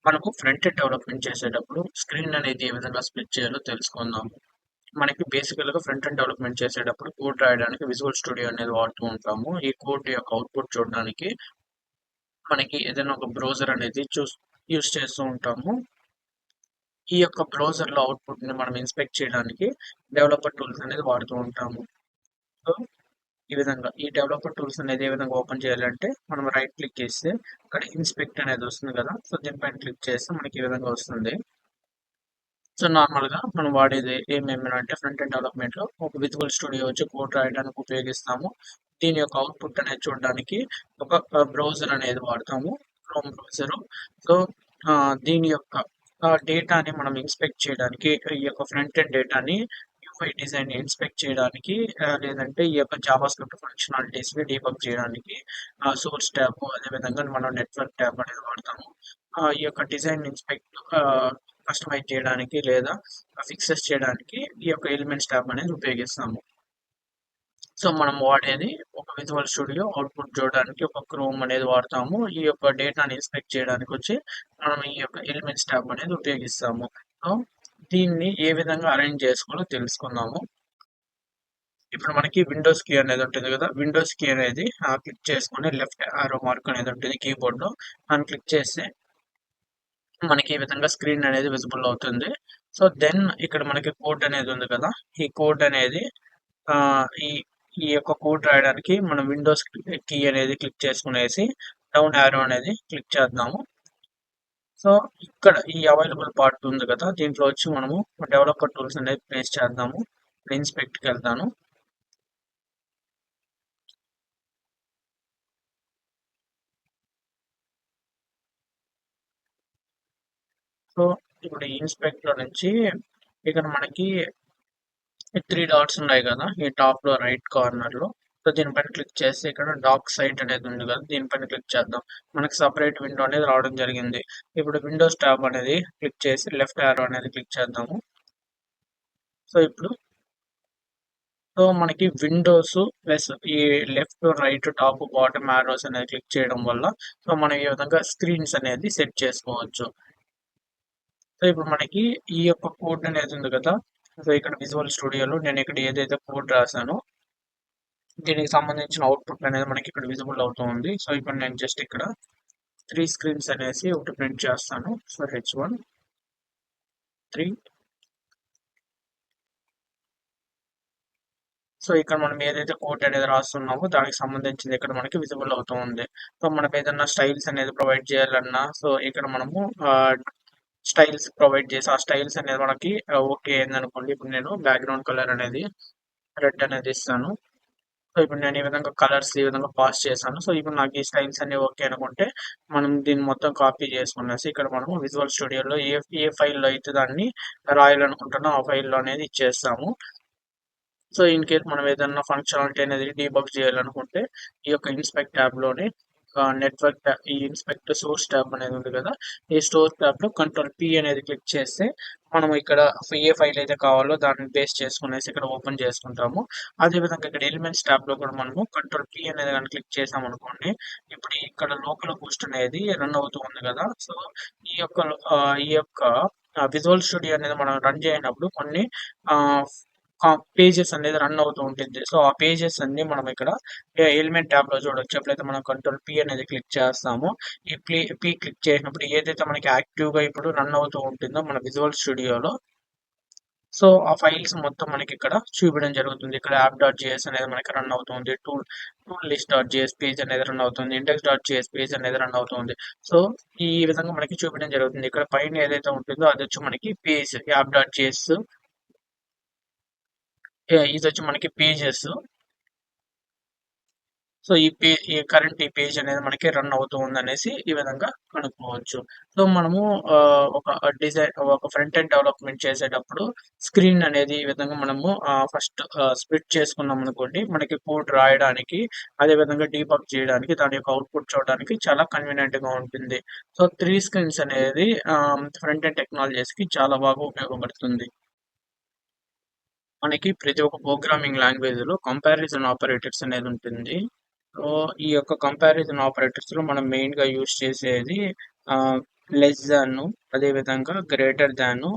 మనకు front end development చేసేటప్పుడు screen అనేది ఏ విధంగా స్ప్లిట్ చేయాలో తెలుసుకుందాము. మనకి బేసికల్‌గా ఫ్రంట్ ఎండ్ డెవలప్మెంట్ చేసేటప్పుడు కోడ్ రాయడానికి విజువల్ స్టూడియో అనేది వాడుతూ ఉంటాము. ఈ కోడ్ యొక్క అవుట్‌పుట్ చూడడానికి మనకి ఏదైనా ఒక బ్రౌజర్ అనేది యూజ్ చేస్తూ ఉంటాము. ఈ యొక్క బ్రౌజర్‌లో అవుట్‌పుట్‌ని మనం ఇన్స్పెక్ట్ చేయడానికి డెవలపర్ టూల్స్ అనేది వాడుతూ ఉంటాము. సో, ఈ విధంగా ఈ డెవలపర్ టూల్స్ అనేది ఏ విధంగా ఓపెన్ చేయాలంటే మనం రైట్ క్లిక్ చేస్తే ఇక్కడ ఇన్స్పెక్ట్ అనేది వస్తుంది కదా! సో, దీనిపైన క్లిక్ చేస్తే మనకి ఈ విధంగా వస్తుంది. సో, నార్మల్‌గా మనం వాడేది ఏమేమి అంటే ఫ్రంట్ ఎండ్ డెవలప్‌మెంట్‌లో ఒక విజువల్ స్టూడియో వచ్చి కోడ్ రాయడానికి ఉపయోగిస్తాము. దీని యొక్క అవుట్‌పుట్ అనేది చూడడానికి ఒక బ్రౌజర్ అనేది వాడతాము. Chrome browser. సో, దీని యొక్క డేటాని మనం ఇన్స్పెక్ట్ చేయడానికి ఈ యొక్క ఫ్రంట్ ఎండ్ డేటాని యూఐ డిజైన్‌ని ఇన్స్పెక్ట్ చేయడానికి లేదంటే ఈ యొక్క జావాస్క్రిప్ట్ ఫంక్షనాలిటీస్‌ని డీబగ్ చేయడానికి సోర్స్ ట్యాబ్ అదేవిధంగా మనం నెట్వర్క్ ట్యాబ్ అనేది వాడతాము. ఈ యొక్క డిజైన్ ఇన్స్పెక్ట్ కస్టమైజ్ చేయడానికి లేదా ఫిక్సెస్ చేయడానికి ఈ యొక్క ఎలిమెంట్స్ ట్యాబ్ అనేది ఉపయోగిస్తాము. సో, మనం వాడేది ఒక విజువల్ స్టూడియో అవుట్‌పుట్ చూడడానికి ఒక క్రోమ్ అనేది వాడతాము. ఈ యొక్క డేటాని ఇన్స్పెక్ట్ చేయడానికొచ్చి మనం ఈ యొక్క ఎలిమెంట్స్ ట్యాబ్ అనేది ఉపయోగిస్తాము. సో, దీన్ని ఏ విధంగా అరేంజ్ చేసుకోవాలో తెలుసుకుందాము. ఇప్పుడు మనకి విండోస్ కీ అనేది ఉంటుంది కదా! విండోస్ కీ అనేది క్లిక్ చేసుకొని లెఫ్ట్ యారో మార్క్ అనేది ఉంటుంది కీబోర్డ్‌లో. దాన్ని క్లిక్ చేస్తే మనకి ఈ విధంగా స్క్రీన్ అనేది విజిబుల్ అవుతుంది. సో, దెన్ ఇక్కడ మనకి కోడ్ అనేది ఉంది కదా! ఈ కోడ్ అనేది ఈ ఈ యొక్క కోడ్ రాయడానికి మనం విండోస్ కీ అనేది క్లిక్ చేసుకునేసి డౌన్ యారో అనేది క్లిక్ చేద్దాము. సో, ఇక్కడ ఈ అవైలబుల్ పార్ట్ ఉంది కదా! దీంట్లో వచ్చి మనము డెవలపర్ టూల్స్ అనేది ప్లేస్ చేద్దాము. ఇన్స్పెక్ట్‌కెళ్తాను. సో, ఇప్పుడు ఈ ఇన్స్పెక్ట్‌లో నుంచి ఇక్కడ మనకి ఈ 3 డాట్స్ ఉన్నాయి కదా! ఈ టాప్‌లో రైట్ కార్నర్‌లో. సో, దీనిపైన క్లిక్ చేస్తే ఇక్కడ డాక్ సైట్ అనేది ఉంది కదా! దీనిపైన క్లిక్ చేద్దాం. మనకి సెపరేట్ విండో అనేది రావడం జరిగింది. ఇప్పుడు విండోస్ ట్యాబ్ అనేది క్లిక్ చేసి లెఫ్ట్ యారో అనేది క్లిక్ చేద్దాము. సో, ఇప్పుడు మనకి విండోస్ ప్లస్ ఈ left, right, top, bottom arrows అనేది క్లిక్ చేయడం వల్ల మనం ఈ విధంగా స్క్రీన్స్ అనేది సెట్ చేసుకోవచ్చు. సో, ఇప్పుడు మనకి ఈ యొక్క కోడ్ అనేది ఉంది కదా! సో, ఇక్కడ విజువల్ స్టూడియోలో నేను ఇక్కడ ఏదైతే కోడ్ రాసానో దీనికి సంబంధించిన అవుట్‌పుట్ అనేది మనకి ఇక్కడ విజిబుల్ అవుతూ ఉంది. సో, ఇప్పుడు నేను జస్ట్ ఇక్కడ 3 స్క్రీన్స్ అనేసి ఒకటి ప్రింట్ చేస్తాను. So, H1, 3. సో, ఇక్కడ మనం ఏదైతే కోడ్ అనేది రాస్తున్నామో దానికి సంబంధించింది ఇక్కడ మనకి విజిబుల్ అవుతూ ఉంది. సో, మనం ఏదన్నా స్టైల్స్ అనేది ప్రొవైడ్ చేయాలన్నా సో, ఇక్కడ మనము స్టైల్స్ ప్రొవైడ్ చేసి ఆ స్టైల్స్ అనేది మనకి ఓకే అయిందనుకోండి. ఇప్పుడు నేను బ్యాక్‌గ్రౌండ్ కలర్ అనేది రెడ్ అనేది ఇస్తాను. సో, ఇప్పుడు నేను ఈ విధంగా కలర్స్ ఈ విధంగా పాస్ చేశాను. సో, ఇప్పుడు నాకు ఈ స్టైల్స్ అన్నీ ఓకే అనుకుంటే, మనం దీన్ని మొత్తం కాపీ చేసుకునేసి ఇక్కడ మనము విజువల్ స్టూడియోలో ఏ ఏ ఫైల్‌లో అయితే దాన్ని రాయాలనుకుంటున్నామో ఆ ఫైల్‌లో అనేది ఇచ్చేస్తాము. సో, ఇన్ కేస్ మనం ఏదన్నా ఫంక్షనాలిటీ అనేది డీబగ్ చేయాలనుకుంటే, ఈ యొక్క ఇన్స్పెక్ట్ ట్యాబ్‌లోని ఈ ఇన్స్పెక్ట్ సోర్స్ ట్యాబ్ అనేది ఉంది కదా! ఈ సోర్స్ ట్యాబ్‌లో కంట్రోల్ పి అనేది క్లిక్ చేస్తే, మనం ఇక్కడ ఏ ఫైల్ అయితే కావాలో దాన్ని పేస్ట్ చేసుకునేసి ఇక్కడ ఓపెన్ చేసుకుంటాము. అదేవిధంగా ఇక్కడ ఎలిమెంట్స్ ట్యాబ్‌లో కూడా మనము కంట్రోల్ పి అనేది గాని క్లిక్ చేసామనుకోండి, ఇప్పుడు ఇక్కడ లోకల్ హోస్ట్ అనేది రన్ అవుతూ ఉంది కదా! సో, ఈ యొక్క విజువల్ స్టూడియో అనేది మనం రన్ చేయనప్పుడు కొన్ని ఆహ్, పేజెస్ అనేది రన్ అవుతూ ఉంటుంది. సో, ఆ పేజెస్ అన్నీ మనం ఇక్కడ ఎలిమెంట్ ట్యాబ్‌లో చూడొచ్చు. ఎప్పుడైతే మనం కంట్రోల్ పి అనేది క్లిక్ చేస్తామో, ఈ పి క్లిక్ చేసినప్పుడు ఏదైతే మనకి యాక్టివ్‌గా ఇప్పుడు రన్ అవుతూ ఉంటుందో మన విజువల్ స్టూడియోలో, సో, ఆ ఫైల్స్ మొత్తం మనకిక్కడ చూపియడం జరుగుతుంది. ఇక్కడ యాప్.js అనేది మనకి రన్ అవుతుంది. టూల్ లిస్ట్.js పేజ్ అనేది రన్ అవుతుంది. ఇండెక్స్.js పేజ్ అనేది రన్ అవుతుంది. సో, ఈ విధంగా మనకి చూపియడం జరుగుతుంది. ఇక్కడ పైన ఏదైతే ఉంటుందో అదొచ్చి మనకి పేజ్ యాప్.js ఇదొచ్చి మనకి పేజెస్. సో, ఈ పేజ్ అనేది మనకి రన్ అవుతూ ఉందనేసి ఈ విధంగా కనుక్కోవచ్చు. సో, మనము ఒక ఫ్రంట్ ఎండ్ డెవలప్‌మెంట్ చేసేటప్పుడు స్క్రీన్ అనేది ఈ విధంగా మనము ఫస్ట్ స్ప్లిట్ చేసుకున్నామనుకోండి, మనకి కోడ్ రాయడానికి, అదే విధంగా డీబగ్ చేయడానికి, దాని యొక్క అవుట్‌పుట్ చూడడానికి చాలా కన్వీనియంట్‌గా ఉంటుంది. సో, 3 స్క్రీన్స్ అనేది ఫ్రంట్ ఎండ్ టెక్నాలజీస్‌కి చాలా బాగా ఉపయోగపడుతుంది. మనకి ప్రతి ఒక్క ప్రోగ్రామింగ్ లాంగ్వేజ్‌లో కంపారిజన్ ఆపరేటర్స్ అనేది ఉంటుంది. సో, ఈ యొక్క కంపారిజన్ ఆపరేటర్స్‌లో మనం మెయిన్‌గా యూజ్ చేసేది ఆహ్, లెస్ దాన్, అదే విధంగా greater than,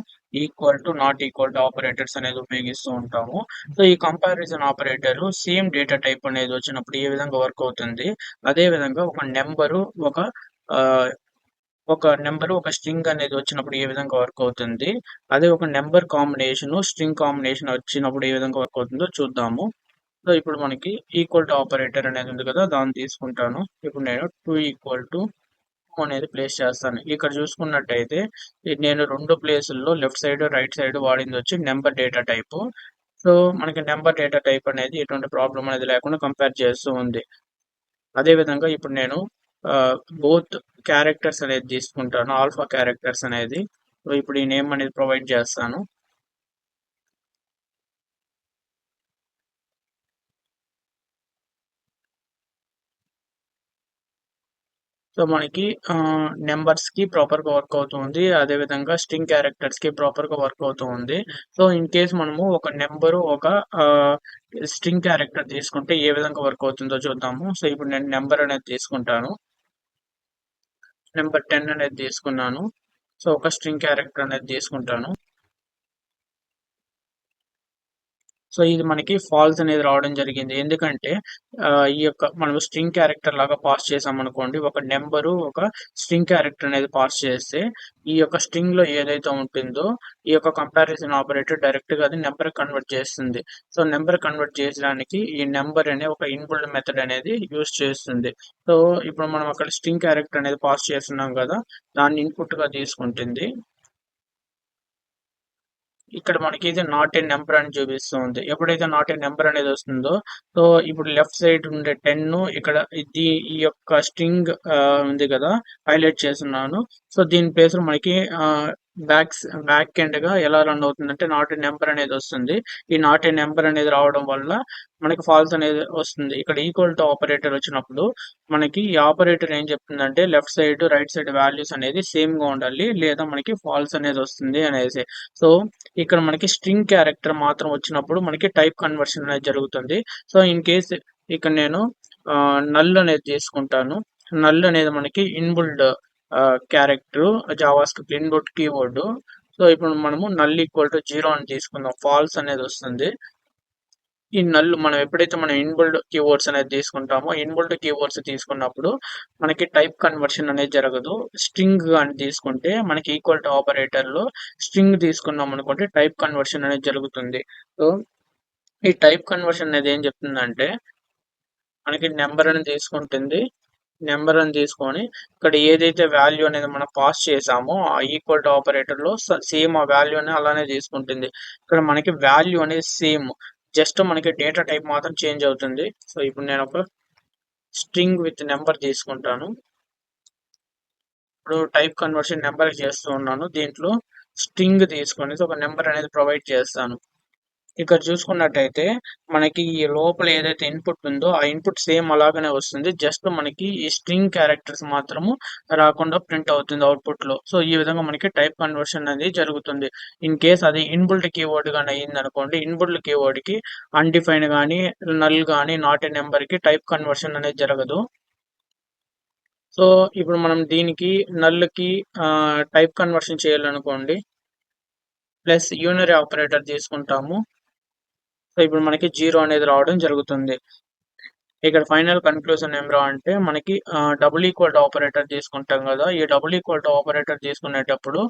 equal to, not equal to operators అనేది ఉపయోగిస్తూ ఉంటాము. సో ఈ comparison operator same data type అనేది వచ్చినప్పుడు ఏ విధంగా వర్క్ అవుతుంది, అదే విధంగా ఒక ఆ, ఒక స్ట్రింగ్ అనేది వచ్చినప్పుడు ఏ విధంగా వర్క్ అవుతుంది, అదే ఒక నెంబర్ కాంబినేషన్ స్ట్రింగ్ కాంబినేషన్ వచ్చినప్పుడు ఏ విధంగా వర్క్ అవుతుందో చూద్దాము. సో ఇప్పుడు మనకి ఈక్వల్ టు ఆపరేటర్ అనేది ఉంది కదా, దాన్ని తీసుకుంటాను. ఇప్పుడు నేను 2 అనేది ప్లేస్ చేస్తాను. ఇక్కడ చూసుకున్నట్టయితే నేను రెండు ప్లేసుల్లో లెఫ్ట్ సైడ్ రైట్ సైడ్ వాడింది వచ్చి నెంబర్ డేటా టైప్. సో మనకి నెంబర్ డేటా టైప్ అనేది ఎటువంటి ప్రాబ్లం అనేది లేకుండా కంపేర్ చేస్తూ ఉంది. అదే విధంగా ఇప్పుడు నేను బోత్ క్యారెక్టర్స్ అనేది తీసుకుంటాను, ఆల్ఫా క్యారెక్టర్స్ అనేది. సో ఇప్పుడు ఈ నేమ్ అనేది ప్రొవైడ్ చేస్తాను. సో మనకి నెంబర్స్ కి ప్రాపర్ గా వర్క్ అవుతుంది, అదే విధంగా స్ట్రింగ్ క్యారెక్టర్స్ కి ప్రాపర్ గా వర్క్ అవుతూ ఉంది. సో ఇన్ కేస్ మనము ఒక నెంబరు ఒక స్ట్రింగ్ క్యారెక్టర్ తీసుకుంటే ఏ విధంగా వర్క్ అవుతుందో చూద్దాము. సో ఇప్పుడు నేను నెంబర్ అనేది తీసుకుంటాను, నెంబర్ 10 అనేది తీసుకున్నాను. సో ఒక స్ట్రింగ్ క్యారెక్టర్ అనేది తీసుకుంటాను. సో ఇది మనకి ఫాల్స్ అనేది రావడం జరిగింది. ఎందుకంటే ఈ యొక్క మనం స్ట్రింగ్ క్యారెక్టర్ లాగా పాస్ చేసామనుకోండి, ఒక నెంబరు ఒక స్ట్రింగ్ క్యారెక్టర్ అనేది పాస్ చేస్తే ఈ యొక్క స్ట్రింగ్ లో ఏదైతే ఉంటుందో ఈ యొక్క కంపారిజన్ ఆపరేటర్ డైరెక్ట్ గా అది నెంబర్ కన్వర్ట్ చేస్తుంది. సో నెంబర్ కన్వర్ట్ చేయడానికి ఈ నెంబర్ అనే ఒక ఇన్బుల్డ్ మెథడ్ అనేది యూస్ చేస్తుంది. సో ఇప్పుడు మనం అక్కడ స్ట్రింగ్ క్యారెక్టర్ అనేది పాస్ చేస్తున్నాం కదా, దాన్ని ఇన్పుట్ గా తీసుకుంటుంది. ఇక్కడ మనకి ఇది నాట్ ఏ నెంబర్ అని చూపిస్తుంది. ఎప్పుడైతే నాట్ ఏ నెంబర్ అనేది వస్తుందో, సో ఇప్పుడు లెఫ్ట్ సైడ్ ఉండే 10 ఇక్కడ ఇది ఈ యొక్క స్ట్రింగ్ ఉంది కదా, హైలైట్ చేస్తున్నాను. సో దీని ప్లేస్ లో మనకి బ్యాక్ బ్యాక్ ఎండ్ గా ఎలా రన్ అవుతుందంటే నాట్ ఏ నెంబర్ అనేది వస్తుంది. ఈ నాట్ ఏ నెంబర్ అనేది రావడం వల్ల మనకి ఫాల్స్ అనేది వస్తుంది. ఇక్కడ ఈక్వల్ టు ఆపరేటర్ వచ్చినప్పుడు మనకి ఈ ఆపరేటర్ ఏం చెప్తుందంటే left side right side values అనేది సేమ్ గా ఉండాలి, లేదా మనకి ఫాల్స్ అనేది వస్తుంది అనేసి. సో ఇక్కడ మనకి స్ట్రింగ్ క్యారెక్టర్ మాత్రం వచ్చినప్పుడు మనకి టైప్ కన్వర్షన్ అనేది జరుగుతుంది. సో ఇన్ కేస్ ఇక్కడ నేను నల్ అనేది తీసుకుంటాను. నల్ అనేది మనకి inbuilt character Java script inbuilt keyword. So ఇప్పుడు మనము నల్ ఈక్వల్ టు 0 అని తీసుకుందాం, ఫాల్స్ అనేది వస్తుంది. ఈ నల్ మనం ఇన్బుల్డ్ కీవర్డ్స్ అనేది తీసుకుంటామో, ఇన్బుల్డ్ కీవర్డ్స్ తీసుకున్నప్పుడు మనకి టైప్ కన్వర్షన్ అనేది జరగదు. స్ట్రింగ్ అని తీసుకుంటే మనకి ఈక్వల్ టు ఆపరేటర్ లో స్ట్రింగ్ తీసుకున్నాం అనుకుంటే టైప్ కన్వర్షన్ అనేది జరుగుతుంది. సో ఈ టైప్ కన్వర్షన్ అనేది ఏం చెప్తుందంటే మనకి నెంబర్ అని తీసుకుంటుంది. నెంబర్ అని తీసుకొని ఇక్కడ ఏదైతే వాల్యూ అనేది మనం పాస్ చేసామో ఆ ఈక్వల్ టు ఆపరేటర్ లో సేమ్ ఆ వాల్యూ అనేది అలానే తీసుకుంటుంది. ఇక్కడ మనకి వాల్యూ అనేది సేమ్, జస్ట్ మనకి డేటా టైప్ మాత్రం చేంజ్ అవుతుంది. సో ఇప్పుడు నేను ఒక స్ట్రింగ్ విత్ నెంబర్ తీసుకుంటాను. ఇప్పుడు టైప్ కన్వర్షన్ నెంబర్ చేస్తూ ఉన్నాను. దీంట్లో స్ట్రింగ్ తీసుకొని ఒక నెంబర్ అనేది ప్రొవైడ్ చేస్తాను. ఇక్కడ చూసుకున్నట్టయితే మనకి ఈ లోపల ఏదైతే ఇన్పుట్ ఉందో ఆ ఇన్పుట్ సేమ్ అలాగనే వస్తుంది, జస్ట్ మనకి ఈ స్ట్రింగ్ క్యారెక్టర్స్ మాత్రము రాకుండా ప్రింట్ అవుతుంది అవుట్పుట్ లో. సో ఈ విధంగా మనకి టైప్ కన్వర్షన్ అనేది జరుగుతుంది. ఇన్ కేస్ అది ఇన్బుల్ట్ కీవర్డ్ గానీ అయ్యింది అనుకోండి, ఇన్బుల్ట్ కీవర్డ్ కి అన్డిఫైన్ గానీ నల్ గానీ నాట్ ఏ నెంబర్ కి టైప్ కన్వర్షన్ అనేది జరగదు. సో ఇప్పుడు మనం దీనికి నల్ కి టైప్ కన్వర్షన్ చేయాలనుకోండి, ప్లస్ యూనరీ ఆపరేటర్ తీసుకుంటాము. సో ఇప్పుడు మనకి 0 అనేది రావడం జరుగుతుంది. ఇక్కడ ఫైనల్ కన్క్లూజన్ ఏమిరా అంటే మనకి డబుల్ ఈక్వల్ టు ఆపరేటర్ తీసుకుంటాం కదా, ఈ డబుల్ ఈక్వల్ టు ఆపరేటర్ తీసుకునేటప్పుడు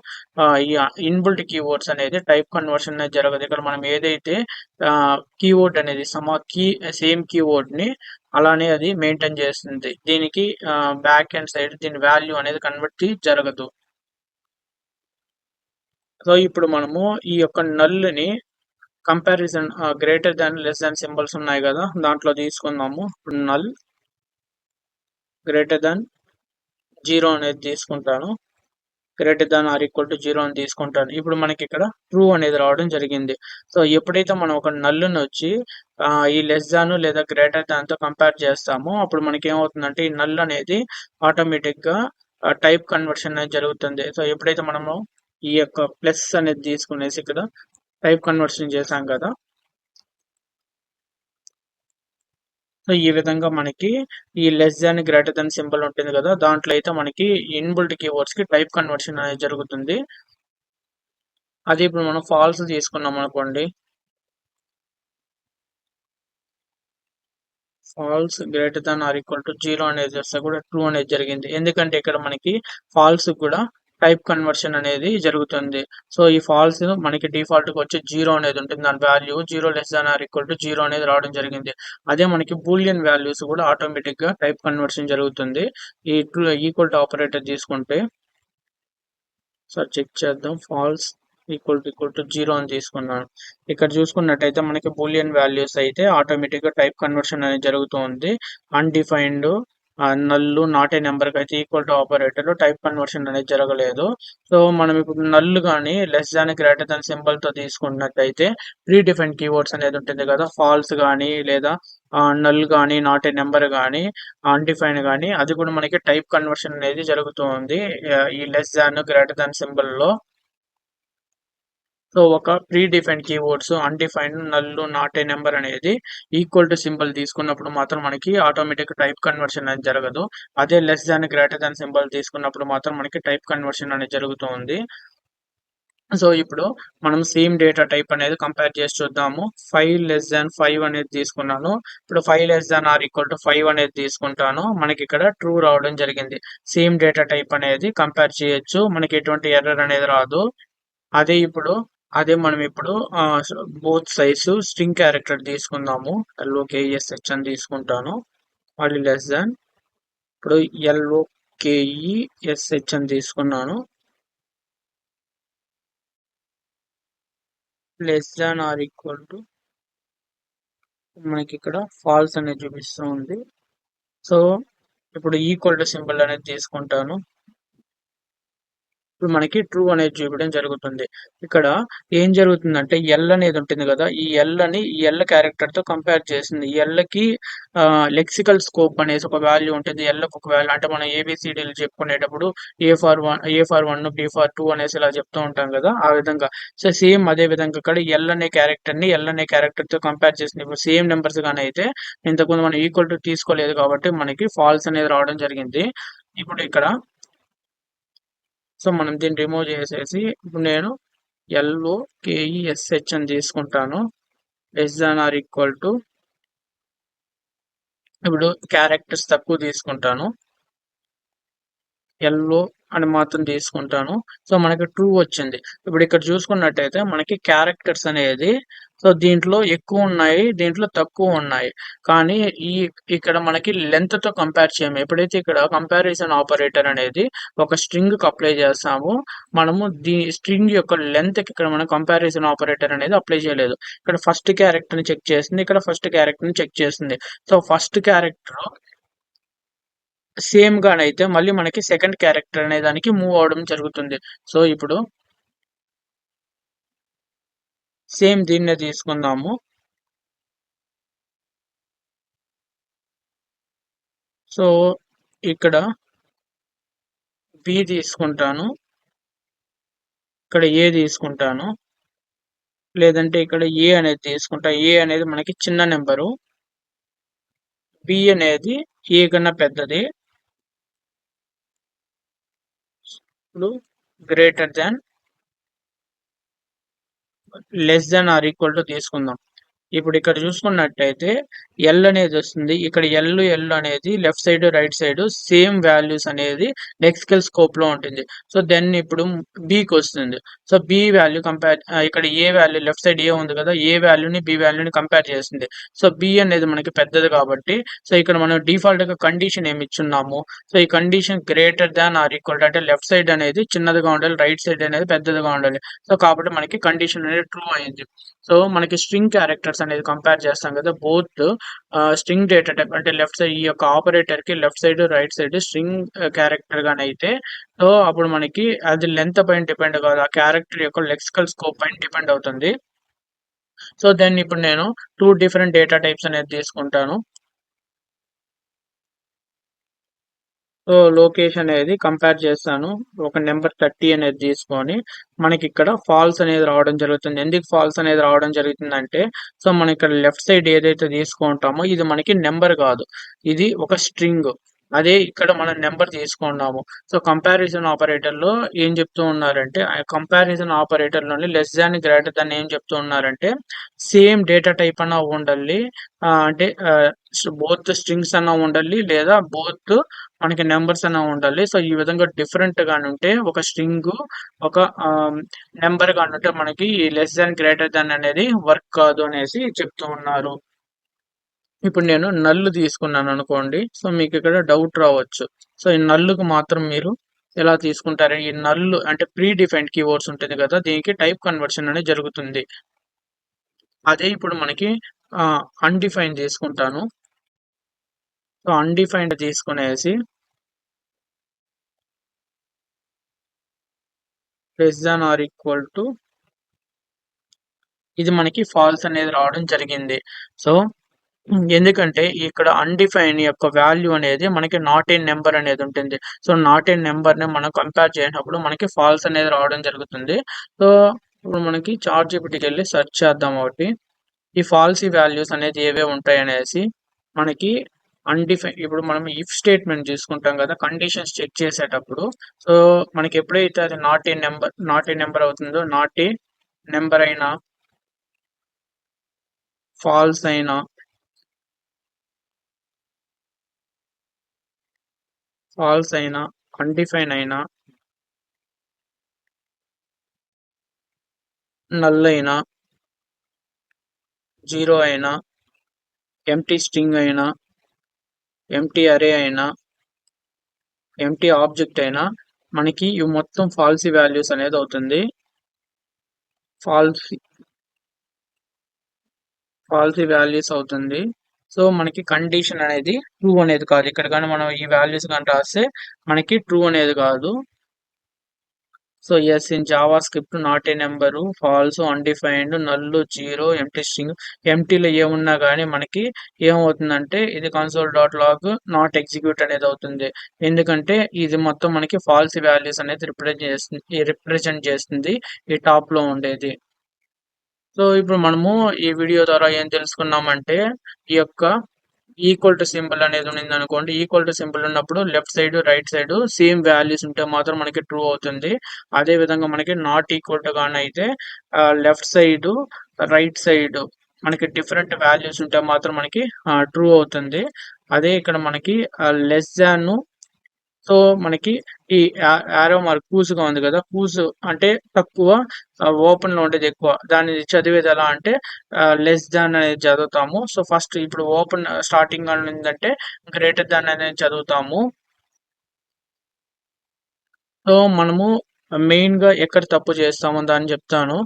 ఈ ఇన్బుల్ట్ కీవర్డ్స్ అనేది టైప్ కన్వర్షన్ అనేది జరగదు. ఇక్కడ మనం ఏదైతే కీవర్డ్ అనేది సేమ్ కీవర్డ్ ని అలానే అది మెయింటైన్ చేస్తుంది. దీనికి బ్యాక్ అండ్ సైడ్ దీని వాల్యూ అనేది కన్వర్ట్ జరగదు. సో ఇప్పుడు మనము ఈ యొక్క నల్ ని comparison greater than less than symbols ఉన్నాయి కదా, దాంట్లో తీసుకుందాము. ఇప్పుడు నల్ గ్రేటర్ దాన్ 0 అనేది తీసుకుంటాను, greater than or equal to 0 అని తీసుకుంటాను. ఇప్పుడు మనకి ఇక్కడ ట్రూ అనేది రావడం జరిగింది. సో ఎప్పుడైతే మనం ఒక నల్లుని వచ్చి ఈ లెస్ దాన్ లేదా గ్రేటర్ దాన్ తో కంపేర్ చేస్తామో అప్పుడు మనకి ఏమవుతుందంటే ఈ నల్ అనేది ఆటోమేటిక్ గా టైప్ కన్వర్షన్ అనేది జరుగుతుంది. సో ఎప్పుడైతే మనము ఈ యొక్క ప్లస్ అనేది తీసుకునేసి ఇక్కడ టైప్ కన్వర్షన్ చేసాం కదా, సో ఈ విధంగా మనకి ఈ less than greater than symbol ఉంటుంది కదా, దాంట్లో అయితే మనకి ఇన్బుల్ట్ కీవర్డ్స్ కి టైప్ కన్వర్షన్ అనేది జరుగుతుంది. అది ఇప్పుడు మనం ఫాల్స్ తీసుకున్నాం అనుకోండి, false greater than or equal to 0 అనేది వస్తే కూడా ట్రూ అనేది జరిగింది. ఎందుకంటే ఇక్కడ మనకి ఫాల్స్ కూడా టైప్ కన్వర్షన్ అనేది జరుగుతుంది. సో ఈ ఫాల్స్ మనకి డిఫాల్ట్ గా వచ్చి 0 అనేది ఉంటుంది. దాని value 0 less than or equal to 0 అనేది రావడం జరిగింది. అదే మనకి బూలియన్ వాల్యూస్ కూడా ఆటోమేటిక్ గా టైప్ కన్వర్షన్ జరుగుతుంది. ఈ ఈక్వల్ టు ఆపరేటర్ తీసుకుంటే, సో చెక్ చేద్దాం. ఫాల్స్ ఈక్వల్ టు 0 అని తీసుకున్నాను. ఇక్కడ చూసుకున్నట్టయితే మనకి బూలియన్ వాల్యూస్ అయితే ఆటోమేటిక్ గా టైప్ కన్వర్షన్ అనేది జరుగుతుంది. Undefined null not a number కి అయితే equal to operator type conversion అనేది జరగలేదు. సో మనం ఇప్పుడు నల్లు కానీ less than greater than symbol తో తీసుకున్నట్టయితే ప్రీ డిఫైన్డ్ కీవర్డ్స్ అనేది ఉంటుంది కదా, ఫాల్స్ కానీ లేదా నల్ కానీ నాట్ ఏ నెంబర్ కానీ అన్డిఫైన్డ్ కానీ, అది కూడా మనకి టైప్ కన్వర్షన్ అనేది జరుగుతుంది ఈ less than greater than symbol లో. సో ఒక pre defined keywords undefined null not a number అనేది ఈక్వల్ టు సింబల్ తీసుకున్నప్పుడు మాత్రం మనకి ఆటోమేటిక్ టైప్ కన్వర్షన్ అనేది జరగదు. అదే less than greater than symbol తీసుకున్నప్పుడు మాత్రం మనకి టైప్ కన్వర్షన్ అనేది జరుగుతుంది. సో ఇప్పుడు మనం సేమ్ డేటా టైప్ అనేది కంపేర్ చేసి చూద్దాము. 5 లెస్ దాన్ 5 అనేది తీసుకున్నాను. ఇప్పుడు 5 less than or equal to 5 అనేది తీసుకుంటాను. మనకి ఇక్కడ ట్రూ రావడం జరిగింది. సేమ్ డేటా టైప్ అనేది కంపేర్ చేయొచ్చు, మనకి ఎటువంటి ఎర్రర్ అనేది రాదు. అదే మనం ఇప్పుడు బోత్ సైడ్స్ స్ట్రింగ్ క్యారెక్టర్ తీసుకుందాము. LOKESH అని తీసుకుంటాను. మళ్ళీ లెస్ దాన్, ఇప్పుడు LOKESH అని తీసుకున్నాను. Less than or equal to, మనకి ఇక్కడ ఫాల్స్ అనేది చూపిస్తూ ఉంది. సో ఇప్పుడు ఈక్వల్ టు సింబల్ అనేది తీసుకుంటాను. ఇప్పుడు మనకి ట్రూ అనేది చూపించడం జరుగుతుంది. ఇక్కడ ఏం జరుగుతుందంటే ఎల్ అనేది ఉంటుంది కదా, ఈ ఎల్ అని ఈ ఎల్ క్యారెక్టర్ తో కంపేర్ చేసింది. ఎల్ కి లెక్సికల్ స్కోప్ అనేసి ఒక వాల్యూ ఉంటుంది. ఎల్ ఒక వాల్యూ అంటే మనం ఏబిసిడీలు చెప్పుకునేటప్పుడు A for one B for two అనేసి ఇలా చెప్తూ ఉంటాం కదా, ఆ విధంగా. సో సేమ్ అదే విధంగా ఇక్కడ ఎల్ అనే క్యారెక్టర్ తో కంపేర్ చేసింది. ఇప్పుడు సేమ్ నెంబర్స్ గానీ అయితే ఇంతకుముందు మనం ఈక్వల్ టు తీసుకోలేదు కాబట్టి మనకి ఫాల్స్ అనేది రావడం జరిగింది. ఇప్పుడు ఇక్కడ సో మనం దీన్ని రిమూవ్ చేసేసి ఇప్పుడు నేను LOKESH అని తీసుకుంటాను. Less than or equal to, ఇప్పుడు క్యారెక్టర్స్ తక్కువ తీసుకుంటాను, ఎల్లో అని మాత్రం తీసుకుంటాను. సో మనకి ట్రూ వచ్చింది. ఇప్పుడు ఇక్కడ చూసుకున్నట్టయితే మనకి క్యారెక్టర్స్ అనేది, సో దీంట్లో ఎక్కువ ఉన్నాయి, దీంట్లో తక్కువ ఉన్నాయి. కానీ ఇక్కడ మనకి లెంత్ తో కంపేర్ చేయము. ఎప్పుడైతే ఇక్కడ కంపారిజన్ ఆపరేటర్ అనేది ఒక స్ట్రింగ్ కి అప్లై చేస్తామో, మనము స్ట్రింగ్ యొక్క లెంత్ కి ఇక్కడ మనం కంపారిజన్ ఆపరేటర్ అనేది అప్లై చేయలేదు. ఇక్కడ ఫస్ట్ క్యారెక్టర్ ని చెక్ చేస్తుంది, ఇక్కడ ఫస్ట్ క్యారెక్టర్ ని చెక్ చేస్తుంది. సో ఫస్ట్ క్యారెక్టర్ సేమ్ గానైతే మళ్ళీ మనకి సెకండ్ క్యారెక్టర్ అనే దానికి మూవ్ అవడం జరుగుతుంది. సో ఇప్పుడు సేమ్ దీన్నే తీసుకుందాము. సో ఇక్కడ బి తీసుకుంటాను, ఇక్కడ ఏ తీసుకుంటాను, లేదంటే ఇక్కడ ఏ అనేది తీసుకుంటా. ఏ అనేది మనకి చిన్న నెంబరు, బి అనేది ఏ కన్నా పెద్దది. ఇప్పుడు greater than, less than or equal to తీసుకుందాం. ఇప్పుడు ఇక్కడ చూసుకున్నట్టయితే ఎల్ అనేది వస్తుంది. ఇక్కడ ఎల్ అనేది left side right side same values అనేది లెక్సికల్ స్కోప్ లో ఉంటుంది. సో దెన్ ఇప్పుడు బికి వస్తుంది. సో బి వాల్యూ కంపేర్, ఇక్కడ ఏ వాల్యూ లెఫ్ట్ సైడ్ ఏ ఉంది కదా, ఏ వాల్యూని బి వాల్యూని కంపేర్ చేస్తుంది. సో బి అనేది మనకి పెద్దది కాబట్టి, సో ఇక్కడ మనం డిఫాల్ట్ గా కండిషన్ ఏమి ఇచ్చున్నాము. సో ఈ condition greater than or equal to, అంటే లెఫ్ట్ సైడ్ అనేది చిన్నదిగా ఉండాలి, రైట్ సైడ్ అనేది పెద్దదిగా ఉండాలి. సో కాబట్టి మనకి కండిషన్ అనేది ట్రూ అయింది. సో మనకి స్ట్రింగ్ క్యారెక్టర్స్ అనేది కంపేర్ చేస్తాం కదా, బోత్ స్ట్రింగ్ డేటా టైప్ అంటే లెఫ్ట్ సైడ్ ఈ యొక్క ఆపరేటర్ కి left side right side string character గానైతే, సో అప్పుడు మనకి అది లెంత్ పైన డిపెండ్ కాదు, ఆ క్యారెక్టర్ యొక్క లెక్సికల్ స్కోప్ పైన డిపెండ్ అవుతుంది. సో దెన్ ఇప్పుడు నేను 2 డిఫరెంట్ డేటా టైప్స్ అనేది తీసుకుంటాను. సో లొకేషన్ అనేది కంపేర్ చేస్తాను. ఒక నెంబర్ 30 అనేది తీసుకొని మనకి ఇక్కడ ఫాల్స్ అనేది రావడం జరుగుతుంది. ఎందుకు ఫాల్స్ అనేది రావడం జరుగుతుందంటే, సో మనం ఇక్కడ లెఫ్ట్ సైడ్ ఏదైతే తీసుకుంటామో ఇది మనకి నెంబర్ కాదు. ఇది ఒక స్ట్రింగ్. అదే ఇక్కడ మనం నెంబర్ తీసుకున్నాము. సో కంపారిజన్ ఆపరేటర్‌లో ఏం చెప్తూ ఉన్నారంటే, ఆ కంపారిజన్ ఆపరేటర్‌లోని లెస్ థాన్, గ్రేటర్ థాన్ ఏం చెప్తూ ఉన్నారంటే, సేమ్ డేటా టైప్ అన్నా ఉండాలి. అంటే బోత్ స్ట్రింగ్స్ అన్నా ఉండాలి. లేదా బోత్ మనకి నంబర్స్ అన్నా ఉండాలి. సో, ఈ విధంగా డిఫరెంట్ గానుంటే ఒక స్ట్రింగు, ఒక నంబర్ గానుంటే మనకి ఈ లెస్ థాన్, గ్రేటర్ థాన్ అనేది వర్క్ కాదు అనేసి చెప్తూ ఉన్నారు. ఇప్పుడు నేను నల్ తీసుకున్నాననుకోండి. సో, మీకిక్కడ డౌట్ రావచ్చు. సో, ఈ నల్‌కు మాత్రం మీరు ఎలా తీసుకుంటారు? ఈ నల్ అంటే ప్రీ డిఫైన్డ్ కీవర్డ్స్ ఉంటుంది గదా! దీనికి టైప్ కన్వర్షన్ అనేది జరుగుతుంది. అదే ఇప్పుడు మనకి అన్‌డిఫైన్డ్ తీసుకుంటాను. సో, అన్‌డిఫైన్డ్ తీసుకునేసి less than or equal to ఇది మనకి ఫాల్స్ అనేది రావడం జరిగింది. సో, ఎందుకంటే ఇక్కడ అన్‌డిఫైన్ యొక్క వాల్యూ అనేది మనకి నాట్ ఏ నంబర్ అనేది ఉంటుంది. సో, నాట్ ఏ నంబర్‌ని మనం కంపేర్ చేసినప్పుడు మనకి ఫాల్స్ అనేది రావడం జరుగుతుంది. సో, ఇప్పుడు మనకి చాట్‌జీపీటీకెళ్ళి సెర్చ్ చేద్దాం ఒకటి. ఈ ఫాల్సీ వాల్యూస్ అనేది ఏవేవి ఉంటాయనేసి మనకి ఇప్పుడు మనం ఇఫ్ స్టేట్మెంట్ తీసుకుంటాం కదా! కండిషన్స్ చెక్ చేసేటప్పుడు. సో, మనకి ఎప్పుడైతే అది నాట్ ఏ నంబర్ అవుతుందో, నాట్ ఏ నంబర్ అయినా, ఫాల్స్ అయినా, అన్‌డిఫైన్ అయినా, నల్ అయినా, 0 అయినా, ఎంప్టీ స్ట్రింగ్ అయినా, ఎంప్టీ అరే అయినా, ఎంప్టీ ఆబ్జెక్ట్ అయినా మనకి ఇవి మొత్తం ఫాల్సీ వాల్యూస్ అనేది అవుతుంది. ఫాల్సీ ఫాల్సీ వాల్యూస్ అవుతుంది. సో, మనకి కండిషన్ అనేది ట్రూ అనేది కాదు. ఇక్కడ గాని మనం ఈ వాల్యూస్ గాని రాస్తే మనకి ట్రూ అనేది కాదు. So, yes in JavaScript not a number, false, undefined, null, 0, empty string. ఎంప్టీలో ఏమున్నా గాని మనకి ఏమవుతుందంటే ఇది console dot log not execute అనేది అవుతుంది. ఎందుకంటే ఇది మొత్తం మనకి ఫాల్సీ వాల్యూస్ అనేది రిప్రజెంట్ చేస్తుంది ఈ టాప్‌లో ఉండేది. సో, ఇప్పుడు మనము ఈ వీడియో ద్వారా ఏం తెలుసుకున్నామంటే, ఈ యొక్క ఈక్వల్ టు సింబల్ అనేది ఉన్నిందనుకోండి. ఈక్వల్ టు సింబల్ ఉన్నప్పుడు left side, right side same values ఉంటే మాత్రం మనకి ట్రూ అవుతుంది. అదే విధంగా మనకి నాట్ ఈక్వల్ టు గానైతే లెఫ్ట్ సైడు, రైట్ సైడ్ మనకి డిఫరెంట్ వాల్యూస్ ఉంటే మాత్రం మనకి ట్రూ అవుతుంది. అదే ఇక్కడ మనకి లెస్ థాన్, సో, మనకి ఈ యారో మార్క్ కూసుగా ఉంది గదా! కూసు అంటే తక్కువ, ఓపెన్‌లో ఉండేది ఎక్కువ. దాన్ని చదివేది ఎలా అంటే లెస్ థాన్ అనేది చదువుతాము. సో, ఫస్ట్ ఇప్పుడు ఓపెన్ స్టార్టింగ్ అని ఉందంటే గ్రేటర్ థాన్ అనేది చదువుతాము. సో, మనము మెయిన్‌గా ఎక్కడ తప్పు చేస్తామో దాన్ని చెప్తాను.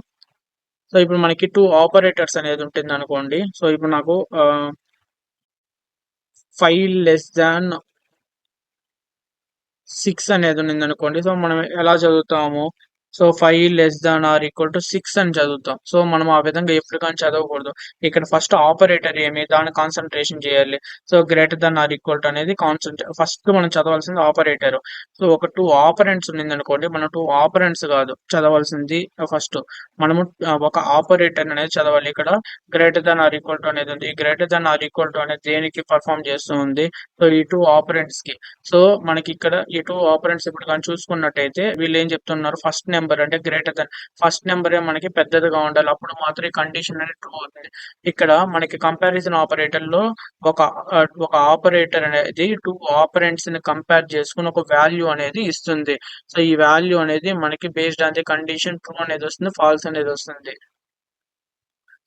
సో, ఇప్పుడు మనకి 2 ఆపరేటర్స్ అనేది ఉంటుందనుకోండి. సో, ఇప్పుడు నాకు 5 లెస్ థాన్ 6 అనేది ఉన్నిందనుకోండి. సో, మనం ఎలా చదువుతాము? So, 5 less than or equal to 6 అని చదువుతాం. సో, మనం ఆ విధంగా ఎప్పుడు గాని చదవకూడదు. ఇక్కడ ఫస్ట్ ఆపరేటర్ ఏమి దాన్ని కాన్సంట్రేషన్ చేయాలి. So, greater than or equal to అనేది ఫస్ట్ మనం చదవాల్సింది ఆపరేటర్. సో, ఒక 2 ఆపరెంట్స్ ఉన్నిందనుకోండి. మనం 2 ఆపరెంట్స్ కాదు చదవాల్సింది ఫస్ట్. మనము ఒక ఆపరేటర్ అనేది చదవాలి. ఇక్కడ greater than or equal to అనేది ఉంది. ఈ greater than or equal to అనేది దేనికి పెర్ఫార్మ్ చేస్తూ ఉంది? సో, ఈ 2 ఆపరెంట్స్‌కి. సో, మనకిక్కడ ఈ 2 ఆపరెంట్స్ ఇప్పుడు గాని చూసుకున్నట్టయితే వీళ్ళేం చెప్తున్నారు, ఫస్ట్ నంబర్ అంటే గ్రేటర్ థాన్ ఫస్ట్ నంబరే మనకి పెద్దదిగా ఉండాలి. అప్పుడు మాత్రం ఈ కండిషన్ అనేది ట్రూ అవుతుంది. ఇక్కడ మనకి కంపారిజన్ ఆపరేటర్‌లో ఒక ఒక ఆపరేటర్ అనేది 2 ఆపరెంట్స్‌ని కంపేర్ చేసుకొని ఒక వాల్యూ అనేది ఇస్తుంది. సో, ఈ వాల్యూ అనేది మనకి based on the condition true అనేది వస్తుంది, ఫాల్స్ అనేది వస్తుంది.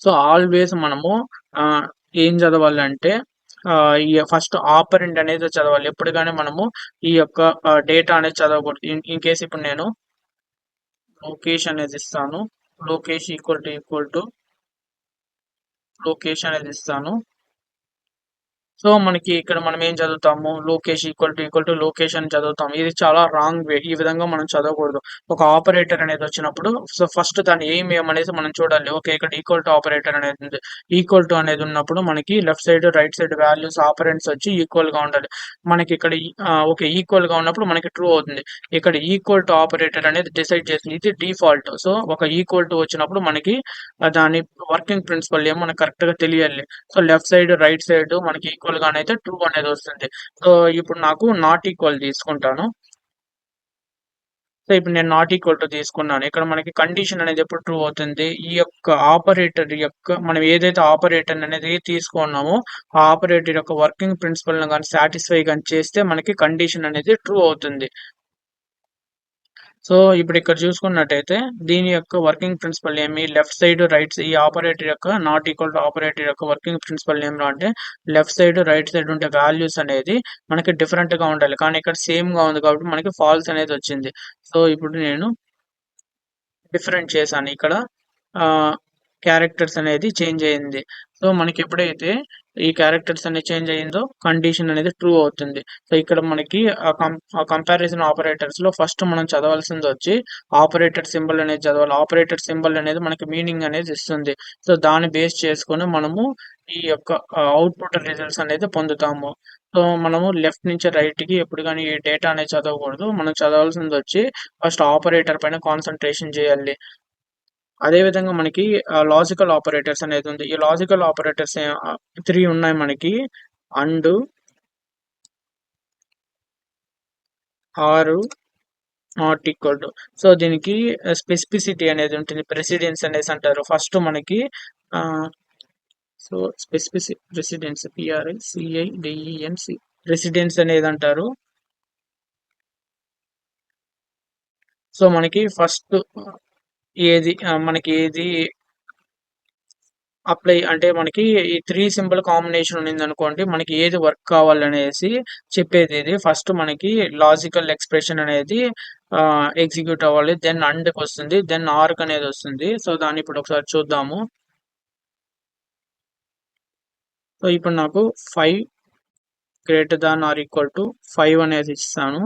సో, ఆల్‌వేస్ మనము ఆహ్, ఏం చదవాలంటే ఈ ఫస్ట్ ఆపరెంట్ అనేది చదవాలి. ఎప్పుడు గాని మనము ఈ యొక్క డేటా అనేది చదవకూడదు. ఇన్ కేస్ ఇప్పుడు నేను లోకేష్ అనేది ఇస్తాను. లోకేష్ ఈక్వల్ టు లొకేష్ అనేది ఇస్తాను. సో, మనకి ఇక్కడ మనం ఏం చదువుతాము? లోకేష్ ఈక్వల్ టు లోకేష్ అని చదువుతాం. ఇది చాలా రాంగ్ వే. ఈ విధంగా మనం చదవకూడదు. ఒక ఆపరేటర్ అనేదొచ్చినప్పుడు సో, ఫస్ట్ దాని ఎయిమ్ ఏమనేది మనం చూడాలి. ఓకే. ఇక్కడ ఈక్వల్ టు ఆపరేటర్ అనేదుంది. ఈక్వల్ టు అనేదున్నప్పుడు మనకి left side, right side values operands వచ్చి ఈక్వల్‌గా ఉండాలి. మనకిక్కడ ఓకే. ఈక్వల్‌గా ఉన్నప్పుడు మనకి ట్రూ అవుతుంది. ఇక్కడ ఈక్వల్ టు ఆపరేటర్ అనేది డిసైడ్ చేస్తుంది. ఇది డిఫాల్ట్. సో, ఒక ఈక్వల్ టు వచ్చినప్పుడు మనకి దాని వర్కింగ్ ప్రిన్సిపల్ ఏమో మనకు కరెక్ట్‌గా తెలియాలి. So, left side, right side మనకి ఈక్వల్ గానైతే ట్రూ అనేదొస్తుంది. సో, ఇప్పుడు నాకు నాట్ ఈక్వల్ తీసుకుంటాను. సో, ఇప్పుడు నేను నాట్ ఈక్వల్ టు తీసుకున్నాను. ఇక్కడ మనకి కండిషన్ అనేది ఎప్పుడు ట్రూ అవుతుంది? ఈ యొక్క ఆపరేటర్ యొక్క మనం ఏదైతే ఆపరేటర్ అనేది తీసుకున్నామో, ఆ ఆపరేటర్ యొక్క వర్కింగ్ ప్రిన్సిపల్‌ని గాని సాటిస్ఫై గాని చేస్తే మనకి కండిషన్ అనేది ట్రూ అవుతుంది. సో, ఇప్పుడిక్కడ చూసుకున్నట్టయితే దీని యొక్క వర్కింగ్ ప్రిన్సిపల్ ఏమి? లెఫ్ట్ సైడ్, రైట్ ఈ ఆపరేటర్ యొక్క నాట్ ఈక్వల్ టు ఆపరేటర్ యొక్క వర్కింగ్ ప్రిన్సిపల్ ఏమిరా అంటే లెఫ్ట్ సైడ్, రైట్ సైడ్ ఉండే వాల్యూస్ అనేది మనకి డిఫరెంట్‌గా ఉండాలి. కానీ ఇక్కడ సేమ్‌గా ఉంది కాబట్టి మనకి ఫాల్స్ అనేదొచ్చింది. సో, ఇప్పుడు నేను డిఫరెంట్ చేశాను. ఇక్కడ క్యారెక్టర్స్ అనేది చేంజ్ అయింది. సో, మనకెప్పుడైతే ఈ క్యారెక్టర్స్ అనేది చేంజ్ అయిందో కండిషన్ అనేది ట్రూ అవుతుంది. సో, ఇక్కడ మనకి కంపారిజన్ ఆపరేటర్స్‌లో ఫస్ట్ మనం చదవాల్సిందొచ్చి ఆపరేటర్ సింబల్ అనేది చదవాలి. ఆపరేటర్ సింబల్ అనేది మనకి మీనింగ్ అనేది ఇస్తుంది. సో, దాన్ని బేస్ చేసుకొని మనము ఈ యొక్క అవుట్‌పుట్ రిజల్ట్స్ అనేది పొందుతాము. సో, మనము లెఫ్ట్ నుంచి రైట్‌కి ఎప్పుడు గాని ఈ డేటా అనేది చదవకూడదు. మనం చదవాల్సిందొచ్చి ఫస్ట్ ఆపరేటర్ పైన కాన్సంట్రేషన్ చేయాలి. అదే విధంగా మనకి లాజికల్ ఆపరేటర్స్ అనేదుంది. ఈ లాజికల్ ఆపరేటర్స్ 3 ఉన్నాయి మనకి. And, or, not equal to. So, దీనికి స్పెసిఫిసిటీ అనేది ఉంటుంది. ప్రెసిడెన్స్ అనేసి అంటారు. ఫస్ట్ మనకి ఆహ్, సో, ప్రెసిడెన్స్ పిఆర్‌ఐ-సిఐ-డిఈఎన్‌సి ప్రెసిడెన్స్ అనేదంటారు. సో, మనకి ఫస్ట్ మనకి ఏది అప్లై అంటే మనకి ఈ 3 సింబల్ కాంబినేషన్ ఉన్నిందనుకోండి. మనకి ఏది వర్క్ కావాలనేసి చెప్పేదిది. ఫస్ట్ మనకి లాజికల్ ఎక్స్‌ప్రెషన్ అనేది ఎగ్జిక్యూట్ అవ్వాలి. దెన్ ANDకొస్తుంది. దెన్ ORకనేదొస్తుంది. సో, దాన్ని ఇప్పుడు ఒకసారి చూద్దాము. సో, ఇప్పుడు నాకు 5 greater than or equal to 5 అనేది ఇస్తాను.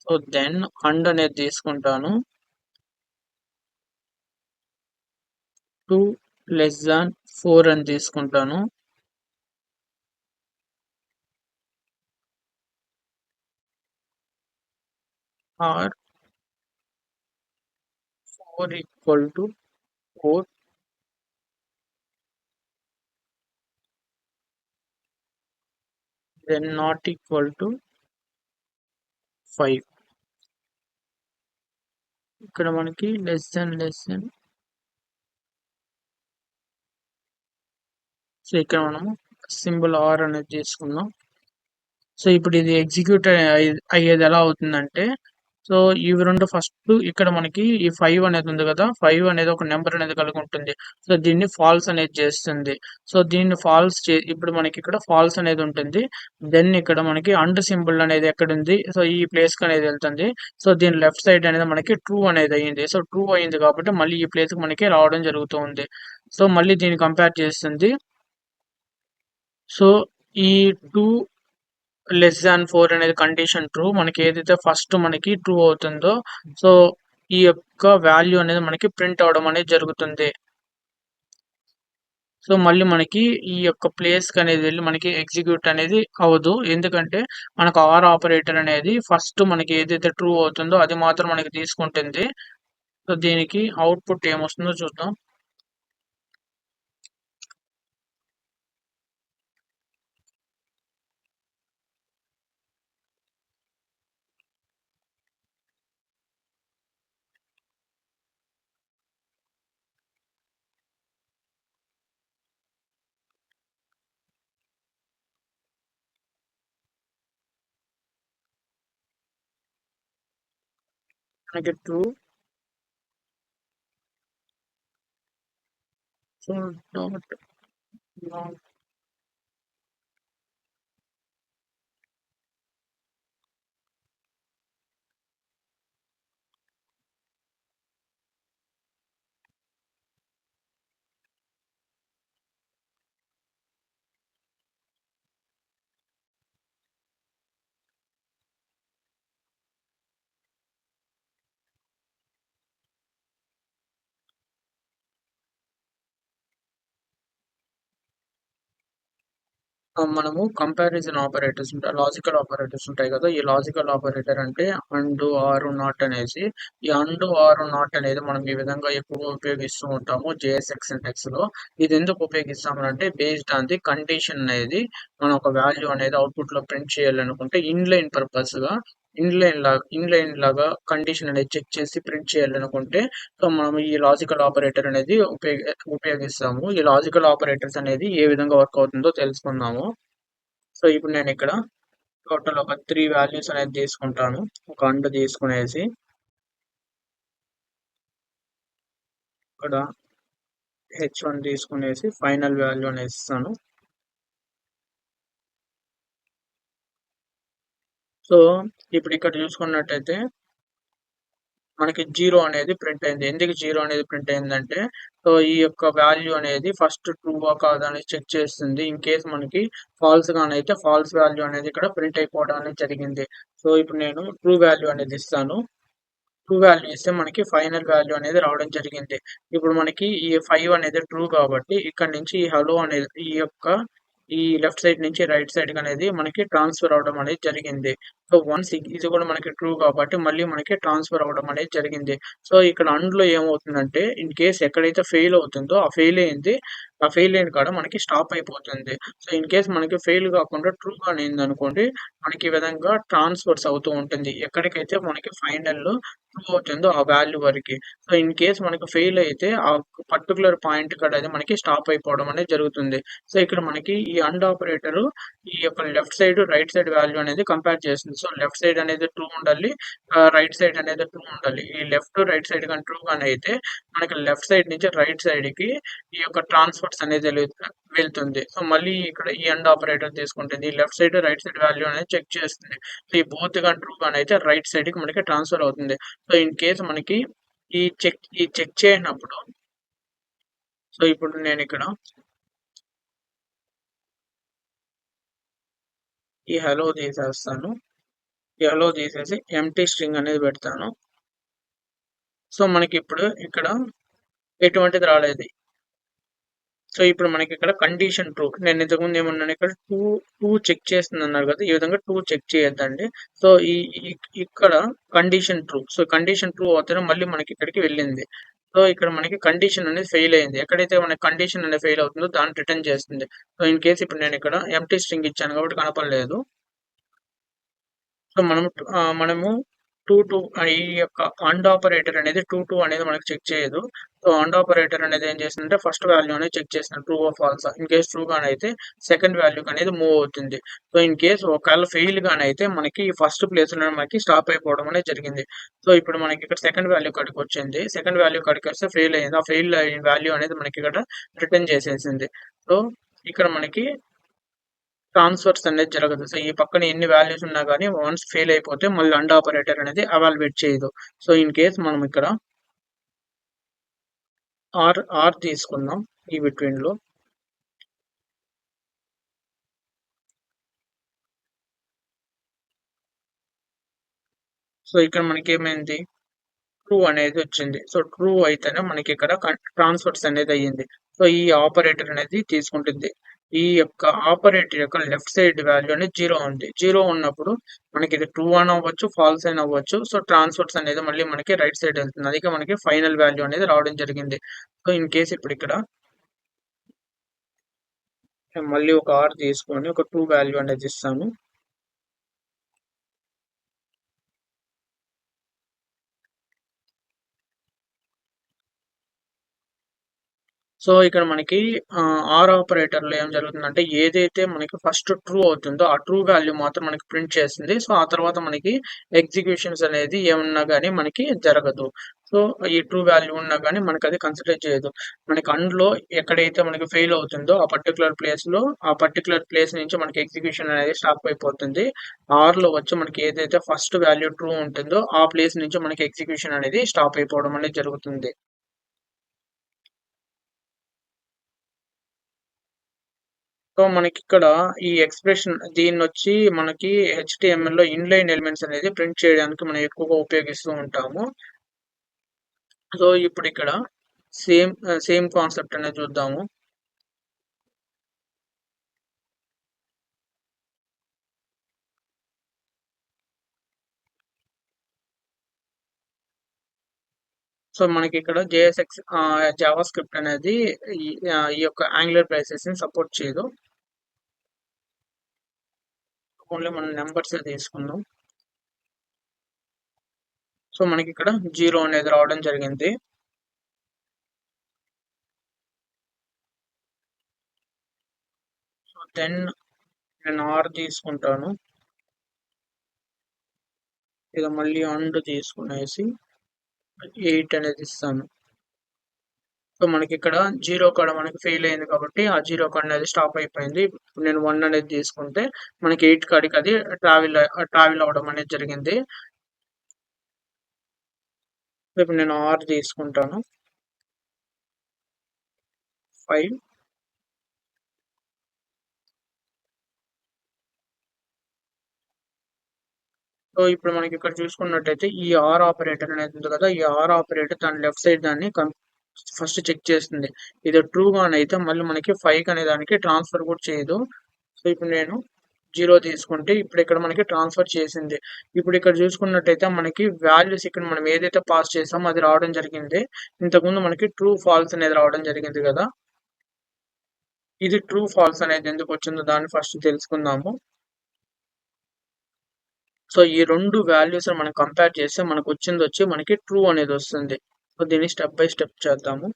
సో, దెన్ AND అనేది తీసుకుంటాను. 2 లెస్ థాన్ 4 అని తీసుకుంటాను. Or 4 equal to 4 then not equal to 5. ఇక్కడ మనకి లెస్ దెన్ సో, ఇక్కడ మనము సింబల్ ఆర్ అనేది తీసుకుందాం. సో, ఇప్పుడు ఇది ఎగ్జిక్యూట్ అయ్యేది ఎలా అవుతుందంటే, సో, ఇవి 2 ఫస్ట్ ఇక్కడ మనకి ఈ 5 అనేది ఉంది కదా! 5 అనేది ఒక నంబర్ అనేది కలిగి ఉంటుంది. సో, దీన్ని ఫాల్స్ అనేది చేస్తుంది. సో, దీన్ని ఫాల్స్ ఇప్పుడు మనకి ఇక్కడ ఫాల్స్ అనేది ఉంటుంది. దెన్ ఇక్కడ మనకి అండ్ సింబల్ అనేది ఎక్కడుంది? సో, ఈ ప్లేస్‌కి అనేది ఎళ్తుంది. సో, దీని లెఫ్ట్ సైడ్ అనేది మనకి ట్రూ అనేది అయింది. సో, ట్రూ అయింది కాబట్టి మళ్ళీ ఈ ప్లేస్‌కి మనకి రావడం జరుగుతూ ఉంది. సో, మళ్ళీ దీన్ని కంపేర్ చేస్తుంది. సో, ఈ 2 లెస్ థాన్ 4 అనేది కండిషన్ ట్రూ. మనకి ఏదైతే ఫస్ట్ మనకి ట్రూ అవుతుందో, సో, ఈ యొక్క వాల్యూ అనేది మనకి ప్రింట్ అవ్వడం అనేది జరుగుతుంది. సో, మళ్ళీ మనకి ఈ యొక్క ప్లేస్‌కనేది వెళ్లి మనకి ఎగ్జిక్యూట్ అనేది అవ్వదు. ఎందుకంటే, మనకు ఆర్ ఆపరేటర్ అనేది ఫస్ట్ మనకి ఏదైతే ట్రూ అవుతుందో అది మాత్రం మనకి తీసుకుంటుంది. సో, దీనికి అవుట్‌పుట్ ఏమొస్తుందో చూద్దాం. మనకి ట్రూ సో, డాట్ నాట్ మనము కంపారిజన్ ఆపరేటర్స్ ఉంటాయి. లాజికల్ ఆపరేటర్స్ ఉంటాయి కదా! ఈ లాజికల్ ఆపరేటర్ అంటే అండ్, ఆర్, నాట్ అనేసి. ఈ అండ్, ఆర్, నాట్ అనేది మనం ఈ విధంగా ఎక్కువగా ఉపయోగిస్తూ ఉంటాము జేఎస్ఎక్స్ సింటాక్స్‌లో. ఇది ఎందుకు ఉపయోగిస్తామనంటే బేస్డ్ ఆన్ ది కండిషన్ అనేది మనం ఒక వాల్యూ అనేది అవుట్‌పుట్‌లో ప్రింట్ చేయాలనుకుంటే ఇన్‌లైన్ పర్పస్‌గా ఇన్‌లైన్ లాగా కండిషన్ అనేది చెక్ చేసి ప్రింట్ చేయాలనుకుంటే సో, మనం ఈ లాజికల్ ఆపరేటర్ అనేది ఉపయోగిస్తాము. ఈ లాజికల్ ఆపరేటర్స్ అనేది ఏ విధంగా వర్క్ అవుతుందో తెలుసుకుందాము. సో, ఇప్పుడు నేనిక్కడ టోటల్ ఒక 3 వాల్యూస్ అనేది తీసుకుంటాను. ఒక అండ్ తీసుకునేసి, ఇక్కడ h1 తీసుకునేసి ఫైనల్ వాల్యూ అనేది ఇస్తాను. సో, ఇప్పుడు ఇక్కడ చూసుకున్నట్టయితే మనకి 0 అనేది ప్రింట్ అయింది. ఎందుకు 0 అనేది ప్రింట్ అయిందంటే, సో, ఈ యొక్క వాల్యూ అనేది ఫస్ట్ ట్రూవా కాదా అని చెక్ చేస్తుంది. ఇన్ కేస్ మనకి ఫాల్స్ గానైతే ఫాల్స్ వాల్యూ అనేది ఇక్కడ ప్రింట్ అయిపోవడం అనేది జరిగింది. సో, ఇప్పుడు నేను ట్రూ వాల్యూ అనేది ఇస్తాను. ట్రూ వాల్యూ ఇస్తే మనకి ఫైనల్ వాల్యూ అనేది రావడం జరిగింది. ఇప్పుడు మనకి ఈ 5 అనేది ట్రూ కాబట్టి ఇక్కడ నుంచి ఈ హలో అనేది ఈ లెఫ్ట్ సైడ్ నుంచి రైట్ సైడ్‌కి అనేది మనకి ట్రాన్స్‌ఫర్ అవ్వడం అనేది జరిగింది. సో, వన్స్ ఇది కూడా మనకి ట్రూ కాబట్టి మళ్ళీ మనకి ట్రాన్స్‌ఫర్ అవ్వడం అనేది జరిగింది. సో, ఇక్కడ అండ్‌లో ఏమవుతుందంటే ఇన్ కేస్ ఎక్కడైతే ఫెయిల్ అవుతుందో ఆ ఫెయిల్ అయిన కాడ మనకి స్టాప్ అయిపోతుంది. సో, ఇన్ కేస్ మనకి ఫెయిల్ కాకుండా ట్రూ గాని అయిందనుకోండి మనకి ఈ విధంగా ట్రాన్స్‌ఫర్స్ అవుతూ ఉంటుంది. ఎక్కడికైతే మనకి ఫైనల్‌లో ట్రూ అవుతుందో ఆ వాల్యూ వరకి. సో, ఇన్ కేస్ మనకు ఫెయిల్ అయితే ఆ పర్టిక్యులర్ పాయింట్ కాడ అది మనకి స్టాప్ అయిపోవడం అనేది జరుగుతుంది. సో, ఇక్కడ మనకి ఈ అండ్ ఆపరేటరు ఈ యొక్క left side, right side value అనేది కంపేర్ చేస్తుంది. సో, లెఫ్ట్ సైడ్ అనేది ట్రూ ఉండాలి. రైట్ సైడ్ అనేది ట్రూ ఉండాలి. ఈ లెఫ్ట్, రైట్ సైడ్ గాని ట్రూ గాని అయితే మనకి లెఫ్ట్ సైడ్ నుంచి రైట్ సైడ్‌కి ఈ యొక్క ట్రాన్స్‌ఫర్స్ అనేది వెళ్తుంది. సో, మళ్ళీ ఇక్కడ ఈ ఎండ్ ఆపరేటర్ తీసుకుంటుంది. ఈ left side, right side value అనేది చెక్ చేస్తుంది. సో, ఈ బోత్ గాని ట్రూ గాని అయితే రైట్ సైడ్‌కి మనకి ట్రాన్స్‌ఫర్ అవుతుంది. సో, ఇన్ కేస్ మనకి ఈ చెక్ చేయనప్పుడు సో, ఇప్పుడు నేనిక్కడ ఈ హలో తీసేస్తాను. ఈ హలో తీసేసి ఎంప్టీ స్ట్రింగ్ అనేది పెడతాను. సో, మనకిప్పుడు ఇక్కడ ఎటువంటిది రాలేదు. సో, ఇప్పుడు మనకిక్కడ కండిషన్ ట్రూ. నేను ఇంతకుముందు ఏమన్నాను ఇక్కడ 2 చెక్ చేస్తుందన్నారు కదా! ఈ విధంగా 2 చెక్ చేయొద్దండి. సో, ఈ ఈ ఇక్కడ condition true. So, condition true అవుతేనే మళ్ళీ మనకిక్కడికి వెళ్ళింది. సో, ఇక్కడ మనకి కండిషన్ అనేది ఫెయిల్ అయింది. ఎక్కడైతే మనకి కండిషన్ అనేది ఫెయిల్ అవుతుందో దాన్ని రిటర్న్ చేస్తుంది. సో, ఇన్ కేస్ ఇప్పుడు నేనిక్కడ ఎంప్టీ స్ట్రింగ్ ఇచ్చాను కాబట్టి కనపడలేదు. సో, మనము 2 ఈ యొక్క అండ్ ఆపరేటర్ అనేది 2 అనేది మనకు చెక్ చేయదు. సో, అండ్ ఆపరేటర్ అనేది ఏం చేసిందంటే ఫస్ట్ వాల్యూ అనేది చెక్ చేసింది. ట్రూ ఆర్ ఫాల్సా. ఇన్ కేస్ ట్రూ గానైతే సెకండ్ వాల్యూకి అనేది మూవ్ అవుతుంది. సో, ఇన్ కేస్ ఒకవేళ ఫెయిల్ గానైతే మనకి ఫస్ట్ ప్లేస్‌లోనే మనకి స్టాప్ అయిపోవడం అనేది జరిగింది. సో, ఇప్పుడు మనకి ఇక్కడ సెకండ్ వాల్యూ కాడికొచ్చింది. సెకండ్ వాల్యూ కాడికొస్తే ఫెయిల్ అయింది. ఆ ఫెయిల్ అయిన వాల్యూ అనేది మనకి ఇక్కడ రిటర్న్ చేసేసింది. సో, ఇక్కడ మనకి ట్రాన్స్‌ఫర్స్ అనేది జరగదు. సో, ఈ పక్కన ఎన్ని వాల్యూస్ ఉన్నా గాని వన్స్ ఫెయిల్ అయిపోతే మళ్ళీ అండ్ ఆపరేటర్ అనేది ఎవాల్యుయేట్ చేయదు. సో, ఇన్ కేస్ మనం ఇక్కడ ఆర్ తీసుకుందాం ఈ బిట్వీన్‌లో. సో, ఇక్కడ మనకేమైంది ట్రూ అనేది వచ్చింది. సో, ట్రూ అయితేనే మనకిక్కడ ట్రాన్స్‌ఫర్స్ అనేది అయ్యింది. సో, ఈ ఆపరేటర్ అనేది తీసుకుంటుంది. ఈ యొక్క ఆపరేటర్ యొక్క లెఫ్ట్ సైడ్ వాల్యూ అనేది 0 ఉంది. 0 ఉన్నప్పుడు మనకిది ట్రూ అని అవ్వచ్చు, ఫాల్స్ అయినా అవ్వచ్చు. సో, ట్రాన్స్‌ఫర్స్ అనేది మళ్ళీ మనకి రైట్ సైడ్ ఎళ్తుంది. అందుకే మనకి ఫైనల్ వాల్యూ అనేది రావడం జరిగింది. సో, ఇన్ కేస్ ఇప్పుడిక్కడ మళ్ళీ ఒక ఆర్ తీసుకొని ఒక ట్రూ వాల్యూ అనేది ఇస్తాను. సో, ఇక్కడ మనకి ఆర్ ఆపరేటర్‌లో ఏం జరుగుతుందంటే, ఏదైతే మనకి ఫస్ట్ ట్రూ అవుతుందో, ఆ ట్రూ వాల్యూ మాత్రం మనకి ప్రింట్ చేస్తుంది. సో, ఆ తర్వాత మనకి ఎగ్జిక్యూషన్స్ అనేది ఏమున్నా గాని మనకి జరగదు. సో, ఈ ట్రూ వాల్యూ ఉన్నా గాని మనకది కన్సిడర్ చేయదు. మనకి అండ్‌లో ఎక్కడైతే మనకి ఫెయిల్ అవుతుందో, ఆ పర్టిక్యులర్ ప్లేస్ నుంచి మనకి ఎగ్జిక్యూషన్ అనేది స్టాప్ అయిపోతుంది. ఆర్‌లో వచ్చి మనకి ఏదైతే ఫస్ట్ వాల్యూ ట్రూ ఉంటుందో, ఆ ప్లేస్ నుంచి మనకి ఎగ్జిక్యూషన్ అనేది స్టాప్ అయిపోవడం అనేది జరుగుతుంది. సో, మనకిక్కడ ఈ ఎక్స్‌ప్రెషన్ దీన్నొచ్చి మనకి హెచ్‌టీఎంఎల్‌లో ఇన్‌లైన్ ఎలిమెంట్స్ అనేది ప్రింట్ చేయడానికి మనం ఎక్కువగా ఉపయోగిస్తూ ఉంటాము. సో, ఇప్పుడిక్కడ సేమ్ కాన్సెప్ట్ అనేది చూద్దాము. సో మనకి ఇక్కడ జేఎస్ఎక్స్ జావా స్క్రిప్ట్ అనేది ఈ యొక్క యాంగులర్ బేసిస్ ని సపోర్ట్ చేయదు. ఓన్లీ మనం నెంబర్స్ తీసుకుందాం. సో మనకి ఇక్కడ 0 అనేది రావడం జరిగింది. సో దెన్ నేను ఆర్ తీసుకుంటాను. ఇది మళ్ళీ అండ్ తీసుకునేసి 8 అనేది ఇస్తాను. సో మనకి ఇక్కడ 0 కాడ మనకి ఫెయిల్ అయింది కాబట్టి ఆ 0 కాడ అనేది స్టాప్ అయిపోయింది. ఇప్పుడు నేను 1 అనేది తీసుకుంటే మనకి 8 కాడికి అది ట్రావెల్ అవడం అనేది జరిగింది. ఇప్పుడు నేను ఆర్ తీసుకుంటాను. 5 సో ఇప్పుడు మనకి ఇక్కడ చూసుకున్నట్టయితే ఈ ఆర్ ఆపరేటర్ అనేది ఉంది కదా, ఈ ఆర్ ఆపరేటర్ దాని లెఫ్ట్ సైడ్ దాన్ని ఫస్ట్ చెక్ చేస్తుంది. ఇది ట్రూగానైతే మళ్ళీ మనకి 5 అనే దానికి ట్రాన్స్ఫర్ కూడా చేయదు. సో ఇప్పుడు నేను 0 తీసుకుంటే ఇప్పుడు ఇక్కడ మనకి ట్రాన్స్ఫర్ చేసింది. ఇప్పుడు ఇక్కడ చూసుకున్నట్టయితే మనకి వాల్యూస్ ఇక్కడ మనం ఏదైతే పాస్ చేసామో అది రావడం జరిగింది. ఇంతకుముందు మనకి ట్రూ ఫాల్స్ అనేది రావడం జరిగింది కదా. ఇది ట్రూ ఫాల్స్ అనేది ఎందుకు వచ్చిందో దాన్ని ఫస్ట్ తెలుసుకుందాము. సో ఈ రెండు వాల్యూస్ మనం కంపేర్ చేస్తే మనకు వచ్చింది వచ్చి మనకి ట్రూ అనేది వస్తుంది. సో దీన్ని స్టెప్ బై స్టెప్ చేద్దాము.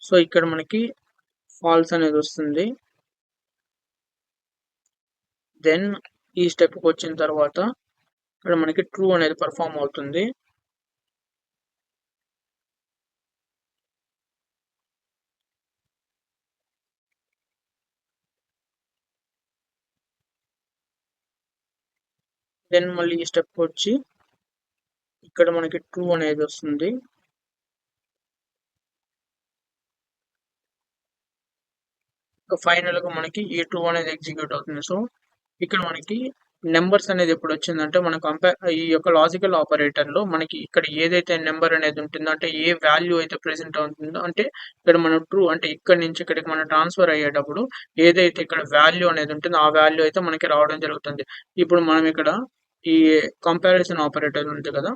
సో ఇక్కడ మనకి ఫాల్స్ అనేది వస్తుంది. దెన్ ఈ స్టెప్కి వచ్చిన తర్వాత ఇక్కడ మనకి ట్రూ అనేది పర్ఫామ్ అవుతుంది. దెన్ మళ్ళీ ఈ స్టెప్ వచ్చి ఇక్కడ మనకి ట్రూ అనేది వస్తుంది. ఫైనల్ గా మనకి ఈ ట్రూ అనేది ఎగ్జిక్యూట్ అవుతుంది. సో ఇక్కడ మనకి నెంబర్స్ అనేది ఎప్పుడు వచ్చిందంటే మనం ఈ యొక్క లాజికల్ ఆపరేటర్ లో మనకి ఇక్కడ ఏదైతే నెంబర్ అనేది ఉంటుందో అంటే ఏ వాల్యూ అయితే ప్రెసెంట్ అవుతుందో అంటే ఇక్కడ మనం ట్రూ అంటే ఇక్కడ నుంచి ఇక్కడికి మనం ట్రాన్స్ఫర్ అయ్యేటప్పుడు ఏదైతే ఇక్కడ వాల్యూ అనేది ఉంటుందో ఆ వాల్యూ అయితే మనకి రావడం జరుగుతుంది. ఇప్పుడు మనం ఇక్కడ ఈ కంపారిజన్ ఆపరేటర్ ఉంది కదా,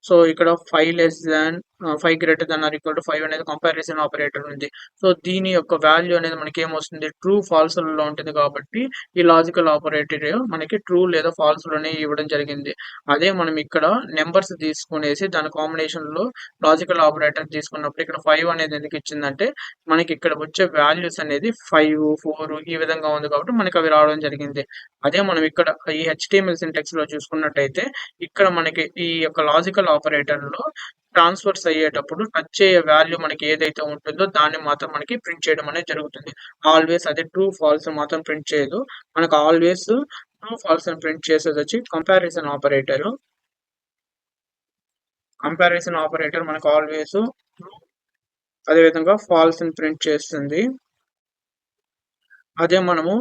సో ఇక్కడ 5 greater than or equal to 5 అనేది కంపారిజన్ ఆపరేటర్ ఉంది. సో దీని యొక్క వాల్యూ అనేది మనకి ఏమొస్తుంది, ట్రూ ఫాల్స్ లో ఉంటుంది కాబట్టి ఈ లాజికల్ ఆపరేటర్ మనకి ట్రూ లేదా ఫాల్స్ లోనే ఇవ్వడం జరిగింది. అదే మనం ఇక్కడ నెంబర్స్ తీసుకునేసి దాని కాంబినేషన్ లో లాజికల్ ఆపరేటర్ తీసుకున్నప్పుడు ఇక్కడ 5 అనేది ఎందుకు ఇచ్చిందంటే మనకి ఇక్కడ వచ్చే వాల్యూస్ అనేది 5, 4 ఈ విధంగా ఉంది కాబట్టి మనకి అవి రావడం జరిగింది. అదే మనం ఇక్కడ ఈ HTML సింటాక్స్ లో చూసుకున్నట్టయితే ఇక్కడ మనకి ఈ యొక్క లాజికల్ ఆపరేటర్ లో ట్రాన్స్ఫర్స్ అయ్యేటప్పుడు టచ్ అయ్యే వాల్యూ మనకి ఏదైతే ఉంటుందో దాన్ని మాత్రం మనకి ప్రింట్ చేయడం అనేది జరుగుతుంది. ఆల్వేస్ అదే ట్రూ ఫాల్స్ మాత్రం ప్రింట్ చేయదు. మనకు ఆల్వేస్ ట్రూ ఫాల్స్ అని ప్రింట్ చేసేది వచ్చి కంపారిజన్ ఆపరేటర్. కంపారిజన్ ఆపరేటర్ మనకు ఆల్వేస్ ట్రూ అదేవిధంగా ఫాల్స్ అని ప్రింట్ చేస్తుంది. అదే మనము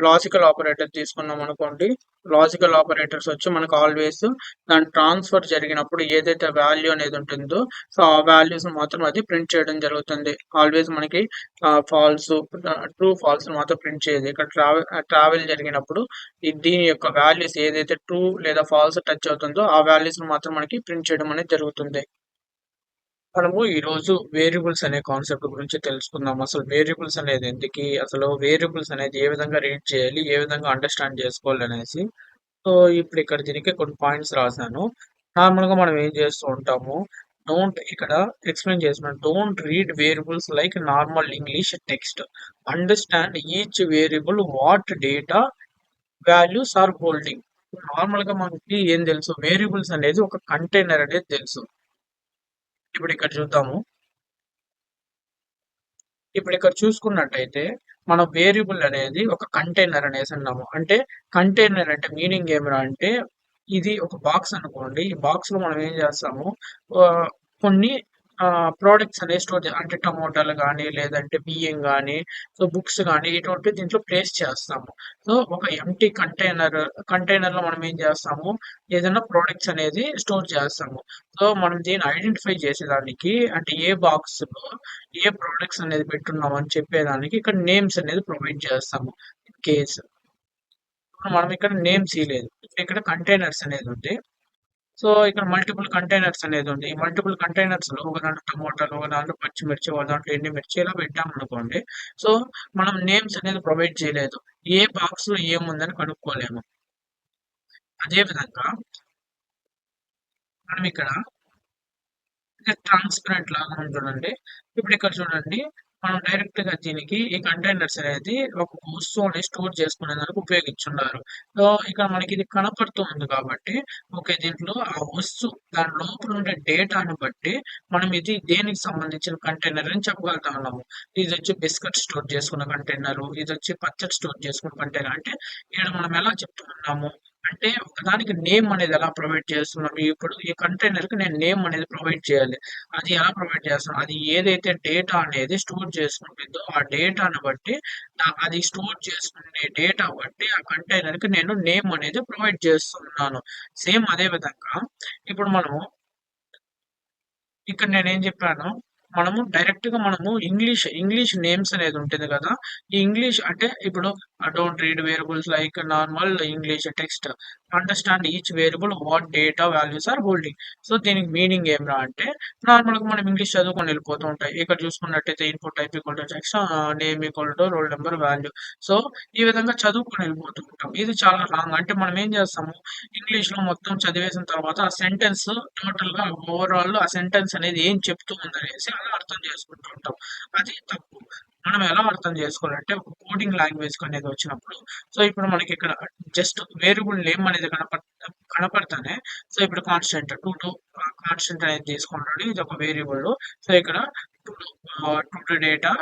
లాజికల్ ఆపరేటర్ తీసుకున్నాం అనుకోండి, లాజికల్ ఆపరేటర్స్ వచ్చి మనకు ఆల్వేస్ దాని ట్రాన్స్ఫర్ జరిగినప్పుడు ఏదైతే వాల్యూ అనేది ఉంటుందో సో ఆ వాల్యూస్ మాత్రం అది ప్రింట్ చేయడం జరుగుతుంది. ఆల్వేస్ మనకి ఫాల్స్ ట్రూ ఫాల్స్ మాత్రం ప్రింట్ చేయదు. ఇక్కడ ట్రావెల్ జరిగినప్పుడు దీని యొక్క వాల్యూస్ ఏదైతే ట్రూ లేదా ఫాల్స్ టచ్ అవుతుందో ఆ వాల్యూస్ మాత్రం మనకి ప్రింట్ చేయడం అనేది జరుగుతుంది. మనము ఈరోజు వేరియబుల్స్ అనే కాన్సెప్ట్ గురించి తెలుసుకుందాం. అసలు వేరియబుల్స్ అనేది ఎందుకు, అసలు వేరియబుల్స్ అనేది ఏ విధంగా రీడ్ చేయాలి, ఏ విధంగా అండర్స్టాండ్ చేసుకోవాలి అనేసి. సో ఇప్పుడు ఇక్కడ దీనికి కొన్ని పాయింట్స్ రాశాను. నార్మల్ గా మనం ఏం చేస్తూ ఉంటాము, ఇక్కడ ఎక్స్ప్లెయిన్ చేసిన don't read variables like normal English text, understand each variable what data values are holding. Normal గా మనకి ఏం తెలుసు, వేరియబుల్స్ అనేది ఒక కంటైనర్ అనేది తెలుసు. ఇప్పుడు ఇక్కడ చూద్దాము. ఇప్పుడు ఇక్కడ చూసుకున్నట్టయితే మన వేరియబుల్ అనేది ఒక కంటైనర్ అనేసి అన్నాము. అంటే కంటైనర్ అంటే మీనింగ్ ఏమిరా అంటే ఇది ఒక బాక్స్ అనుకోండి. ఈ బాక్స్ లో మనం ఏం చేస్తాము, కొన్ని ప్రోడక్ట్స్ అనేవి స్టోర్ అంటే టమోటాలు కానీ లేదంటే బియ్యం కానీ సో బుక్స్ కానీ ఇటువంటి దీంట్లో ప్లేస్ చేస్తాము. సో ఒక ఎంటీ కంటైనర్ లో మనం ఏం చేస్తాము, ఏదైనా ప్రోడక్ట్స్ అనేది స్టోర్ చేస్తాము. సో మనం దీన్ని ఐడెంటిఫై చేసేదానికి అంటే ఏ బాక్స్ లో ఏ ప్రోడక్ట్స్ అనేది పెట్టున్నాం అని చెప్పేదానికి ఇక్కడ నేమ్స్ అనేది ప్రొవైడ్ చేస్తాము. కేస్ మనం ఇక్కడ నేమ్స్ ఇయలేదు. ఇక్కడ కంటైనర్స్ అనేది ఉంది. సో, ఇక్కడ మల్టిపుల్ కంటైనర్స్ అనేది ఉంది. ఈ మల్టిపుల్ కంటైనర్స్‌లో ఒక దాంట్లో టమోటాలు, ఒక దాంట్లో పచ్చిమిర్చి, ఒక దాంట్లో ఎండుమిర్చి ఇలా పెట్టామనుకోండి. సో, మనం నేమ్స్ అనేది ప్రొవైడ్ చేయలేదు. ఏ బాక్స్‌లో ఏముందని కనుక్కోలేము. అదే విధంగా మనం ఇక్కడ ట్రాన్స్పరెంట్ లాగా ఉంది చూడండి. ఇప్పుడు ఇక్కడ చూడండి. మనం డైరెక్ట్ గా దీనికి ఈ కంటైనర్స్ అనేది ఒక వస్తువుని స్టోర్ చేసుకునేందుకు ఉపయోగించున్నారు. సో ఇక్కడ మనకి ఇది కనపడుతుంది కాబట్టి ఓకే దీంట్లో ఆ వస్తువు దాని లోపల ఉండే డేటాను బట్టి మనం ఇది దేనికి సంబంధించిన కంటైనర్ అని చెప్పగలుగుతున్నాము. ఇది వచ్చి బిస్కెట్ స్టోర్ చేసుకున్న కంటైనర్, ఇది వచ్చి పచ్చడి స్టోర్ చేసుకున్న కంటైనర్. అంటే ఇక్కడ మనం ఎలా చెప్తున్నాము అంటే ఒకదానికి నేమ్ అనేది ఎలా ప్రొవైడ్ చేస్తున్నాం. ఇప్పుడు ఈ కంటైనర్ కి నేను నేమ్ అనేది ప్రొవైడ్ చేయాలి. అది ఎలా ప్రొవైడ్ చేస్తాం, అది ఏదైతే డేటా అనేది స్టోర్ చేసుకుంటుందో ఆ డేటాను బట్టి అది స్టోర్ చేసుకునే డేటా బట్టి ఆ కంటైనర్ కి నేను నేమ్ అనేది ప్రొవైడ్ చేస్తున్నాను. సేమ్ అదే విధంగా ఇప్పుడు మనము ఇక్కడ నేనేం చెప్పాను, మనము డైరెక్ట్‌గా మనము ఇంగ్లీష్ నేమ్స్ అనేది ఉంటుంది కదా! ఈ ఇంగ్లీష్ అంటే ఇప్పుడు don't read variables like normal English text. Understand each variable what data values are holding. So, దీనికి మీనింగ్ ఏమిరా అంటే నార్మల్‌గా మనం ఇంగ్లీష్ చదువుకొని వెళ్ళిపోతూ ఉంటాయి. ఇక్కడ చూసుకున్నట్టయితే input type equal to text name equal to roll number value. So, ఈ విధంగా చదువుకొని వెళ్ళిపోతూ ఉంటాం. ఇది చాలా రాంగ్. అంటే మనం ఏం చేస్తాము ఇంగ్లీష్‌లో మొత్తం చదివేసిన తర్వాత ఆ సెంటెన్స్ టోటల్‌గా ఓవరాల్ ఆ సెంటెన్స్ అనేది ఏం చెప్తూ ఉందనేసి అలా అర్థం చేసుకుంటూ ఉంటాం. అది తప్పు. మనం ఎలా అర్థం చేసుకోవాలంటే ఒక కోడింగ్ లాంగ్వేజ్ అనేది వచ్చినప్పుడు సో, ఇప్పుడు మనకి ఇక్కడ జస్ట్ వేరియబుల్ నేమ్ అనేది కనపడతానే సో, ఇప్పుడు కాన్స్టెంట్ కాన్స్టెంట్ అనేది తీసుకుంటాడు. ఇది ఒక వేరియబుల్. సో, ఇక్కడ టు డు డేటా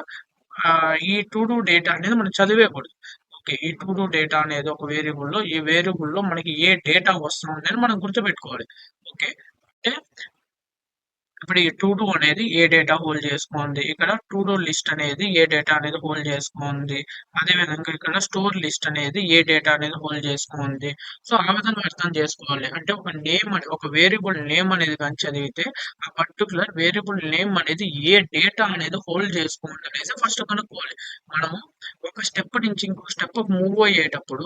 ఈ టు డు డేటా అనేది మనం చదివేయకూడదు. ఓకే. ఈ టు డు డేటా అనేది ఒక వేరియబుల్‌లో ఈ వేరియబుల్‌లో మనకి ఏ డేటా వస్తుందని మనం గుర్తుపెట్టుకోవాలి. ఓకే. అంటే ఇప్పుడు ఈ టు డూ అనేది ఏ డేటా హోల్డ్ చేసుకుంది. ఇక్కడ టు డూ లిస్ట్ అనేది ఏ డేటా అనేది హోల్డ్ చేసుకుంది. అదేవిధంగా ఇక్కడ స్టోర్ లిస్ట్ అనేది ఏ డేటా అనేది హోల్డ్ చేసుకుంది. సో, ఆ విధంగా అర్థం చేసుకోవాలి. అంటే ఒక నేమ్ అని ఒక వేరియబుల్ నేమ్ అనేది గాని చదివితే ఆ పర్టిక్యులర్ వేరియబుల్ నేమ్ అనేది ఏ డేటా అనేది హోల్డ్ చేసుకుంది అనేసి ఫస్ట్ కనుక్కోవాలి. మనము ఒక స్టెప్ నుంచి ఇంకొక స్టెప్‌కి మూవ్ అయ్యేటప్పుడు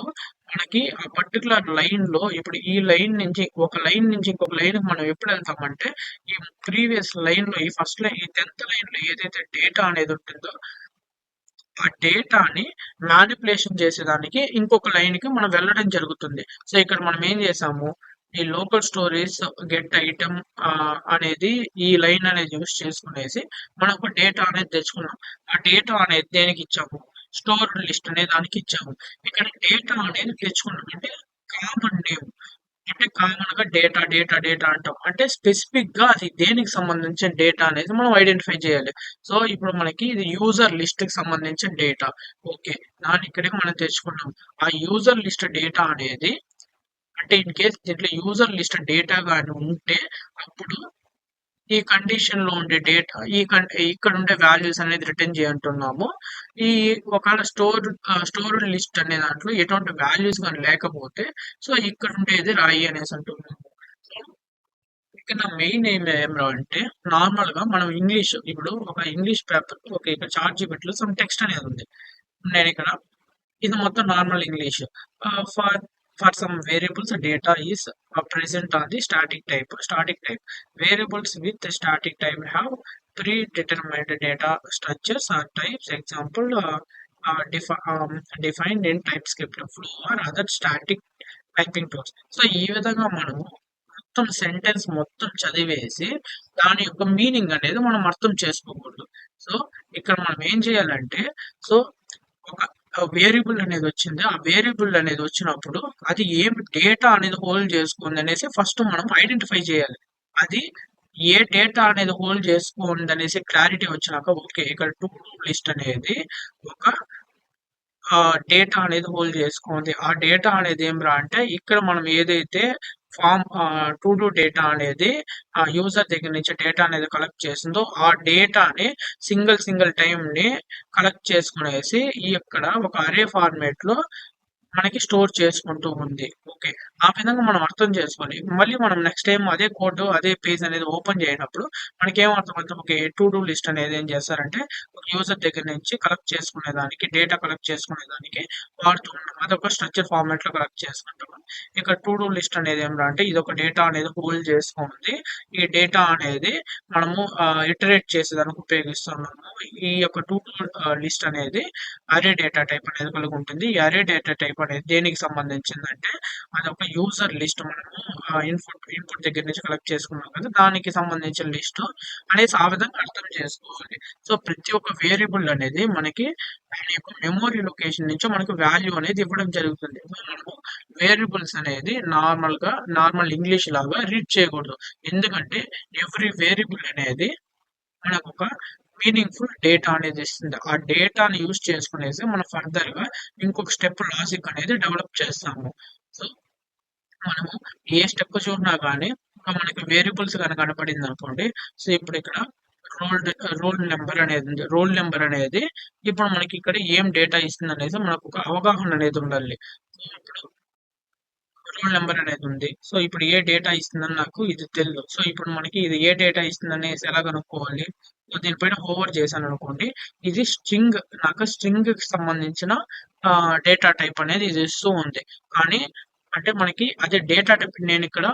మనకి ఆ పర్టిక్యులర్ లైన్‌లో ఇప్పుడు ఈ లైన్ నుంచి ఒక లైన్ నుంచి ఇంకొక లైన్‌కి మనం ఎప్పుడు వెళ్తామంటే ఈ ప్రీవియస్ లైన్‌లో ఈ ఫస్ట్ లైన్ ఈ 10థ్ లైన్‌లో ఏదైతే డేటా అనేది ఉంటుందో, ఆ డేటాని మానిప్యులేషన్ చేసేదానికి ఇంకొక లైన్‌కి మనం వెళ్ళడం జరుగుతుంది. సో, ఇక్కడ మనం ఏం చేసాము, ఈ లోకల్ స్టోరేజ్ గెట్ ఐటెమ్ అనేది ఈ లైన్ అనేది యూజ్ చేసుకునేసి మనం ఒక డేటా అనేది తెచ్చుకున్నాం. ఆ డేటా అనేది దేనికి ఇచ్చాము, స్టోర్ లిస్ట్ అనే దానికి ఇచ్చాము. ఇక్కడ డేటా అనేది తెచ్చుకున్నాం. అంటే కామన్ నేమ్. అంటే కామన్‌గా డేటా అంటాం. అంటే స్పెసిఫిక్‌గా అది దేనికి సంబంధించిన డేటా అనేది మనం ఐడెంటిఫై చేయాలి. సో, ఇప్పుడు మనకి ఇది యూజర్ లిస్ట్‌కి సంబంధించిన డేటా. ఓకే. దాన్ని ఇక్కడికి మనం తెచ్చుకున్నాం. ఆ యూజర్ లిస్ట్ డేటా అనేది అంటే ఇన్ కేస్ దీంట్లో యూజర్ లిస్ట్ డేటా గాని ఉంటే అప్పుడు ఈ కండిషన్‌లో ఉండే డేటా ఇక్కడ ఉండే వాల్యూస్ అనేది రిటర్న్ చేయంటున్నాము. ఈ ఒకవేళ స్టోర్డ్ లిస్ట్ అనే దాంట్లో ఎటువంటి వాల్యూస్ గాని లేకపోతే సో, ఇక్కడ ఉండేది రాయి అనేసి అంటున్నాము. సో, ఇక్కడ మెయిన్ ఏమిరా అంటే నార్మల్‌గా మనం ఇప్పుడు ఒక ఇంగ్లీష్ పేపర్ ఓకే. ఇక్కడ చాట్‌జీపీటీలో సమ్ టెక్స్ట్ అనేది ఉంది. నేనిక్కడ ఇది మొత్తం normal English. For some variables data is present on the static type. Variables with static type have predetermined data structures or types. Example defined in TypeScript, Flow or other static typing tools. So ఈ విధంగా మనము మొత్తం sentence మొత్తం చదివేసి దాని యొక్క meaning అనేది మనం అర్థం చేసుకోకూడదు. సో ఇక్కడ మనం ఏం చేయాలంటే సో ఒక వేరియబుల్ అనేది వచ్చింది. ఆ వేరియబుల్ అనేది వచ్చినప్పుడు అది ఏం డేటా అనేది హోల్డ్ చేసుకుంది అనేసి ఫస్ట్ మనం ఐడెంటిఫై చేయాలి. అది ఏ డేటా అనేది హోల్డ్ చేసుకుంది అనేసి క్లారిటీ వచ్చినాక ఓకే. ఇక్కడ టు డూ లిస్ట్ అనేది ఒక డేటా అనేది హోల్డ్ చేసుకుంది. ఆ డేటా అనేది ఏమిరా అంటే ఇక్కడ మనం ఏదైతే ఫామ్ టు డూ డేటా అనేది యూజర్ దగ్గర నుంచి డేటా అనేది కలెక్ట్ చేసిందో ఆ డేటాని సింగిల్ టైంని కలెక్ట్ చేసుకునేసి ఇక్కడ ఒక అరే ఫార్మాట్ లో మనకి స్టోర్ చేసుకుంటూ ఉంది. ఓకే. ఆ విధంగా మనం అర్థం చేసుకొని, మళ్ళీ మనం నెక్స్ట్ టైమ్ అదే కోడ్, అదే పేజ్ అనేది ఓపెన్ చేయనప్పుడు మనకేం అర్థమవుతుంది, ఓకే. టు డూ లిస్ట్ అనేది ఏం చేస్తారంటే, ఒక యూజర్ దగ్గర నుంచి కలెక్ట్ చేసుకునేదానికి, డేటా కలెక్ట్ చేసుకునేదానికి వాడుతూ ఉంటాం. అదొక స్ట్రక్చర్ ఫార్మాట్‌లో కలెక్ట్ చేసుకుంటాము. ఇక టు డూ లిస్ట్ అనేది ఏమిరా అంటే, ఇదొక డేటా అనేది హోల్డ్ చేసుకుంది. ఈ డేటా అనేది మనము ఇటరేట్ చేసేదానికి ఉపయోగిస్తున్నాము. ఈ యొక్క టు డూ లిస్ట్ అనేది అరే డేటా టైప్ అనేది కలిగి ఉంటుంది. ఈ అరే డేటా టైప్ అనేది దేనికి సంబంధించిందంటే, అదొక యూజర్ లిస్ట్. మనము ఇన్పుట్ దగ్గర నుంచి కలెక్ట్ చేసుకున్నాం కదా! దానికి సంబంధించిన లిస్టు అనేసి ఆ విధంగా అర్థం చేసుకోవాలి. సో, ప్రతి ఒక్క వేరియబుల్ అనేది మనకి దాని యొక్క మెమరీ లొకేషన్ నుంచో మనకు వాల్యూ అనేది ఇవ్వడం జరుగుతుంది. సో, మనము వేరియబుల్స్ అనేది నార్మల్ ఇంగ్లీష్ లాగా రీడ్ చేయకూడదు. ఎందుకంటే ఎవ్రీ వేరియబుల్ అనేది మనకొక మీనింగ్‌ఫుల్ డేటా అనేది ఇస్తుంది. ఆ డేటాని యూజ్ చేసుకునేసి మనం ఫర్దర్‌గా ఇంకొక స్టెప్ లాజిక్ అనేది డెవలప్ చేస్తాము. సో, మనము ఏ స్టెప్ చూసినా గానీ మనకి వేరియబుల్స్ గాని కనపడిందనుకోండి. సో, ఇప్పుడిక్కడ రోల్డ్ రోల్ నంబర్ అనేది ఉంది. రోల్ నంబర్ అనేది ఇప్పుడు మనకి ఇక్కడ ఏం డేటా ఇస్తుందనేసి మనకొక అవగాహన అనేది ఉండాలి. సో, ఇప్పుడు రోల్ నంబర్ అనేది ఉంది. సో, ఇప్పుడు ఏ డేటా ఇస్తుందని నాకు ఇది తెలీదు. సో, ఇప్పుడు మనకి ఇది ఏ డేటా ఇస్తుందనేసి ఎలా కనుక్కోవాలి? సో, దీనిపైన హోవర్ చేశాననుకోండి. ఇది నాకు స్ట్రింగ్‌కి సంబంధించిన డేటా టైప్ అనేది ఇది ఇస్తూ ఉంది. కానీ అంటే మనకి అదే డేటా టైప్ నేనిక్కడ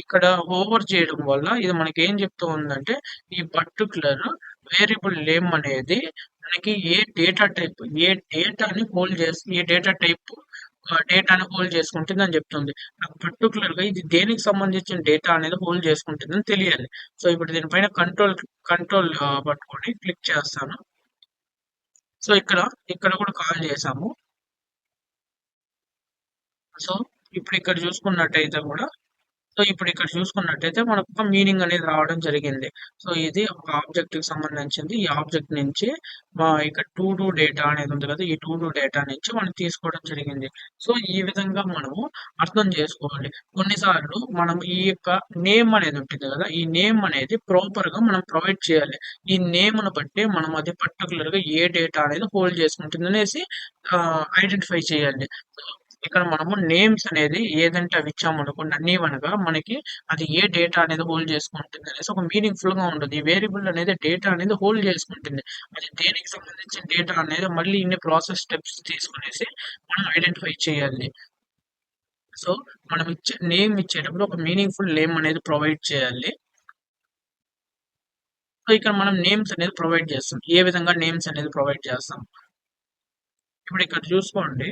ఇక్కడ హోవర్ చేయడం వల్ల ఇది మనకేం చెప్తూ ఉందంటే, ఈ పర్టిక్యులర్ వేరియబుల్ నేమ్ అనేది మనకి ఏ డేటాని హోల్డ్ చేసి ఏ డేటా టైప్ డేటాని హోల్డ్ చేసుకుంటుందని చెప్తుంది. నాకు పర్టిక్యులర్‌గా ఇది దేనికి సంబంధించిన డేటా అనేది హోల్డ్ చేసుకుంటుందని తెలియాలి. సో, ఇప్పుడు దీనిపైన కంట్రోల్ పట్టుకొని క్లిక్ చేస్తాను. సో, ఇక్కడ కూడా కాల్ చేశాము. సో, ఇప్పుడు ఇక్కడ చూసుకున్నట్టయితే కూడా సో, ఇప్పుడు ఇక్కడ చూసుకున్నట్టయితే మనకొక మీనింగ్ అనేది రావడం జరిగింది. సో, ఇది ఒక ఆబ్జెక్ట్‌కి సంబంధించింది. ఈ ఆబ్జెక్ట్ నుంచి ఇక్కడ టు డూ డేటా అనేది ఉంది కదా! ఈ టు డూ డేటా నుంచి మనం తీసుకోవడం జరిగింది. సో, ఈ విధంగా మనము అర్థం చేసుకోవాలి. కొన్నిసార్లు మనం ఈ యొక్క నేమ్ అనేది ఉంటుంది కదా! ఈ నేమ్ అనేది ప్రాపర్‌గా మనం ప్రొవైడ్ చేయాలి. ఈ నేమ్‌ని బట్టి మనం అది పర్టిక్యులర్‌గా ఏ డేటా అనేది హోల్డ్ చేసుకుంటుందనేసి ఐడెంటిఫై చేయాలి. సో, ఇక్కడ మనము నేమ్స్ అనేది ఏదంటే అవి ఇచ్చామనుకోండి అన్నీవనగా మనకి అది ఏ డేటా అనేది హోల్డ్ చేసుకుంటుంది అనేసి ఒక మీనింగ్‌ఫుల్‌గా ఉండదు. ఈ వేరియబుల్ అనేది డేటా అనేది హోల్డ్ చేసుకుంటుంది. అది దేనికి సంబంధించిన డేటా అనేది మళ్ళీ ఇన్ని ప్రాసెస్ స్టెప్స్ తీసుకునేసి మనం ఐడెంటిఫై చేయాలి. సో, మనం ఇచ్చే నేమ్ ఇచ్చేటప్పుడు ఒక మీనింగ్‌ఫుల్ నేమ్ అనేది ప్రొవైడ్ చేయాలి. సో, ఇక్కడ మనం నేమ్స్ అనేది ప్రొవైడ్ చేస్తాం. ఏ విధంగా నేమ్స్ అనేది ప్రొవైడ్ చేస్తాం? ఇప్పుడు ఇక్కడ చూసుకోండి.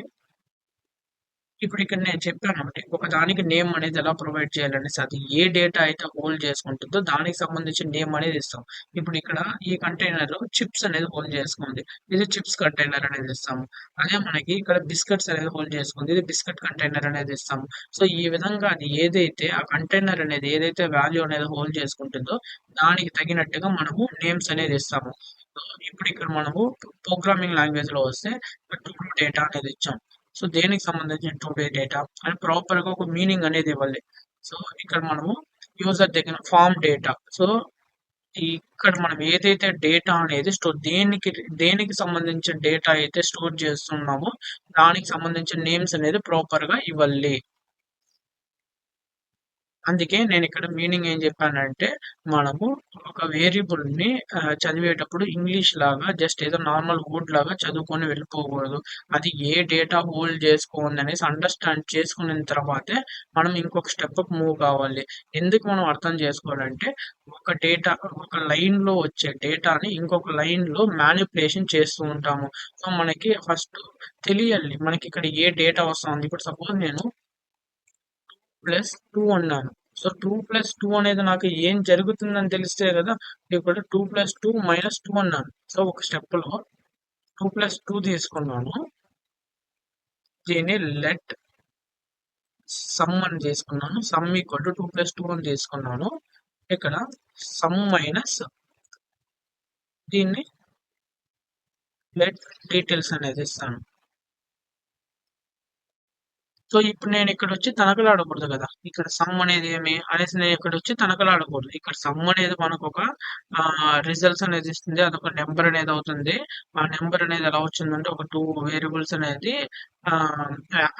ఇప్పుడు ఇక్కడ నేను చెప్పానొకటి. ఒక దానికి నేమ్ అనేది ఎలా ప్రొవైడ్ చేయాలనేసి అది ఏ డేటా అయితే హోల్డ్ చేసుకుంటుందో దానికి సంబంధించిన నేమ్ అనేది ఇస్తాం. ఇప్పుడు ఇక్కడ ఈ కంటైనర్‌లో చిప్స్ అనేది హోల్డ్ చేసుకుంది. ఇది చిప్స్ కంటైనర్ అనేది ఇస్తాము. అదే మనకి ఇక్కడ బిస్కెట్స్ అనేది హోల్డ్ చేసుకుంది. ఇది బిస్కెట్ కంటైనర్ అనేది ఇస్తాము. సో, ఈ విధంగా అది ఏదైతే ఆ కంటైనర్ అనేది ఏదైతే వాల్యూ అనేది హోల్డ్ చేసుకుంటుందో దానికి తగినట్టుగా మనము నేమ్స్ అనేది ఇస్తాము. సో, ఇప్పుడు ఇక్కడ మనము ప్రోగ్రామింగ్ లాంగ్వేజ్‌లో వస్తే టు డూ డేటా అనేది ఇచ్చాం. సో, దేనికి సంబంధించిన టుడే డేటా అని ప్రాపర్‌గా ఒక మీనింగ్ అనేది ఇవ్వాలి. సో, ఇక్కడ మనము యూజర్ దగ్గర ఫార్మ్ డేటా. సో, ఇక్కడ మనం ఏదైతే డేటా అనేది దేనికి సంబంధించిన డేటా అయితే స్టోర్ చేస్తున్నామో దానికి సంబంధించిన నేమ్స్ అనేది ప్రాపర్‌గా ఇవ్వాలి. అందుకే నేనిక్కడ మీనింగ్ ఏం జెప్పానంటే, మనము ఒక వేరియబుల్‌ని చదివేటప్పుడు ఇంగ్లీష్ లాగా జస్ట్ ఏదో నార్మల్ వర్డ్ లాగా చదువుకొని వెళ్ళిపోకూడదు. అది ఏ డేటా హోల్డ్ జేసుకోందనేసి అండర్‌స్టాండ్ చేసుకున్న తర్వాతే మనం ఇంకొక స్టెప్‌కి మూవ్ కావాలి. ఎందుకు మనం అర్థం జేసుకోవాలంటే, ఒక లైన్‌లో వచ్చే డేటాని ఇంకొక లైన్‌లో మానిప్యులేషన్ చేస్తూ ఉంటాము. సో, మనకి ఫస్ట్ తెలియాలి. మనకిక్కడ ఏ డేటా వస్తాంది. ఇప్పుడు సపోజ్ నేను +2 అన్నాను. సో, 2+2 అనేది నాకు ఏం జరుగుతుందని తెలిస్తే గదా! ఇప్పుడు 2+2 -2 అన్నాను. సో, ఒక స్టెప్‌లో 2+2 తీసుకున్నాను. దీన్ని లెట్ సమ్ అని తీసుకున్నాను. సమ్ ఈక్వల్ టు 2+2 అని తీసుకున్నాను. ఇక్కడ సమ్ మైనస్ దీన్ని లెట్ డీటెయిల్స్ అనేది ఇస్తాను. సో, ఇప్పుడు నేనిక్కడొచ్చి తనకలాడకూడదు గదా! ఇక్కడ సమ్ అనేది ఏమి అనేసి నేనిక్కడొచ్చి తనకలాడకూడదు. ఇక్కడ సమ్ అనేది మనకొక రిజల్ట్స్ అనేది ఇస్తుంది. అదొక నంబర్ అనేది అవుతుంది. ఆ నంబర్ అనేది ఎలా వచ్చిందంటే ఒక 2 వేరియబుల్స్ అనేది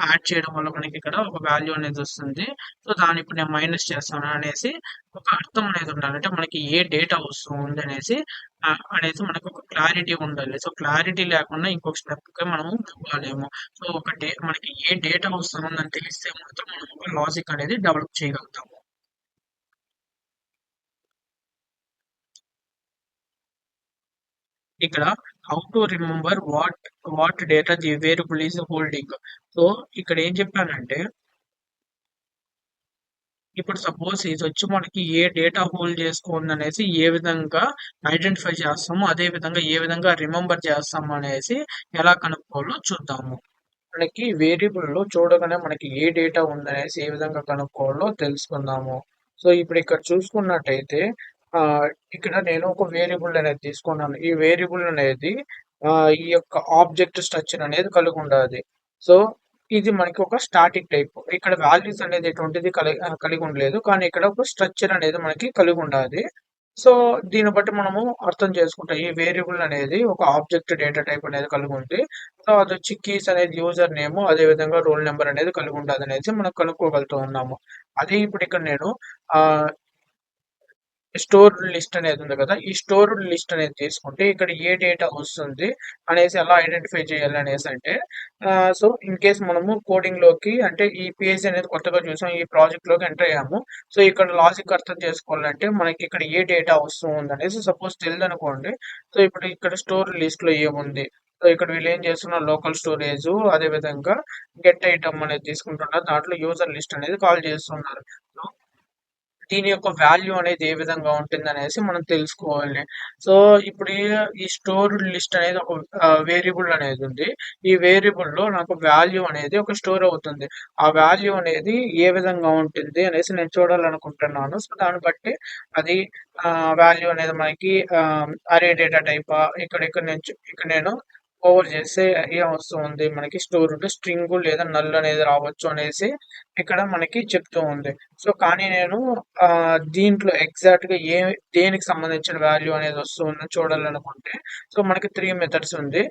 యాడ్ చేయడం వల్ల మనకి ఇక్కడ ఒక వాల్యూ అనేది వస్తుంది. సో దాన్ని ఇప్పుడు నేను మైనస్ చేస్తాను అనేసి ఒక అర్థం అనేది ఉండాలి. అంటే మనకి ఏ డేటా వస్తుంది అనేసి మనకు ఒక క్లారిటీ ఉండాలి. సో క్లారిటీ లేకుండా ఇంకొక స్టెప్‌కి మనము మూవ్ కాలేము. సో మనకి ఏ డేటా వస్తుందని తెలిస్తే మాత్రం మనం ఒక లాజిక్ అనేది డెవలప్ చేయగలుగుతాము. ఇక్కడ how to remember what data the variable is holding. So ఇక్కడ ఏం చెప్పానంటే ఇప్పుడు సపోజ్ ఇది వచ్చి మనకి ఏ డేటా హోల్డ్ చేసుకోండి అనేసి ఏ విధంగా ఐడెంటిఫై చేస్తామో అదే విధంగా ఏ విధంగా రిమెంబర్ చేస్తాము అనేసి ఎలా కనుక్కోవాలో చూద్దాము. మనకి వేరియబుల్‌లో చూడగానే మనకి ఏ డేటా ఉందనేసి ఏ విధంగా కనుక్కోవాలో తెలుసుకుందాము. సో, ఇప్పుడు ఇక్కడ చూసుకున్నట్టయితే ఆహ్, ఇక్కడ నేను ఒక వేరియబుల్ అనేది తీసుకున్నాను. ఈ వేరియబుల్ అనేది ఈ యొక్క ఆబ్జెక్ట్ స్ట్రక్చర్ అనేది కలిగుండాది. సో, ఇది మనకి ఒక స్టాటిక్ టైప్. ఇక్కడ వాల్యూస్ అనేది ఎటువంటిది కలిగి ఉండలేదు. కానీ ఇక్కడ ఒక స్ట్రక్చర్ అనేది మనకి కలిగుండాది. సో, దీన్ని బట్టి మనము అర్థం చేసుకుంటే ఈ వేరియబుల్ అనేది ఒక ఆబ్జెక్ట్ డేటా టైప్ అనేది కలిగుంది. సో, అదొచ్చి కీస్ అనేది యూజర్ నేమ్ అదే విధంగా రోల్ నంబర్ అనేది కలిగి ఉండాదనేసి మనం కనుక్కోగలుగుతూ ఉన్నాము. అదే ఇప్పుడు ఇక్కడ నేను ఆహ్, స్టోర్డ్ లిస్ట్ అనేది ఉంది కదా! ఈ స్టోర్డ్ లిస్ట్ అనేది తీసుకుంటే ఇక్కడ ఏ డేటా వస్తుంది అనేసి ఎలా ఐడెంటిఫై చేయాలి అనేసంటే సో, ఇన్ కేస్ మనము కోడింగ్‌లోకి అంటే ఈ పేజ్ అనేది కొత్తగా చూసాం. ఈ ప్రాజెక్ట్‌లోకి ఎంటర్ అయ్యాము. సో, ఇక్కడ లాజిక్ అర్థం చేసుకోవాలంటే మనకి ఇక్కడ ఏ డేటా వస్తూ ఉందనేసి సపోజ్ తెలీదనుకోండి. సో, ఇప్పుడు ఇక్కడ స్టోర్ లిస్ట్‌లో ఏముంది? సో, ఇక్కడ వీళ్ళు ఏం చేస్తున్నారు లోకల్ స్టోరేజు అదే విధంగా గెట్ ఐటెమ్ అనేది తీసుకుంటున్నారు. దాంట్లో యూజర్ లిస్ట్ అనేది కాల్ చేస్తున్నారు. సో దీని యొక్క వాల్యూ అనేది ఏ విధంగా ఉంటుందనేసి మనం తెలుసుకోవాలి. సో, ఇప్పుడు ఈ స్టోర్డ్ లిస్ట్ అనేది ఒక వేరియబుల్ అనేది ఉంది. ఈ వేరియబుల్‌లో నాకు వాల్యూ అనేది ఒక స్టోర్ అవుతుంది. ఆ వాల్యూ అనేది ఏ విధంగా ఉంటుంది అనేసి నేను చూడాలనుకుంటున్నాను. సో, దాన్ని బట్టి అది వాల్యూ అనేది మనకి అరే డేటా టైపా ఇక్కడ నేను ఓవర్ చేస్తే ఏమొస్తుంది మనకి స్టోర్డ్ స్ట్రింగ్ లేదా నల్ అనేది రావచ్చు అనేసి ఇక్కడ మనకి చెప్తూ ఉంది. సో, కానీ నేను దీంట్లో ఎగ్జాక్ట్‌గా దేనికి సంబంధించిన వాల్యూ అనేది వస్తుందని చూడాలనుకుంటే, సో, మనకి 3 మెథడ్స్ ఉంది.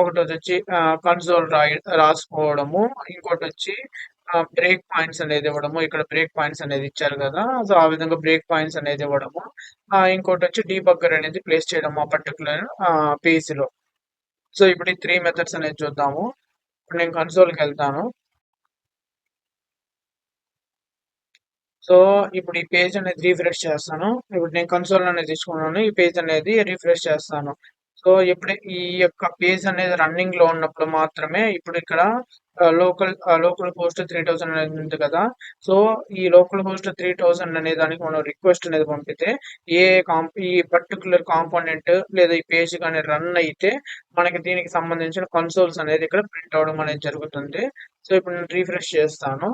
ఒకటొచ్చి కన్సోల్ రాసుకోవడము, ఇంకోటొచ్చి బ్రేక్ పాయింట్స్ అనేది ఇవ్వడము. ఇక్కడ బ్రేక్ పాయింట్స్ అనేది ఇచ్చారు గదా! సో, ఆ విధంగా బ్రేక్ పాయింట్స్ అనేది ఇవ్వడము. ఇంకోటొచ్చి డీబగ్గర్ అనేది ప్లేస్ చేయడం ఆ పర్టిక్యులర్ పేజ్‌లో. సో, ఇప్పుడు ఈ 3 మెథడ్స్ అనేది చూద్దాము. ఇప్పుడు నేను కన్సోల్‌కెళ్తాను. సో, ఇప్పుడు ఈ పేజ్ అనేది రిఫ్రెష్ చేస్తాను. ఇప్పుడు నేను కన్సోల్ అనేది తీసుకున్నాను. ఈ పేజ్ అనేది రిఫ్రెష్ చేస్తాను. సో, ఈ యొక్క పేజ్ అనేది రన్నింగ్‌లో ఉన్నప్పుడు మాత్రమే ఇప్పుడు ఇక్కడ లోకల్ హోస్ట్ 3000 అనేది ఉంది కదా! సో, ఈ లోకల్ హోస్ట్ 3000 అనే దానికి మనం రిక్వెస్ట్ అనేది పంపితే ఈ పర్టిక్యులర్ కాంపోనెంట్ లేదా ఈ పేజ్ గాని రన్ అయితే మనకి దీనికి సంబంధించిన కన్సోల్స్ అనేది ఇక్కడ ప్రింట్ అవ్వడం అనేది జరుగుతుంది. సో, ఇప్పుడు నేను రిఫ్రెష్ చేస్తాను.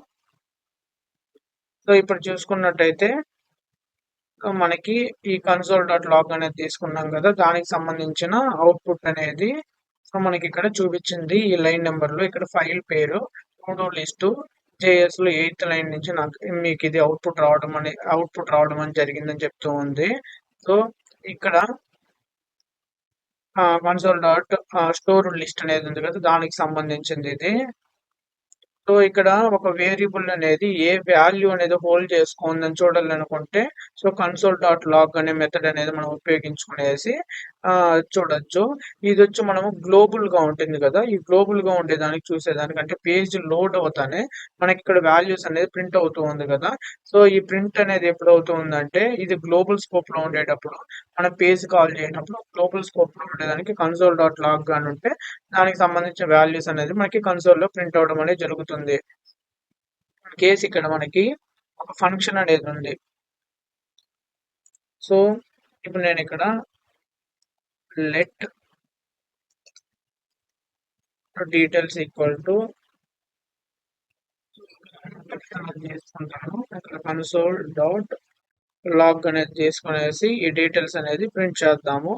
సో, ఇప్పుడు చూసుకున్నట్టయితే మనకి ఈ కన్సోల్ డాట్ లాగ్ అనేది తీసుకున్నాం కదా! దానికి సంబంధించిన అవుట్‌పుట్ అనేది సో, మనకిక్కడ చూపిచ్చింది ఈ లైన్ నంబర్‌లో ఇక్కడ ఫైల్ పేరు టు డూ లిస్టు జేఎస్‌లో 8థ్ లైన్ నుంచి మీకిది అవుట్‌పుట్ రావడం అని జరిగిందని చెప్తూ ఉంది. సో, ఇక్కడ కన్సోల్ డాట్ స్టోర్ లిస్ట్ అనేది ఉంది కదా! దానికి సంబంధించిందిది. సో, ఇక్కడ ఒక వేరియబుల్ అనేది ఏ వాల్యూ అనేది హోల్డ్ చేసుకుందని చూడాలనుకుంటే, సో, కన్సోల్ డాట్ లాగ్ అనే మెథడ్ అనేది మనం ఉపయోగించుకునేసి చూడొచ్చు. ఇదొచ్చి మనము గ్లోబల్‌గా ఉంటుంది కదా! ఈ గ్లోబల్‌గా ఉండేదానికి చూసేదానికి అంటే పేజ్ లోడ్ అవుతానే మనకిక్కడ వాల్యూస్ అనేది ప్రింట్ అవుతూ ఉంది కదా! సో, ఈ ప్రింట్ అనేది ఎప్పుడవుతూ ఉందంటే ఇది గ్లోబల్ స్కోప్‌లో ఉండేటప్పుడు మనం పేజ్ కాల్ చేయనప్పుడు గ్లోబల్ స్కోప్‌లో ఉండేదానికి కన్సోల్ డాట్ లాగ్ అని ఉంటే దానికి సంబంధించిన వాల్యూస్ అనేది మనకి కన్సోల్‌లో ప్రింట్ అవ్వడం అనేది జరుగుతుంది. ఇన్ కేస్ ఇక్కడ మనకి ఒక ఫంక్షన్ అనేది ఉంది. సో, ఇప్పుడు నేనిక్కడ లెట్ డీటెయిల్స్ ఈక్వల్ టు చేసుకుంటాను. ఇక్కడ కన్సోల్ డాట్ లాగ్ అనేది చేసుకునేసి ఈ డీటెయిల్స్ అనేది ప్రింట్ చేద్దాము.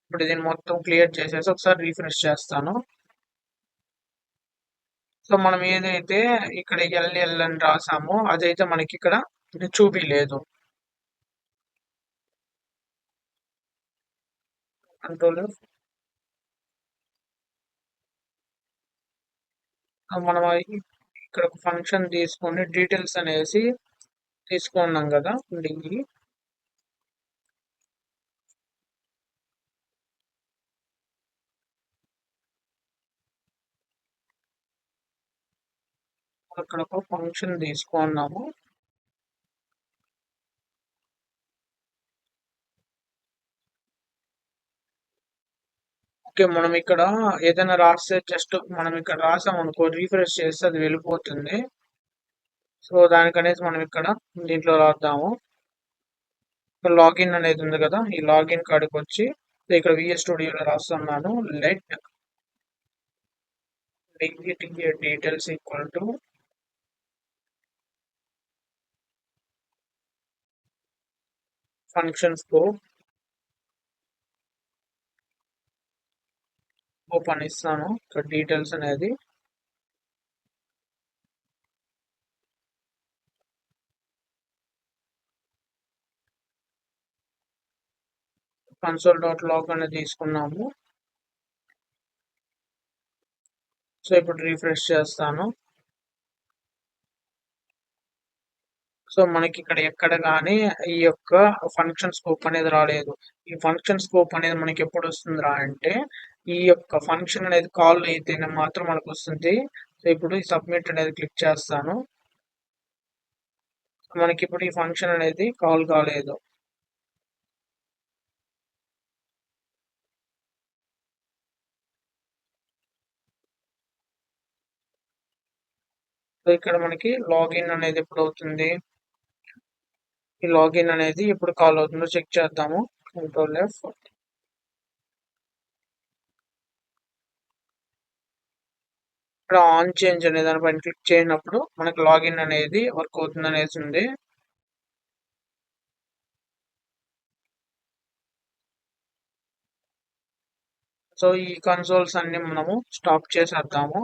ఇప్పుడు దీన్ని మొత్తం క్లియర్ చేసేసి ఒకసారి రిఫ్రెష్ చేస్తాను. సో, మనం ఏదైతే ఇక్కడ ఎల్ఎల్ అని రాసామో అదైతే మనకిక్కడ చూపియలేదు. కంట్రోల్ మనం ఇక్కడ ఒక ఫంక్షన్ తీసుకొని డీటెయిల్స్ అనేసి తీసుకున్నాం కదా డిగ్రీ. అక్కడ ఒక ఫంక్షన్ తీసుకున్నాము. ఓకే, మనం ఇక్కడ ఏదైనా రాస్తే జస్ట్ మనం ఇక్కడ రాసాం అనుకో, రీఫ్రెష్ చేస్తే అది వెళ్ళిపోతుంది. సో దానికనేసి మనం ఇక్కడ దీంట్లో రాద్దాము. లాగిన్ అనేది ఉంది కదా, ఈ లాగిన్ కాడికి వచ్చి ఇక్కడ విఎస్ స్టూడియోలో రాస్తున్నాను. Let details equal to function scope open ఇస్తాను. ఇక్కడ డీటెయిల్స్ అనేది console.log అనేది తీసుకున్నాము. సో ఇప్పుడు రీఫ్రెష్ చేస్తాను. సో మనకి ఇక్కడ ఎక్కడ కానీ ఈ యొక్క ఫంక్షన్ స్కోప్ అనేది రాలేదు. ఈ ఫంక్షన్ స్కోప్ అనేది మనకి ఎప్పుడు వస్తుందిరా అంటే, ఈ యొక్క ఫంక్షన్ అనేది కాల్ అయితేనే మాత్రం మనకు వస్తుంది. సో ఇప్పుడు ఈ సబ్మిట్ అనేది క్లిక్ చేస్తాను. మనకి ఇప్పుడు ఈ ఫంక్షన్ అనేది కాల్ కాలేదు. సో ఇక్కడ మనకి లాగిన్ అనేది ఎప్పుడు అవుతుంది, ఈ లాగిన్ అనేది ఎప్పుడు కాల్ అవుతుందో చెక్ చేద్దాము. Control F. ఇక్కడ ఆన్ చేంజ్ అనే దానిపైన క్లిక్ చేయనప్పుడు మనకి లాగిన్ అనేది వర్క్ అవుతుంది అనేసి ఉంది. సో ఈ కన్సోల్స్ అన్ని మనము స్టాప్ చేసేద్దాము.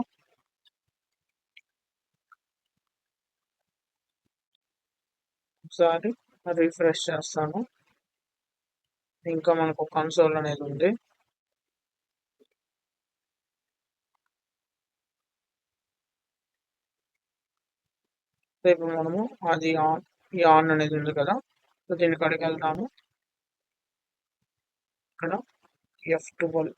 ఒకసారి రిఫ్రెష్ చేస్తాను. ఇంకా మనకు కన్సోల్ అనేది ఉంది. ఇప్పుడు మనము అది ఈ ఆన్ అనేది ఉంది కదా, సో దీని కాడికి వెళ్తాము. ఇక్కడ F12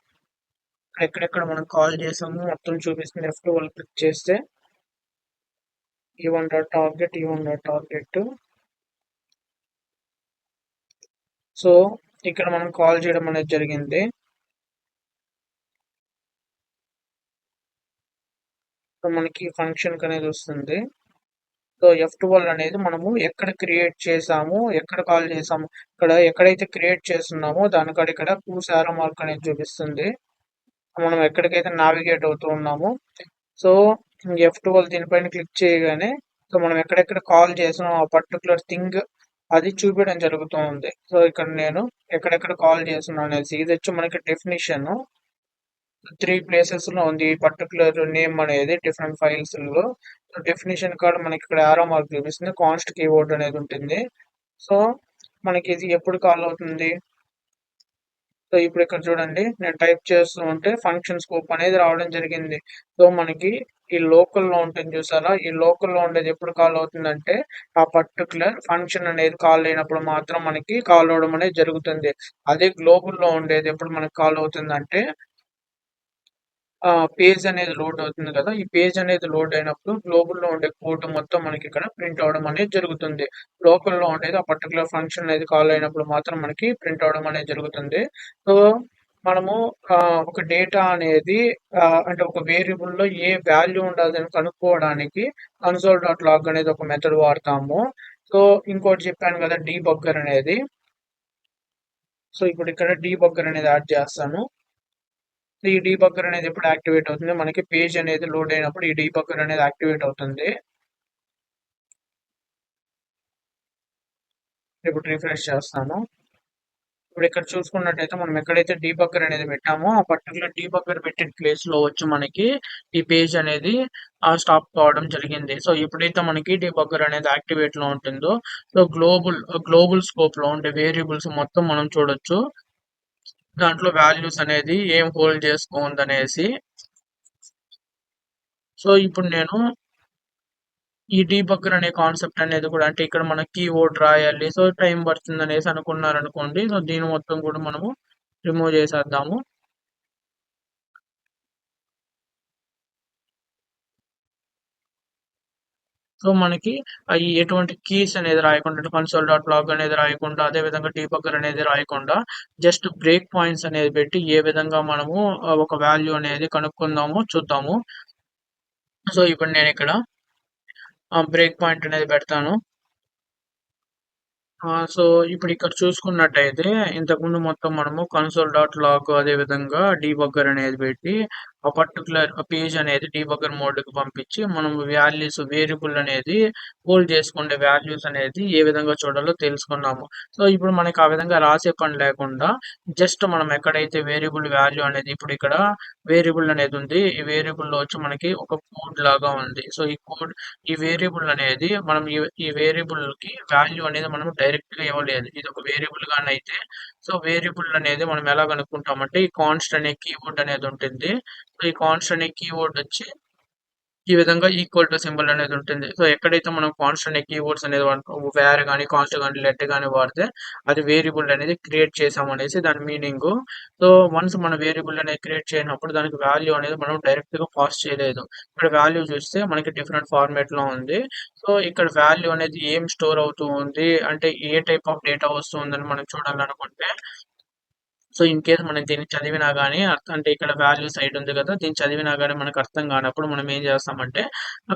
ఎక్కడెక్కడ మనం కాల్ చేసాము మొత్తం చూపిస్తుంది. F12 క్లిక్ చేస్తే E1.target. సో ఇక్కడ మనం కాల్ చేయడం అనేది జరిగింది. సో మనకి ఫంక్షన్ అనేది వస్తుంది. సో F12 అనేది మనము ఎక్కడ క్రియేట్ చేసాము, ఎక్కడ కాల్ చేసాము, ఇక్కడ ఎక్కడైతే క్రియేట్ చేస్తున్నామో దానికాడ ఇక్కడ 2 సారో మార్క్ అనేది చూపిస్తుంది. మనం ఎక్కడికైతే నావిగేట్ అవుతూ ఉన్నామో, సో F12 దీనిపైన క్లిక్ చేయగానే సో మనం ఎక్కడెక్కడ కాల్ చేసామో ఆ పర్టికులర్ థింగ్ అది చూపించడం జరుగుతూ ఉంది. సో ఇక్కడ నేను ఎక్కడెక్కడ కాల్ చేస్తున్నాను అనేసి, ఇది వచ్చి మనకి డెఫినిషన్ 3 ప్లేసెస్ లో ఉంది. ఈ పర్టికులర్ నేమ్ అనేది డిఫరెంట్ ఫైల్స్ లో. డెఫినిషన్ కార్డ్ మనకి ఇక్కడ ఆరో మార్క్ చూపిస్తుంది. కాన్స్ట్ కీవర్డ్ అనేది ఉంటుంది. సో మనకి ఇది ఎప్పుడు కాల్ అవుతుంది, సో ఇప్పుడు ఇక్కడ చూడండి నేను టైప్ చేస్తూ ఉంటే ఫంక్షన్ స్కోప్ అనేది రావడం జరిగింది. సో మనకి ఈ లోకల్లో ఉంటుంది చూసారా, ఈ లోకల్లో ఉండేది ఎప్పుడు కాల్ అవుతుందంటే ఆ పర్టికులర్ ఫంక్షన్ అనేది కాల్ అయినప్పుడు మాత్రం మనకి కాల్ అవడం అనేది జరుగుతుంది. అదే గ్లోబల్లో ఉండేది ఎప్పుడు మనకి కాల్ అవుతుందంటే పేజ్ అనేది లోడ్ అవుతుంది కదా, ఈ పేజ్ అనేది లోడ్ అయినప్పుడు గ్లోబల్లో ఉండే కోడ్ మొత్తం మనకి ఇక్కడ ప్రింట్ అవడం అనేది జరుగుతుంది. లోకల్లో ఉండేది ఆ పర్టికులర్ ఫంక్షన్ అనేది కాల్ అయినప్పుడు మాత్రం మనకి ప్రింట్ అవడం అనేది జరుగుతుంది. సో మనము ఒక డేటా అనేది అంటే ఒక వేరియబుల్లో ఏ వాల్యూ ఉండాలని కనుక్కోవడానికి console.log అనేది ఒక మెథడ్ వాడతాము. సో ఇంకోటి చెప్పాను కదా డీబగ్గర్ అనేది. సో ఇప్పుడు ఇక్కడ డీబగ్గర్ అనేది యాడ్ చేస్తాను. ఈ డీబగ్గర్ అనేది ఎప్పుడు యాక్టివేట్ అవుతుంది, మనకి పేజ్ అనేది లోడ్ అయినప్పుడు ఈ డీబగ్గర్ అనేది యాక్టివేట్ అవుతుంది. ఇప్పుడు రిఫ్రెష్ చేస్తాను. ఇప్పుడు ఇక్కడ చూసుకున్నట్టయితే మనం ఎక్కడైతే డీబగ్గర్ అనేది పెట్టామో ఆ పర్టికులర్ డీబగ్గర్ పెట్టిన ప్లేస్ లో వచ్చి మనకి ఈ పేజ్ అనేది స్టాప్ కావడం జరిగింది. సో ఎప్పుడైతే మనకి డీబగ్గర్ అనేది యాక్టివేట్ లో ఉంటుందో సో గ్లోబల్ స్కోప్ లో ఉండే వేరియబుల్స్ మొత్తం మనం చూడొచ్చు. దాంట్లో వాల్యూస్ అనేది ఏం హోల్డ్ చేసుకోందనేసి. సో ఇప్పుడు నేను ఈ డీబగ్గర్ అనే కాన్సెప్ట్ అనేది కూడా అంటే ఇక్కడ మన కీవర్డ్ రాయాలి. సో టైం పడుతుందనేసి అనుకున్నారనుకోండి. సో దీన్ని మొత్తం కూడా మనము రిమూవ్ చేసేద్దాము. సో మనకి ఈ ఎటువంటి కీస్ అనేది రాయకుండా అంటే కన్సోల్ డాట్ లాగ్ అనేది రాయకుండా అదే విధంగా డీబగ్గర్ అనేది రాయకుండా జస్ట్ బ్రేక్ పాయింట్స్ అనేది పెట్టి ఏ విధంగా మనము ఒక వాల్యూ అనేది కనుక్కుందామో చూద్దాము. సో ఇప్పుడు నేను ఇక్కడ బ్రేక్ పాయింట్ అనేది పెడతాను. సో ఇప్పుడు ఇక్కడ చూసుకున్నట్టయితే ఇంతకుముందు మొత్తం మనము కన్సోల్ డాట్ లాగ్ అదే విధంగా డీబగ్గర్ అనేది పెట్టి ఆ పర్టికులర్ పేజ్ అనేది డీబగ్గర్ మోడ్కి పంపించి మనం వాల్యూస్ వేరియబుల్ అనేది హోల్డ్ చేసుకునే వాల్యూస్ అనేది ఏ విధంగా చూడాలో తెలుసుకున్నాము. సో ఇప్పుడు మనకి ఆ విధంగా రాసే పని లేకుండా జస్ట్ మనం ఎక్కడైతే వేరియబుల్ వాల్యూ అనేది ఇప్పుడు ఇక్కడ వేరియబుల్ అనేది ఉంది. ఈ వేరియబుల్ లో వచ్చి మనకి ఒక కోడ్ లాగా ఉంది. సో ఈ వేరియబుల్ అనేది మనం ఈ వేరియబుల్ కి వాల్యూ అనేది మనం డైరెక్ట్ గా ఇవ్వలేదు. ఇది ఒక వేరియబుల్ గానైతే సో వేరియబుల్ అనేది మనం ఎలా కనుక్కుంటామంటే ఈ కాన్స్ట్ అనే కీవర్డ్ అనేది ఉంటుంది. సో ఈ కాన్స్ట్ అనే కీవర్డ్ వచ్చి ఈ విధంగా ఈక్వల్ టు సింబల్ అనేది ఉంటుంది. సో ఎక్కడైతే మనం కాన్స్ట్ అనే కీవర్డ్స్ అనేది వేర్ గాని, కాన్స్ట్ గాని, లెట్ గాని వాడితే అది వేరియబుల్ అనేది క్రియేట్ చేసాం అనేసి దాని మీనింగ్. సో వన్స్ మన వేరియబుల్ అనేది క్రియేట్ చేయనప్పుడు దానికి వాల్యూ అనేది మనం డైరెక్ట్ గా పాస్ చేయలేదు. ఇక్కడ వాల్యూ చూస్తే మనకి డిఫరెంట్ ఫార్మాట్ లో ఉంది. సో ఇక్కడ వాల్యూ అనేది ఏం స్టోర్ అవుతూ ఉంది అంటే ఏ టైప్ ఆఫ్ డేటా వస్తుందని మనం చూడాలనుకుంటే సో ఇన్ కేస్ మనం దీన్ని చదివినా గానీ అంటే ఇక్కడ వాల్యూ సైడ్ ఉంది కదా! దీన్ని చదివినా గానీ మనకు అర్థం కానప్పుడు మనం ఏం చేస్తామంటే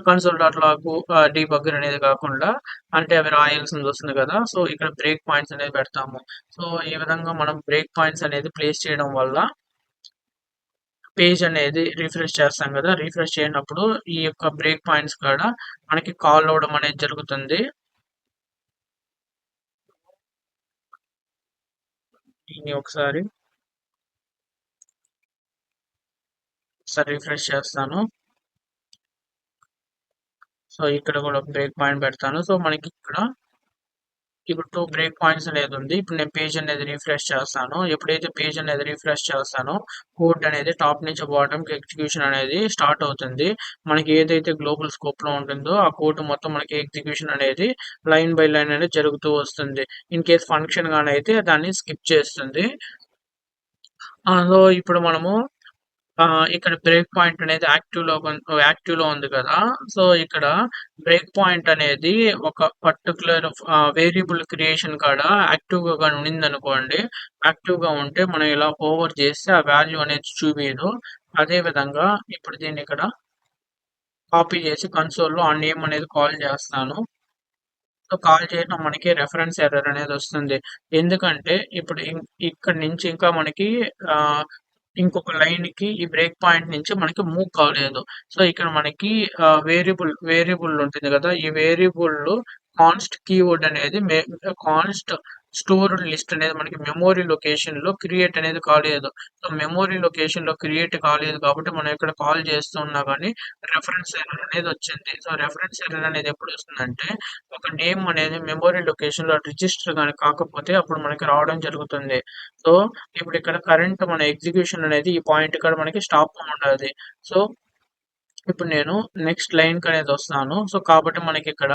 కన్సోల్ డాట్ లాగ్ డీబగ్గర్ అనేది కాకుండా అంటే అవి రాయాల్సింది వస్తుంది కదా! సో ఇక్కడ బ్రేక్ పాయింట్స్ అనేది పెడతాము. సో ఈ విధంగా మనం బ్రేక్ పాయింట్స్ అనేది ప్లేస్ చేయడం వల్ల పేజ్ అనేది రిఫ్రెష్ చేస్తాం కదా! రిఫ్రెష్ చేయనప్పుడు ఈ యొక్క బ్రేక్ పాయింట్స్ కాడ మనకి కాల్ అవ్వడం అనేది జరుగుతుంది. దీన్ని ఒకసారి రిఫ్రెష్ చేస్తాను. సో ఇక్కడ కూడా బ్రేక్ పాయింట్ పెడతాను. సో మనకి ఇక్కడ ఇప్పుడు 2 బ్రేక్ పాయింట్స్ అనేది ఉంది. ఇప్పుడు నేను పేజ్ అనేది రిఫ్రెష్ చేస్తాను. ఎప్పుడైతే పేజ్ అనేది రిఫ్రెష్ చేస్తానో కోడ్ అనేది టాప్ నుంచి బాటమ్‌కి ఎగ్జిక్యూషన్ అనేది స్టార్ట్ అవుతుంది. మనకి ఏదైతే గ్లోబల్ స్కోప్‌లో ఉంటుందో ఆ కోడ్ మొత్తం మనకి ఎగ్జిక్యూషన్ అనేది లైన్ బై లైన్ అనేది జరుగుతూ వస్తుంది. ఇన్ కేస్ ఫంక్షన్ గానైతే దాన్ని స్కిప్ చేస్తుంది. సో ఇప్పుడు మనము ఇక్కడ బ్రేక్ పాయింట్ అనేది యాక్టివ్‌లో ఉంది కదా! సో ఇక్కడ బ్రేక్ పాయింట్ అనేది ఒక పర్టిక్యులర్ వేరియబుల్ క్రియేషన్ కాడ యాక్టివ్‌గా గాని ఉండిందనుకోండి. యాక్టివ్‌గా ఉంటే మనం ఇలా హోవర్ చేస్తే ఆ వాల్యూ అనేది చూపియదు. అదే విధంగా ఇప్పుడు దీన్ని ఇక్కడ కాపీ చేసి కన్సోల్‌లో ఆ నేమ్ అనేది కాల్ చేస్తాను. సో కాల్ చేయడం మనకి రెఫరెన్స్ ఎర్రర్ అనేది వస్తుంది. ఎందుకంటే ఇప్పుడు ఇక్కడి నుంచి ఇంకా మనకి ఆహ్, ఇంకొక లైన్‌కి ఈ బ్రేక్ పాయింట్ నుంచి మనకి మూవ్ కాలేదు. సో ఇక్కడ మనకి వేరియబుల్ ఉంటుంది కదా! ఈ వేరియబుల్‌లో కాన్స్ట్ కీవర్డ్ అనేది కాన్స్ట్ స్టోర్డ్ లిస్ట్ అనేది మనకి మెమరీ లొకేషన్‌లో క్రియేట్ అనేది కాలేదు. సో మెమరీ లొకేషన్‌లో క్రియేట్ కాలేదు కాబట్టి మనం ఇక్కడ కాల్ చేస్తున్నా గానీ రెఫరెన్స్ ఎర్రర్ అనేది వచ్చింది. సో రెఫరెన్స్ ఎర్రర్ అనేది ఎప్పుడు వస్తుందంటే ఒక నేమ్ అనేది మెమరీ లొకేషన్‌లో రిజిస్టర్ గాని కాకపోతే అప్పుడు మనకి రావడం జరుగుతుంది. సో ఇప్పుడు ఇక్కడ కరెంట్ మన ఎగ్జిక్యూషన్ అనేది ఈ పాయింట్ కాడ మనకి స్టాప్ ఉండాది. సో ఇప్పుడు నేను నెక్స్ట్ లైన్‌కి అనేది వస్తున్నాను. సో కాబట్టి మనకి ఇక్కడ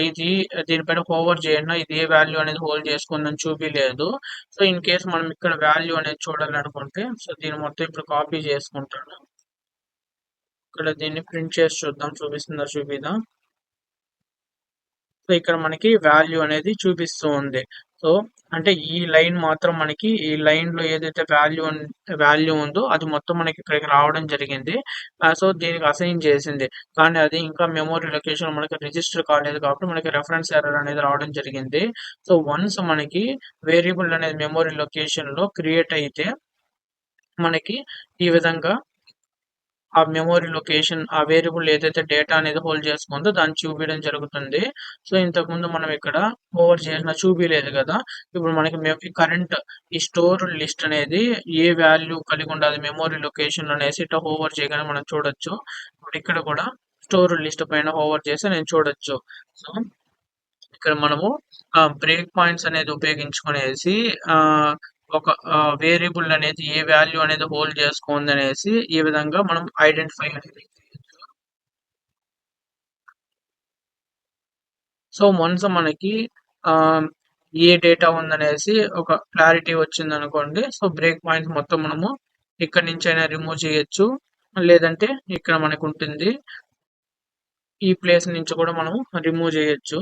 ఇది దీనిపైన హోవర్ చేయన్నా ఇది ఏ వాల్యూ అనేది హోల్డ్ చేసుకుందని చూపియలేదు. సో ఇన్ కేస్ మనం ఇక్కడ వాల్యూ అనేది చూడాలనుకుంటే సో దీన్ని మొత్తం ఇప్పుడు కాపీ చేసుకుంటాను. ఇక్కడ దీన్ని ప్రింట్ చేసి చూద్దాం చూపిస్తుందా చూపియదా? సో ఇక్కడ మనకి వాల్యూ అనేది చూపిస్తూ ఉంది. సో అంటే ఈ లైన్ మాత్రం మనకి ఈ లైన్‌లో ఏదైతే వాల్యూ ఉందో అది మొత్తం మనకి ఇక్కడికి రావడం జరిగింది. సో దీనికి అసైన్ చేసింది. కానీ అది ఇంకా మెమరీ లొకేషన్ మనకి రిజిస్టర్ కాలేదు కాబట్టి మనకి రెఫరెన్స్ ఎర్రర్ అనేది రావడం జరిగింది. సో వన్స్ మనకి వేరియబుల్ అనేది మెమరీ లొకేషన్‌లో క్రియేట్ అయితే మనకి ఈ విధంగా ఆ మెమరీ లొకేషన్ ఆ వేరియబుల్ ఏదైతే డేటా అనేది హోల్డ్ చేసుకుందో దాన్ని చూపియడం జరుగుతుంది. సో ఇంతకుముందు మనం ఇక్కడ హోవర్ చేసినా చూపియలేదు కదా! ఇప్పుడు మనకి కరెంట్ ఈ స్టోర్ లిస్ట్ అనేది ఏ వాల్యూ కలిగి ఉండాలి మెమరీ లొకేషన్ అనేసి ఇట్లా హోవర్ చేయగానే మనం చూడొచ్చు. ఇప్పుడు ఇక్కడ కూడా స్టోర్ లిస్ట్ పైన హోవర్ చేస్తే నేను చూడొచ్చు. సో ఇక్కడ మనము బ్రేక్ పాయింట్స్ అనేది ఉపయోగించుకునేసి ఒక వేరియబుల్ అనేది ఏ వాల్యూ అనేది హోల్డ్ చేసుకుంది అనేసి ఈ విధంగా మనం ఐడెంటిఫై అనేది. సో వన్స్ మనకి ఏ డేటా ఉందనేసి ఒక క్లారిటీ వచ్చిందనుకోండి. సో బ్రేక్ పాయింట్స్ మొత్తం మనము ఇక్కడ నుంచి అయినా రిమూవ్ చేయొచ్చు. లేదంటే ఇక్కడ మనకు ఉంటుంది. ఈ ప్లేస్ నుంచి కూడా మనం రిమూవ్ చేయొచ్చు.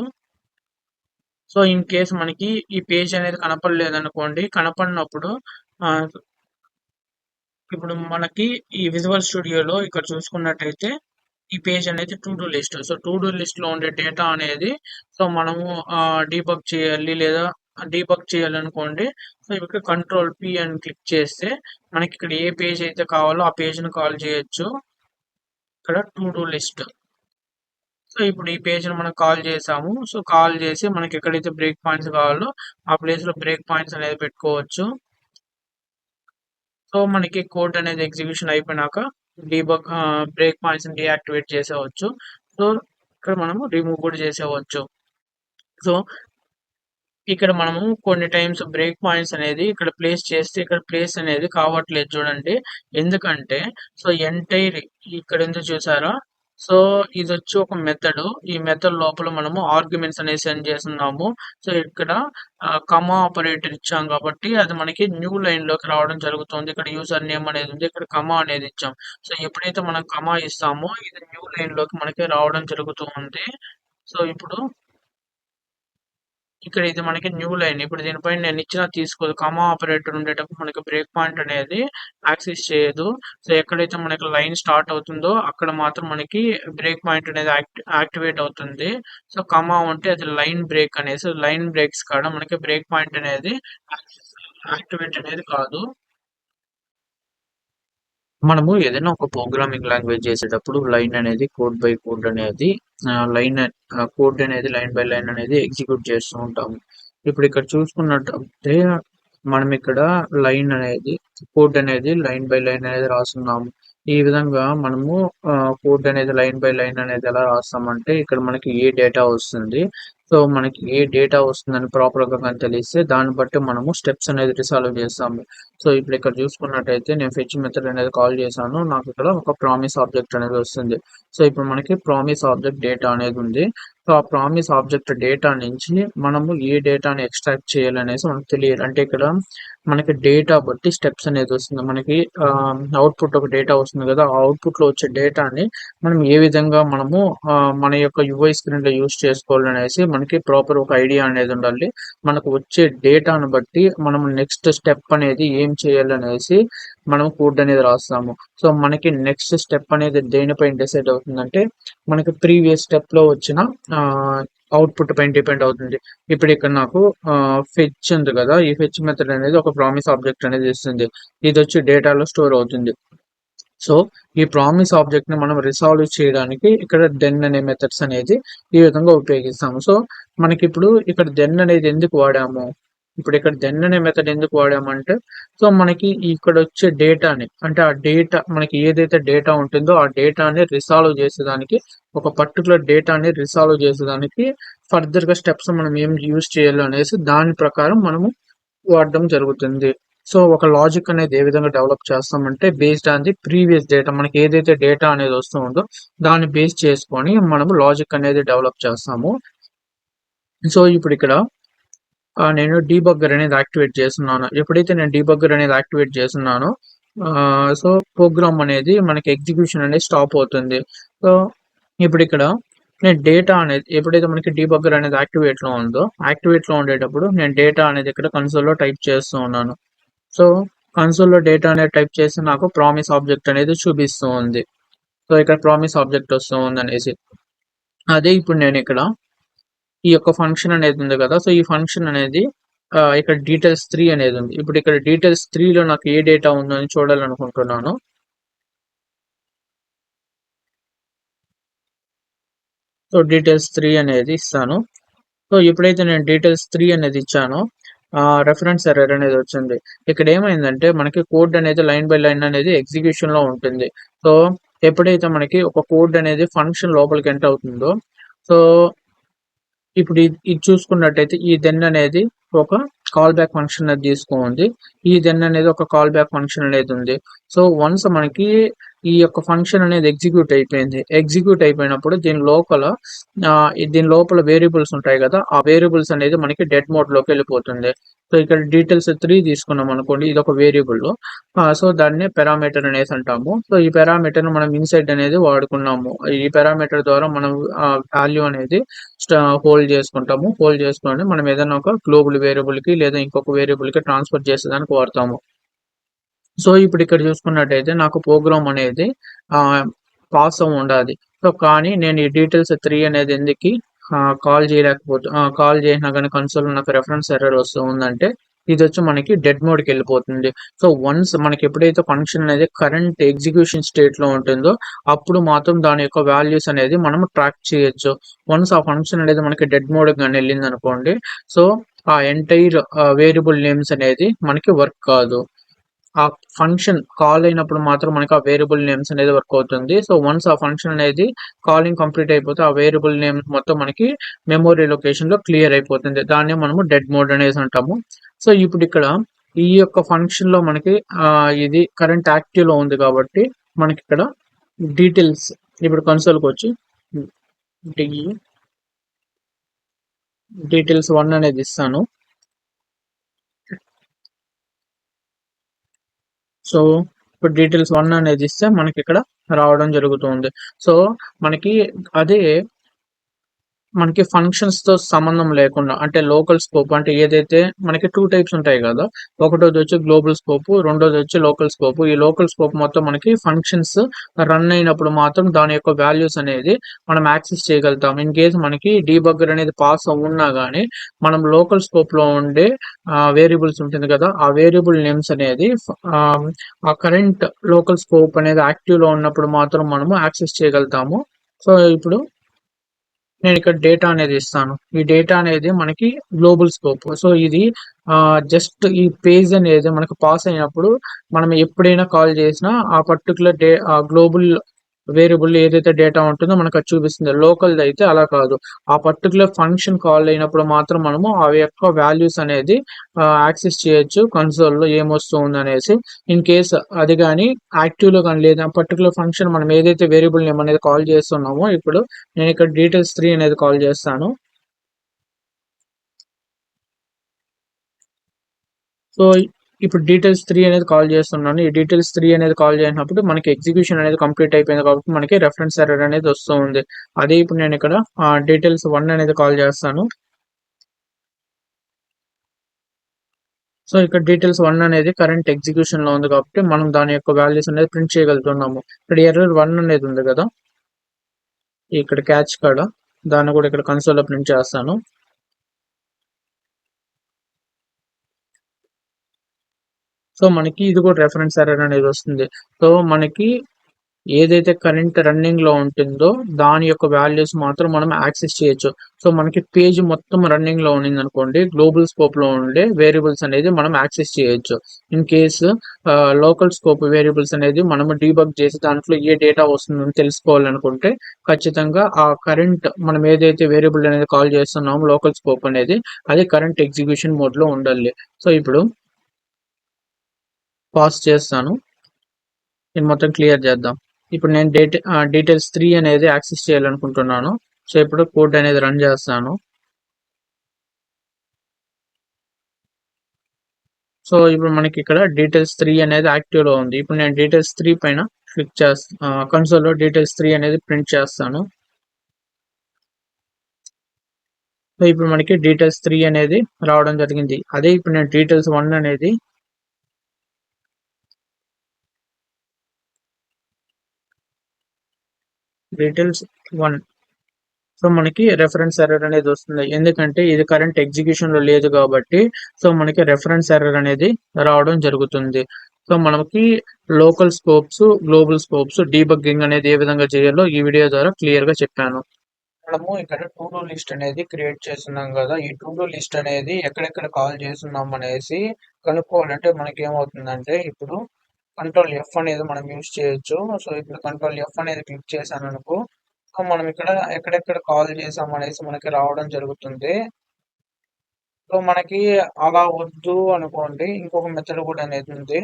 సో ఇన్ కేస్ మనకి ఈ పేజ్ అనేది కనపడలేదనుకోండి. కనపడినప్పుడు ఇప్పుడు మనకి ఈ విజువల్ స్టూడియోలో ఇక్కడ చూసుకున్నట్టయితే ఈ పేజ్ అనేది to do list. So to do list లో ఉండే డేటా అనేది సో మనము డీబగ్ చేయాలి లేదా డీబగ్ చేయాలనుకోండి. సో ఇక్కడ కంట్రోల్ పి అని క్లిక్ చేస్తే మనకి ఇక్కడ ఏ పేజ్ అయితే కావాలో ఆ పేజ్ ను కాల్ చేయొచ్చు. ఇక్కడ టు డూ లిస్ట్. సో ఇప్పుడు ఈ పేజ్ ను మనం కాల్ చేసాము. సో కాల్ చేసి మనకి ఎక్కడైతే బ్రేక్ పాయింట్స్ కావాలో ఆ ప్లేస్ లో బ్రేక్ పాయింట్స్ అనేది పెట్టుకోవచ్చు. సో మనకి కోడ్ అనేది ఎగ్జిక్యూషన్ అయిపోయినాక డీబగ్ బ్రేక్ పాయింట్స్ ని డీయాక్టివేట్ చేసేవచ్చు. సో ఇక్కడ మనము రిమూవ్ కూడా చేసేవచ్చు. సో ఇక్కడ మనము కొన్ని టైమ్స్ బ్రేక్ పాయింట్స్ అనేది ఇక్కడ ప్లేస్ చేస్తే ఇక్కడ ప్లేస్ అనేది కావట్లేదు చూడండి. ఎందుకంటే సో ఎంటైర్ ఇక్కడ ఎందుకు చూసారా? సో ఇది వచ్చి ఒక మెథడ్. ఈ మెథడ్ లోపల మనము ఆర్గ్యుమెంట్స్ అనేది సెండ్ చేస్తున్నాము. సో ఇక్కడ కమా ఆపరేటర్ ఇచ్చాం కాబట్టి అది మనకి న్యూ లైన్ లోకి రావడం జరుగుతుంది. ఇక్కడ యూజర్ నేమ్ అనేది ఉంది. ఇక్కడ కమా అనేది ఇచ్చాం. సో ఎప్పుడైతే మనం కమా ఇస్తామో ఇది న్యూ లైన్ లోకి మనకి రావడం జరుగుతూ ఉంది. సో ఇప్పుడు ఇక్కడ ఇది మనకి న్యూ లైన్. ఇప్పుడు దీనిపైన నేను ఇచ్చినా తీసుకోదు. కామా ఆపరేటర్ ఉండేటప్పుడు మనకి బ్రేక్ పాయింట్ అనేది యాక్సెస్ చేయదు. సో ఎక్కడైతే మనకి లైన్ స్టార్ట్ అవుతుందో అక్కడ మాత్రం మనకి బ్రేక్ పాయింట్ అనేది యాక్టివేట్ అవుతుంది. సో కామా ఉంటే అది లైన్ బ్రేక్ అనేసి లైన్ బ్రేక్స్ కాడ మనకి బ్రేక్ పాయింట్ అనేది యాక్టివేట్ అనేది కాదు. మనము ఏదైనా ఒక ప్రోగ్రామింగ్ లాంగ్వేజ్ చేసేటప్పుడు లైన్ అనేది కోడ్ బై కోడ్ అనేది కోడ్ అనేది లైన్ బై లైన్ అనేది ఎగ్జిక్యూట్ చేస్తూ ఉంటాము. ఇప్పుడు ఇక్కడ చూసుకున్నట్టే మనం ఇక్కడ లైన్ అనేది కోడ్ అనేది లైన్ బై లైన్ అనేది రాస్తున్నాము. ఈ విధంగా మనము కోడ్ అనేది లైన్ బై లైన్ అనేది ఎలా రాస్తామంటే ఇక్కడ మనకి ఏ డేటా వస్తుంది. సో మనకి ఏ డేటా వస్తుందని ప్రాపర్ గా కానీ తెలిస్తే దాన్ని బట్టి మనము స్టెప్స్ అనేది రిసాల్వ్ చేస్తాము. సో ఇప్పుడు ఇక్కడ చూసుకున్నట్టయితే నేను ఫెచ్ మెథడ్ అనేది కాల్ చేశాను. నాకు ఇక్కడ ఒక ప్రామిస్ ఆబ్జెక్ట్ అనేది వస్తుంది. సో ఇప్పుడు మనకి ప్రామిస్ ఆబ్జెక్ట్ డేటా అనేది ఉంది. సో ఆ ప్రామిస్ ఆబ్జెక్ట్ డేటా నుంచి మనము ఏ డేటాని ఎక్స్ట్రాక్ట్ చేయాలనేసి మనకు తెలియాలి. అంటే ఇక్కడ మనకి డేటా బట్టి స్టెప్స్ అనేది వస్తుంది. మనకి అవుట్పుట్ ఒక డేటా వస్తుంది కదా. ఆ అవుట్పుట్ లో వచ్చే డేటాని మనం ఏ విధంగా మనము మన యొక్క యూఐ స్క్రీన్ లో యూస్ చేసుకోవాలనేసి మనకి ప్రాపర్ ఒక ఐడియా అనేది ఉండాలి. మనకు వచ్చే డేటాను బట్టి మనం నెక్స్ట్ స్టెప్ అనేది ఏం చేయాలనేసి మనం కోడ్ అనేది రాస్తాము. సో మనకి నెక్స్ట్ స్టెప్ అనేది దేనిపైన డిసైడ్ అవుతుందంటే మనకి ప్రీవియస్ స్టెప్ లో వచ్చిన అవుట్పుట్ పైన డిపెండ్ అవుతుంది. ఇప్పుడు ఇక్కడ నాకు ఫెచ్ ఉంది కదా. ఈ ఫెచ్ మెథడ్ అనేది ఒక ప్రామిస్ ఆబ్జెక్ట్ అనేది ఇస్తుంది. ఇది వచ్చి డేటాలో స్టోర్ అవుతుంది. సో ఈ ప్రామిస్ ఆబ్జెక్ట్ ని మనం రిసాల్వ్ చేయడానికి ఇక్కడ దెన్ అనే మెథడ్స్ అనేది ఈ విధంగా ఉపయోగిస్తాము. సో మనకి ఇప్పుడు ఇక్కడ దెన్ అనేది ఎందుకు వాడాము? ఇప్పుడు ఇక్కడ దెన్ అనే మెథడ్ ఎందుకు వాడామంటే సో మనకి ఇక్కడ వచ్చే డేటాని అంటే ఆ డేటా మనకి ఏదైతే డేటా ఉంటుందో ఆ డేటాని రిసాల్వ్ చేసేదానికి ఒక పర్టికులర్ డేటాని రిసాల్వ్ చేసేదానికి ఫర్దర్ గా స్టెప్స్ మనం ఏం యూజ్ చేయాలి అనేసి దాని ప్రకారం మనము వాడడం జరుగుతుంది. సో ఒక లాజిక్ అనేది ఏ విధంగా డెవలప్ చేస్తామంటే based on the previous data మనకి ఏదైతే డేటా అనేది వస్తూ ఉందో దాన్ని బేస్ చేసుకొని మనము లాజిక్ అనేది డెవలప్ చేస్తాము. సో ఇప్పుడు ఇక్కడ నేను డీబగ్గర్ అనేది యాక్టివేట్ చేస్తున్నాను. ఎప్పుడైతే నేను డీబగ్గర్ అనేది యాక్టివేట్ చేస్తున్నానో సో ప్రోగ్రామ్ అనేది మనకి ఎగ్జిక్యూషన్ అనేది స్టాప్ అవుతుంది. సో ఇప్పుడు ఇక్కడ నేను డేటా అనేది ఎప్పుడైతే మనకి డీబగ్గర్ అనేది యాక్టివేట్ లో ఉందో యాక్టివేట్ లో ఉండేటప్పుడు నేను డేటా అనేది ఇక్కడ కన్సోల్ లో టైప్ చేస్తూ ఉన్నాను. సో కన్సోల్ లో డేటా అనేది టైప్ చేసి నాకు ప్రామిస్ ఆబ్జెక్ట్ అనేది చూపిస్తూ ఉంది. సో ఇక్కడ ప్రామిస్ ఆబ్జెక్ట్ వస్తూ ఉంది అనేసి అదే ఇప్పుడు నేను ఇక్కడ ఈ యొక్క ఫంక్షన్ అనేది ఉంది కదా. సో ఈ ఫంక్షన్ అనేది ఇక్కడ డీటెయిల్స్ 3 అనేది ఉంది. ఇప్పుడు ఇక్కడ డీటెయిల్స్ 3 లో నాకు ఏ డేటా ఉందో అని చూడాలనుకుంటున్నాను. సో డీటెయిల్స్ 3 అనేది ఇస్తాను. సో ఎప్పుడైతే నేను డీటెయిల్స్ 3 అనేది ఇచ్చానో రెఫరెన్స్ ఎర్రర్ అనేది వచ్చింది. ఇక్కడ ఏమైందంటే మనకి కోడ్ అనేది లైన్ బై లైన్ అనేది ఎగ్జిక్యూషన్ లో ఉంటుంది. సో ఎప్పుడైతే మనకి ఒక కోడ్ అనేది ఫంక్షన్ లోపలికి ఎంటర్ అవుతుందో సో ఇప్పుడు ఇది చూసుకున్నట్టయితే ఈ దెన్ అనేది ఒక కాల్ బ్యాక్ ఫంక్షన్ అనేది తీసుకోండి. ఈ దెన్ అనేది ఒక కాల్ బ్యాక్ ఫంక్షన్ అనేది ఉంది. సో వన్స్ మనకి ఈ యొక్క ఫంక్షన్ అనేది ఎగ్జిక్యూట్ అయిపోయింది. ఎగ్జిక్యూట్ అయిపోయినప్పుడు దీని లోపల వేరియబుల్స్ ఉంటాయి కదా, ఆ వేరియబుల్స్ అనేది మనకి డెడ్ మోడ్ లోకి వెళ్ళిపోతుంది. సో ఇక్కడ డీటెయిల్స్ 3 తీసుకున్నాం అనుకోండి, ఇది ఒక వేరియబుల్. సో దాన్ని పారామీటర్ అనేసి అంటాము. సో ఈ పారామీటర్ మనం ఇన్సైడ్ అనేది వాడుకున్నాము. ఈ పారామీటర్ ద్వారా మనం వాల్యూ అనేది హోల్డ్ చేసుకుంటాము. హోల్డ్ చేసుకొని మనం ఏదైనా ఒక గ్లోబల్ వేరియబుల్ కి లేదా ఇంకొక వేరియబుల్ కి ట్రాన్స్ఫర్ చేసేదానికి వాడతాము. సో ఇప్పుడు ఇక్కడ చూసుకున్నట్టయితే నాకు ప్రోగ్రామ్ అనేది పాస్ అవ్వ ఉండాలి. సో కానీ నేను ఈ డీటెయిల్స్ 3 అనేది ఎందుకు కాల్ చేసినా కానీ కన్సోల్ నాకు రెఫరెన్స్ ఎర్రర్ వస్తూ ఉందంటే ఇది వచ్చి మనకి డెడ్ మోడ్కి వెళ్ళిపోతుంది. సో వన్స్ మనకి ఎప్పుడైతే ఫంక్షన్ అనేది కరెంట్ ఎగ్జిక్యూషన్ స్టేట్ లో ఉంటుందో అప్పుడు మాత్రం దాని యొక్క వాల్యూస్ అనేది మనం ట్రాక్ చేయొచ్చు. వన్స్ ఆ ఫంక్షన్ అనేది మనకి డెడ్ మోడ్ కానీ వెళ్ళింది అనుకోండి, సో ఆ ఎంటైర్ వేరియబుల్ నేమ్స్ అనేది మనకి వర్క్ కాదు. ఆ ఫంక్షన్ కాల్ అయినప్పుడు మాత్రం మనకి ఆ వేరియబుల్ నేమ్స్ అనేది వర్క్ అవుతుంది. సో వన్స్ ఆ ఫంక్షన్ అనేది కాలింగ్ కంప్లీట్ అయిపోతే ఆ వేరియబుల్ నేమ్ మొత్తం మనకి మెమొరీ లొకేషన్ లో క్లియర్ అయిపోతుంది. దాన్ని మనము డెడ్ మోడ్ అనేసి అంటాము. సో ఇప్పుడు ఇక్కడ ఈ యొక్క ఫంక్షన్ లో మనకి ఇది కరెంట్ యాక్టివ్ లో ఉంది కాబట్టి మనకి ఇక్కడ డీటెయిల్స్ ఇప్పుడు కన్సోల్కి వచ్చి డీటెయిల్స్ 1 అనేది ఇస్తాను. సో ఇప్పుడు డీటెయిల్స్ 1 అనేది ఇస్తే మనకి ఇక్కడ రావడం జరుగుతుంది. సో మనకి అదే మనకి ఫంక్షన్స్ తో సంబంధం లేకుండా అంటే లోకల్ స్కోప్ అంటే ఏదైతే మనకి 2 టైప్స్ ఉంటాయి కదా, ఒకటోది వచ్చి గ్లోబల్ స్కోప్, రెండోది వచ్చి లోకల్ స్కోప్. ఈ లోకల్ స్కోప్ మొత్తం మనకి ఫంక్షన్స్ రన్ అయినప్పుడు మాత్రం దాని యొక్క వాల్యూస్ అనేది మనం యాక్సెస్ చేయగలుగుతాం. ఇన్ కేస్ మనకి డీబగ్గర్ అనేది పాస్ అవున్నా కానీ మనం లోకల్ స్కోప్ లో ఉండే వేరియబుల్స్ ఉంటుంది కదా, ఆ వేరియబుల్ నేమ్స్ అనేది ఆ కరెంట్ లోకల్ స్కోప్ అనేది యాక్టివ్ లో ఉన్నప్పుడు మాత్రం మనము యాక్సెస్ చేయగలుగుతాము. సో ఇప్పుడు నేను ఇక్కడ డేటా అనేది ఇస్తాను. ఈ డేటా అనేది మనకి గ్లోబల్ స్కోప్. సో ఇది జస్ట్ ఈ పేజ్ అనేది మనకు పాస్ అయినప్పుడు మనం ఎప్పుడైనా కాల్ చేసినా ఆ పర్టికులర్ గ్లోబల్ వేరియబుల్ ఏదైతే డేటా ఉంటుందో మనకు అది చూపిస్తుంది. లోకల్ అయితే అలా కాదు. ఆ పర్టికులర్ ఫంక్షన్ కాల్ అయినప్పుడు మాత్రం మనము ఆ యొక్క వాల్యూస్ అనేది యాక్సెస్ చేయొచ్చు కన్సోల్ లో ఏమొస్తుంది అనేసి. ఇన్ కేస్ అది కానీ యాక్టివ్ లో కానీ లేదా పర్టికులర్ ఫంక్షన్ మనం ఏదైతే వేరియబుల్ నేమ్ అనేది కాల్ చేస్తున్నామో, ఇప్పుడు నేను ఇక్కడ డీటెయిల్స్ 3 అనేది కాల్ చేస్తాను. సో ఇప్పుడు డీటెయిల్స్ 3 అనేది కాల్ చేస్తున్నాను. ఈ డీటెయిల్స్ 3 అనేది కాల్ చేసినప్పుడు మనకి ఎగ్జిక్యూషన్ అనేది కంప్లీట్ అయిపోయింది కాబట్టి మనకి రెఫరెన్స్ ఎర్రర్ అనేది వస్తూ ఉంది. అదే ఇప్పుడు నేను ఇక్కడ డీటెయిల్స్ 1 అనేది కాల్ చేస్తాను. సో ఇక్కడ డీటెయిల్స్ 1 అనేది కరెంట్ ఎగ్జిక్యూషన్ లో ఉంది కాబట్టి మనం దాని యొక్క వాల్యూస్ అనేది ప్రింట్ చేయగలుగుతున్నాము. ఇక్కడ ఎర్రర్ 1 అనేది ఉంది కదా, ఇక్కడ క్యాచ్ కాడ దాన్ని కూడా ఇక్కడ కన్సోల్ లో ప్రింట్ చేస్తాను. సో మనకి ఇది కూడా రెఫరెన్స్ ఎర్రర్ అనేది వస్తుంది. సో మనకి ఏదైతే కరెంట్ రన్నింగ్ లో ఉంటుందో దాని యొక్క వాల్యూస్ మాత్రం మనం యాక్సెస్ చేయొచ్చు. సో మనకి పేజ్ మొత్తం రన్నింగ్ లో ఉంది అనుకోండి, గ్లోబల్ స్కోప్ లో ఉండే వేరియబుల్స్ అనేది మనం యాక్సెస్ చేయొచ్చు. In case local scope variables అనేది మనం డీబగ్ చేసి దాంట్లో ఏ డేటా వస్తుందని తెలుసుకోవాలనుకుంటే ఖచ్చితంగా ఆ కరెంట్ మనం ఏదైతే వేరియబుల్ అనేది కాల్ చేస్తున్నామో లోకల్ స్కోప్ అనేది అది కరెంట్ ఎగ్జిక్యూషన్ మోడ్ లో ఉండాలి. సో ఇప్పుడు పాస్ చేస్తాను. నేను మొత్తం క్లియర్ చేద్దాం. ఇప్పుడు నేను డీటెయిల్స్ 3 అనేది యాక్సెస్ చేయాలనుకుంటున్నాను. సో ఇప్పుడు కోడ్ అనేది రన్ చేస్తాను. సో ఇప్పుడు మనకి ఇక్కడ డీటెయిల్స్ 3 అనేది యాక్టివ్ లో ఉంది. ఇప్పుడు నేను డీటెయిల్స్ 3 పైన క్లిక్ చేస్తాను. కన్సోల్ లో డీటెయిల్స్ 3 అనేది ప్రింట్ చేస్తాను. సో ఇప్పుడు మనకి డీటెయిల్స్ 3 అనేది రావడం జరిగింది. అదే ఇప్పుడు నేను డీటెయిల్స్ 1 అనేది డీటెయిల్స్ 1 సో మనకి రెఫరెన్స్ ఎర్రర్ అనేది వస్తుంది. ఎందుకంటే ఇది కరెంట్ ఎగ్జిక్యూషన్ లో లేదు కాబట్టి సో మనకి రెఫరెన్స్ ఎర్రర్ అనేది రావడం జరుగుతుంది. సో మనకి local scopes, global scopes debugging అనేది ఏ విధంగా చేయాలో ఈ వీడియో ద్వారా క్లియర్ గా చెప్పాను. మనము ఇక్కడ టు డూ లిస్ట్ అనేది క్రియేట్ చేస్తున్నాం కదా, ఈ టు డూ లిస్ట్ అనేది ఎక్కడెక్కడ కాల్ చేస్తున్నాం అనేసి కనుక్కోవాలంటే మనకి ఏమవుతుందంటే ఇప్పుడు కంట్రోల్ ఎఫ్ అనేది మనం యూజ్ చేయొచ్చు. సో ఇప్పుడు కంట్రోల్ ఎఫ్ అనేది క్లిక్ చేశాను అనుకో, సో మనం ఇక్కడ ఎక్కడెక్కడ కాల్ చేసాం అనేసి మనకి రావడం జరుగుతుంది. సో మనకి అలా వద్దు అనుకోండి, ఇంకొక మెథడ్ కూడా అనేది ఉంది.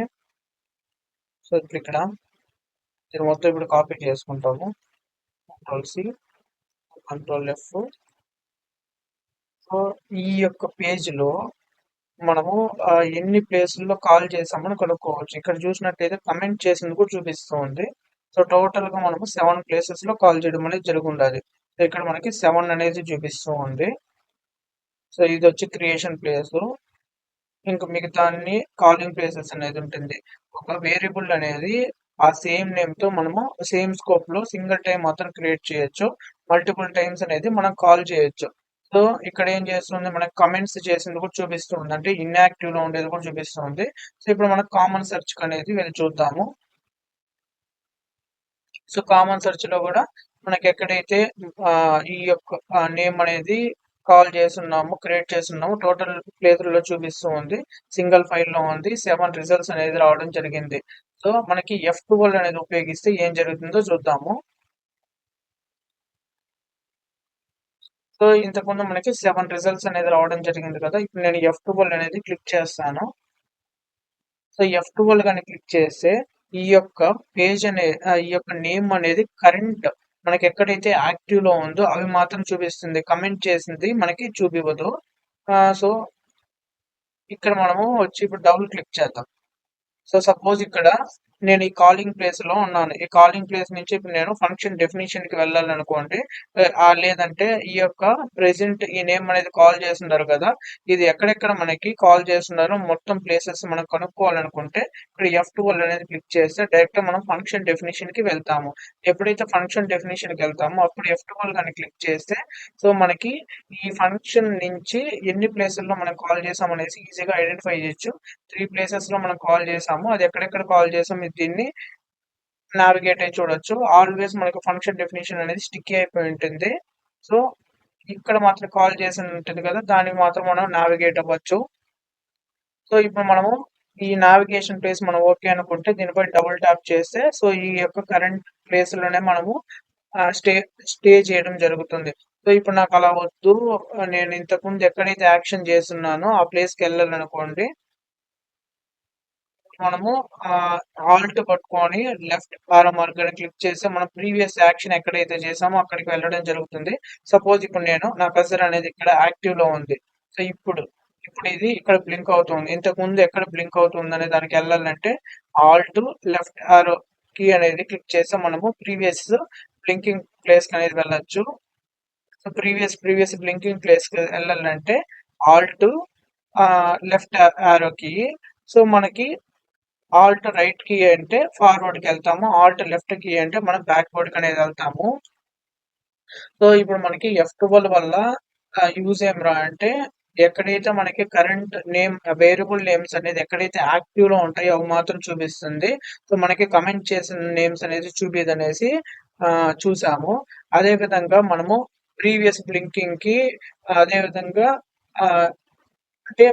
సో ఇప్పుడు ఇక్కడ దీన్ని మొత్తం ఇప్పుడు కాపీ చేసుకుంటాము. Ctrl+C, Ctrl+F. సో ఈ యొక్క పేజ్లో మనము ఎన్ని ప్లేసుల్లో కాల్ చేసామని కనుక్కోవచ్చు. ఇక్కడ చూసినట్టయితే కమెంట్ చేసింది కూడా చూపిస్తుంది. సో టోటల్గా మనము 7 ప్లేసెస్లో కాల్ చేయడం అనేది జరిగి ఉండాలి. సో ఇక్కడ మనకి 7 అనేది చూపిస్తూ ఉంది. సో ఇది వచ్చి క్రియేషన్ ప్లేస్. ఇంకా మిగతా అన్ని కాలింగ్ ప్లేసెస్ అనేది ఉంటుంది. ఒక వేరియబుల్ అనేది ఆ సేమ్ నేమ్ తో మనము సేమ్ స్కోప్ లో సింగిల్ టైం మాత్రం క్రియేట్ చేయొచ్చు. మల్టిపుల్ టైమ్స్ అనేది మనం కాల్ చేయొచ్చు. సో ఇక్కడ ఏం చేస్తుంది, మనకు కమెంట్స్ చేసింది కూడా చూపిస్తుంది, అంటే ఇన్యాక్టివ్ లో ఉండేది కూడా చూపిస్తుంది. సో ఇప్పుడు మనకు కామన్ సెర్చ్ అనేది వెళ్ళి చూద్దాము. సో కామన్ సెర్చ్ లో కూడా మనకి ఎక్కడైతే ఈ యొక్క నేమ్ అనేది కాల్ చేస్తున్నాము, క్రియేట్ చేస్తున్నాము, టోటల్ ప్లేస్లో చూపిస్తూ ఉంది. సింగిల్ ఫైల్లో ఉంది. 7 రిజల్ట్స్ అనేది రావడం జరిగింది. సో మనకి F12 అనేది ఉపయోగిస్తే ఏం జరుగుతుందో చూద్దాము. సో ఇంతకుముందు మనకి 7 రిజల్ట్స్ అనేది రావడం జరిగింది కదా. ఇప్పుడు నేను F12 అనేది క్లిక్ చేస్తాను. సో F12 కానీ క్లిక్ చేస్తే ఈ యొక్క పేజ్ అనే ఈ యొక్క నేమ్ అనేది కరెంట్ మనకి ఎక్కడైతే యాక్టివ్ లో ఉందో అవి మాత్రం చూపిస్తుంది. కమెంట్ చేసింది మనకి చూపివ్వదు. సో ఇక్కడ మనము వచ్చి ఇప్పుడు డబుల్ క్లిక్ చేద్దాం. సో సపోజ్ ఇక్కడ నేను ఈ కాలింగ్ ప్లేస్ లో ఉన్నాను. ఈ కాలింగ్ ప్లేస్ నుంచి ఇప్పుడు నేను ఫంక్షన్ డెఫినేషన్ కి వెళ్ళాలనుకోండి, లేదంటే ఈ యొక్క ప్రెసెంట్ ఈ నేమ్ అనేది కాల్ చేస్తున్నారు కదా, ఇది ఎక్కడెక్కడ మనకి కాల్ చేస్తున్నారో మొత్తం ప్లేసెస్ మనం కనుక్కోవాలనుకుంటే ఇక్కడ F12 అనేది క్లిక్ చేస్తే డైరెక్ట్ మనం ఫంక్షన్ డెఫినేషన్ కి వెళ్తాము. ఎప్పుడైతే ఫంక్షన్ డెఫినేషన్ కి వెళ్తామో అప్పుడు F12 కానీ క్లిక్ చేస్తే సో మనకి ఈ ఫంక్షన్ నుంచి ఎన్ని ప్లేసుల్లో మనం కాల్ చేసాం అనేసి ఈజీగా ఐడెంటిఫై చేయొచ్చు. 3 ప్లేసెస్ లో మనం కాల్ చేసాము, అది ఎక్కడెక్కడ కాల్ చేసాము దీన్ని నావిగేట్ అయి చూడొచ్చు. ఆల్వేస్ మనకు ఫంక్షన్ డెఫినేషన్ అనేది స్టిక్కీ అయిపోయి ఉంటుంది. సో ఇక్కడ మాత్రం కాల్ చేసి ఉంటుంది కదా, దానికి మాత్రం మనం నావిగేట్ అవ్వచ్చు. సో ఇప్పుడు మనము ఈ నావిగేషన్ ప్లేస్ మనం ఓకే అనుకుంటే దీనిపై డబుల్ ట్యాప్ చేస్తే సో ఈ యొక్క కరెంట్ ప్లేస్ లోనే మనము స్టే స్టే చేయడం జరుగుతుంది. సో ఇప్పుడు నాకు అలా వద్దు, నేను ఇంతకుముందు ఎక్కడైతే యాక్షన్ చేస్తున్నానో ఆ ప్లేస్కి వెళ్ళాలనుకోండి, మనము ఆల్ట్ పట్టుకొని లెఫ్ట్ ఆరో మార్కర్ క్లిక్ చేసి మనం ప్రీవియస్ యాక్షన్ ఎక్కడైతే చేసామో అక్కడికి వెళ్ళడం జరుగుతుంది. సపోజ్ ఇప్పుడు నేను నా కర్సర్ అనేది ఇక్కడ యాక్టివ్ లో ఉంది. సో ఇప్పుడు ఇది ఇక్కడ బ్లింక్ అవుతుంది. ఇంతకు ముందు ఎక్కడ బ్లింక్ అవుతుంది అనే దానికి వెళ్ళాలంటే ఆల్ట్ లెఫ్ట్ ఆరో కీ అనేది క్లిక్ చేస్తే మనము ప్రీవియస్ బ్లింకింగ్ ప్లేస్ అనేది వెళ్ళొచ్చు. సో ప్రీవియస్ బ్లింకింగ్ ప్లేస్ కి వెళ్ళాలంటే ఆల్ట్ లెఫ్ట్ ఆరో కీ. సో మనకి ఆల్ట్ రైట్ కీ అంటే ఫార్వర్డ్ కి వెళ్తాము, ఆల్ట్ లెఫ్ట్ కీ అంటే మనం బ్యాక్వర్డ్ కి అనేది వెళ్తాము. సో ఇప్పుడు మనకి F12 వల్ల యూజ్ ఏం రా అంటే ఎక్కడైతే మనకి కరెంట్ నేమ్ వేరియబుల్ నేమ్స్ అనేది ఎక్కడైతే యాక్టివ్ లో ఉంటాయో అవి మాత్రం చూపిస్తుంది. సో మనకి కమెంట్ చేసిన నేమ్స్ అనేది చూపిది అనేసి చూసాము. అదే విధంగా మనము ప్రీవియస్ బ్లింకింగ్ కి అదే విధంగా అంటే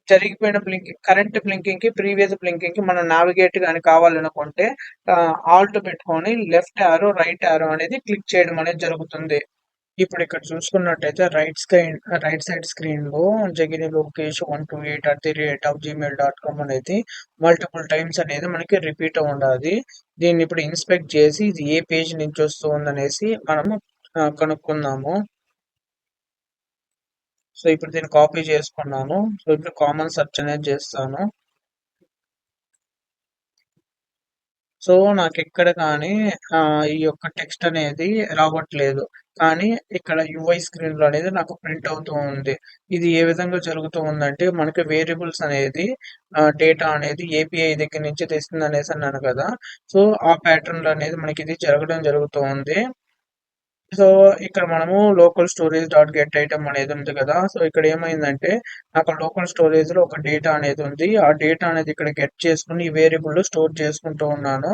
జరిగిపోయిన బ్లింకింగ్ కరెంట్ బ్లింకింగ్ కి ప్రీవియస్ బ్లింకింగ్ కి మనం నావిగేట్ కానీ కావాలనుకుంటే ఆల్ట్ పెట్టుకొని లెఫ్ట్ ఆరో రైట్ ఆరో అనేది క్లిక్ చేయడం అనేది జరుగుతుంది. ఇప్పుడు ఇక్కడ చూసుకున్నట్టయితే రైట్ సైడ్ స్క్రీన్ లో జగిని లోకేష్ 128@gmail.com అనేది మల్టిపుల్ టైమ్స్ అనేది మనకి రిపీట్ ఉండాలి. దీన్ని ఇప్పుడు ఇన్స్పెక్ట్ చేసి ఇది ఏ పేజ్ నుంచి వస్తుంది అనేసి మనము కనుక్కుందాము. సో ఇప్పుడు దీన్ని కాపీ చేసుకున్నాను. సో ఇప్పుడు కామన్ సెర్చ్ అనేది చేస్తాను. సో నాకు ఎక్కడ కానీ ఈ యొక్క టెక్స్ట్ అనేది రావట్లేదు, కానీ ఇక్కడ UI స్క్రీన్ లో అనేది నాకు ప్రింట్ అవుతూ ఉంది. ఇది ఏ విధంగా జరుగుతూ ఉందంటే మనకి వేరియబుల్స్ అనేది డేటా అనేది API దగ్గర నుంచి తెస్తుంది అనేసి అన్నాను కదా. సో ఆ ప్యాటర్న్ లో అనేది మనకి ఇది జరగడం జరుగుతూ ఉంది. సో ఇక్కడ మనము local storage dot get item అనేది ఉంది కదా. సో ఇక్కడ ఏమైందంటే నాకు లోకల్ స్టోరేజ్ లో ఒక డేటా అనేది ఉంది. ఆ డేటా అనేది ఇక్కడ గెట్ చేసుకుని ఈ వేరియబుల్ లో స్టోర్ చేసుకుంటూ ఉన్నాను.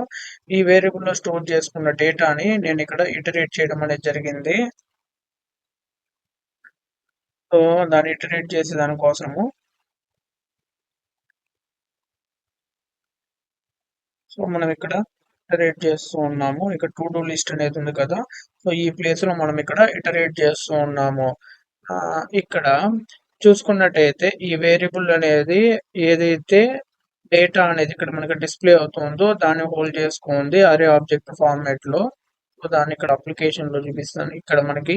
ఈ వేరియబుల్ లో స్టోర్ చేసుకున్న డేటాని నేను ఇక్కడ ఇటరేట్ చేయడం అనేది జరిగింది. సో దాన్ని ఇటరేట్ చేసే దానికోసము సో మనం ఇక్కడ ఇటరేట్ చేస్తూ ఉన్నాము. ఇక్కడ టు డూ లిస్ట్ అనేది ఉంది కదా. సో ఈ ప్లేస్ లో మనం ఇక్కడ ఇటరేట్ చేస్తూ ఉన్నాము. ఇక్కడ చూసుకున్నట్టయితే ఈ వేరియబుల్ అనేది ఏదైతే డేటా అనేది ఇక్కడ మనకి డిస్ప్లే అవుతుందో దాన్ని హోల్డ్ చేసుకుంది అరే ఆబ్జెక్ట్ ఫార్మాట్ లో. సో దాన్ని ఇక్కడ అప్లికేషన్ లో చూపిస్తాను. ఇక్కడ మనకి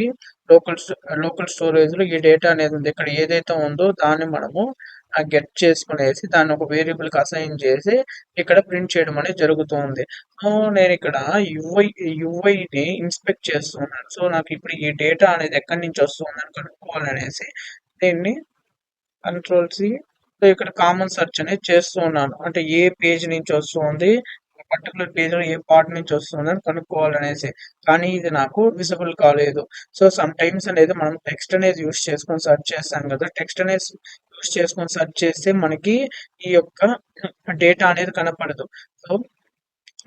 లోకల్ లోకల్ స్టోరేజ్ లో ఈ డేటా అనేది ఉంది. ఇక్కడ ఏదైతే ఉందో దాన్ని మనము గెట్ చేసుకునేసి దాన్ని ఒక వేరియబుల్ కి అసైన్ చేసి ఇక్కడ ప్రింట్ చేయడం అనేది జరుగుతుంది. సో నేను ఇక్కడ యుఐని ఇన్స్పెక్ట్ చేస్తున్నాను. సో నాకు ఇప్పుడు ఈ డేటా అనేది ఎక్కడి నుంచి వస్తుందని కనుక్కోవాలనేసి దీన్ని కంట్రోల్ C. సో ఇక్కడ కామన్ సెర్చ్ అనేది చేస్తూ ఉన్నాను. అంటే ఏ పేజ్ నుంచి వస్తుంది, పర్టికులర్ పేజ్ లో ఏ పార్ట్ నుంచి వస్తుంది అని కనుక్కోవాలనేసి. కానీ ఇది నాకు విజిబుల్ కాలేదు. సో సమ్ టైమ్స్ అనేది మనం టెక్స్ట్ అనేది యూస్ చేసుకొని సెర్చ్ చేస్తాం కదా. టెక్స్ట్ అనేది యూస్ చేసుకొని సెర్చ్ చేస్తే మనకి ఈ యొక్క డేటా అనేది కనపడదు. సో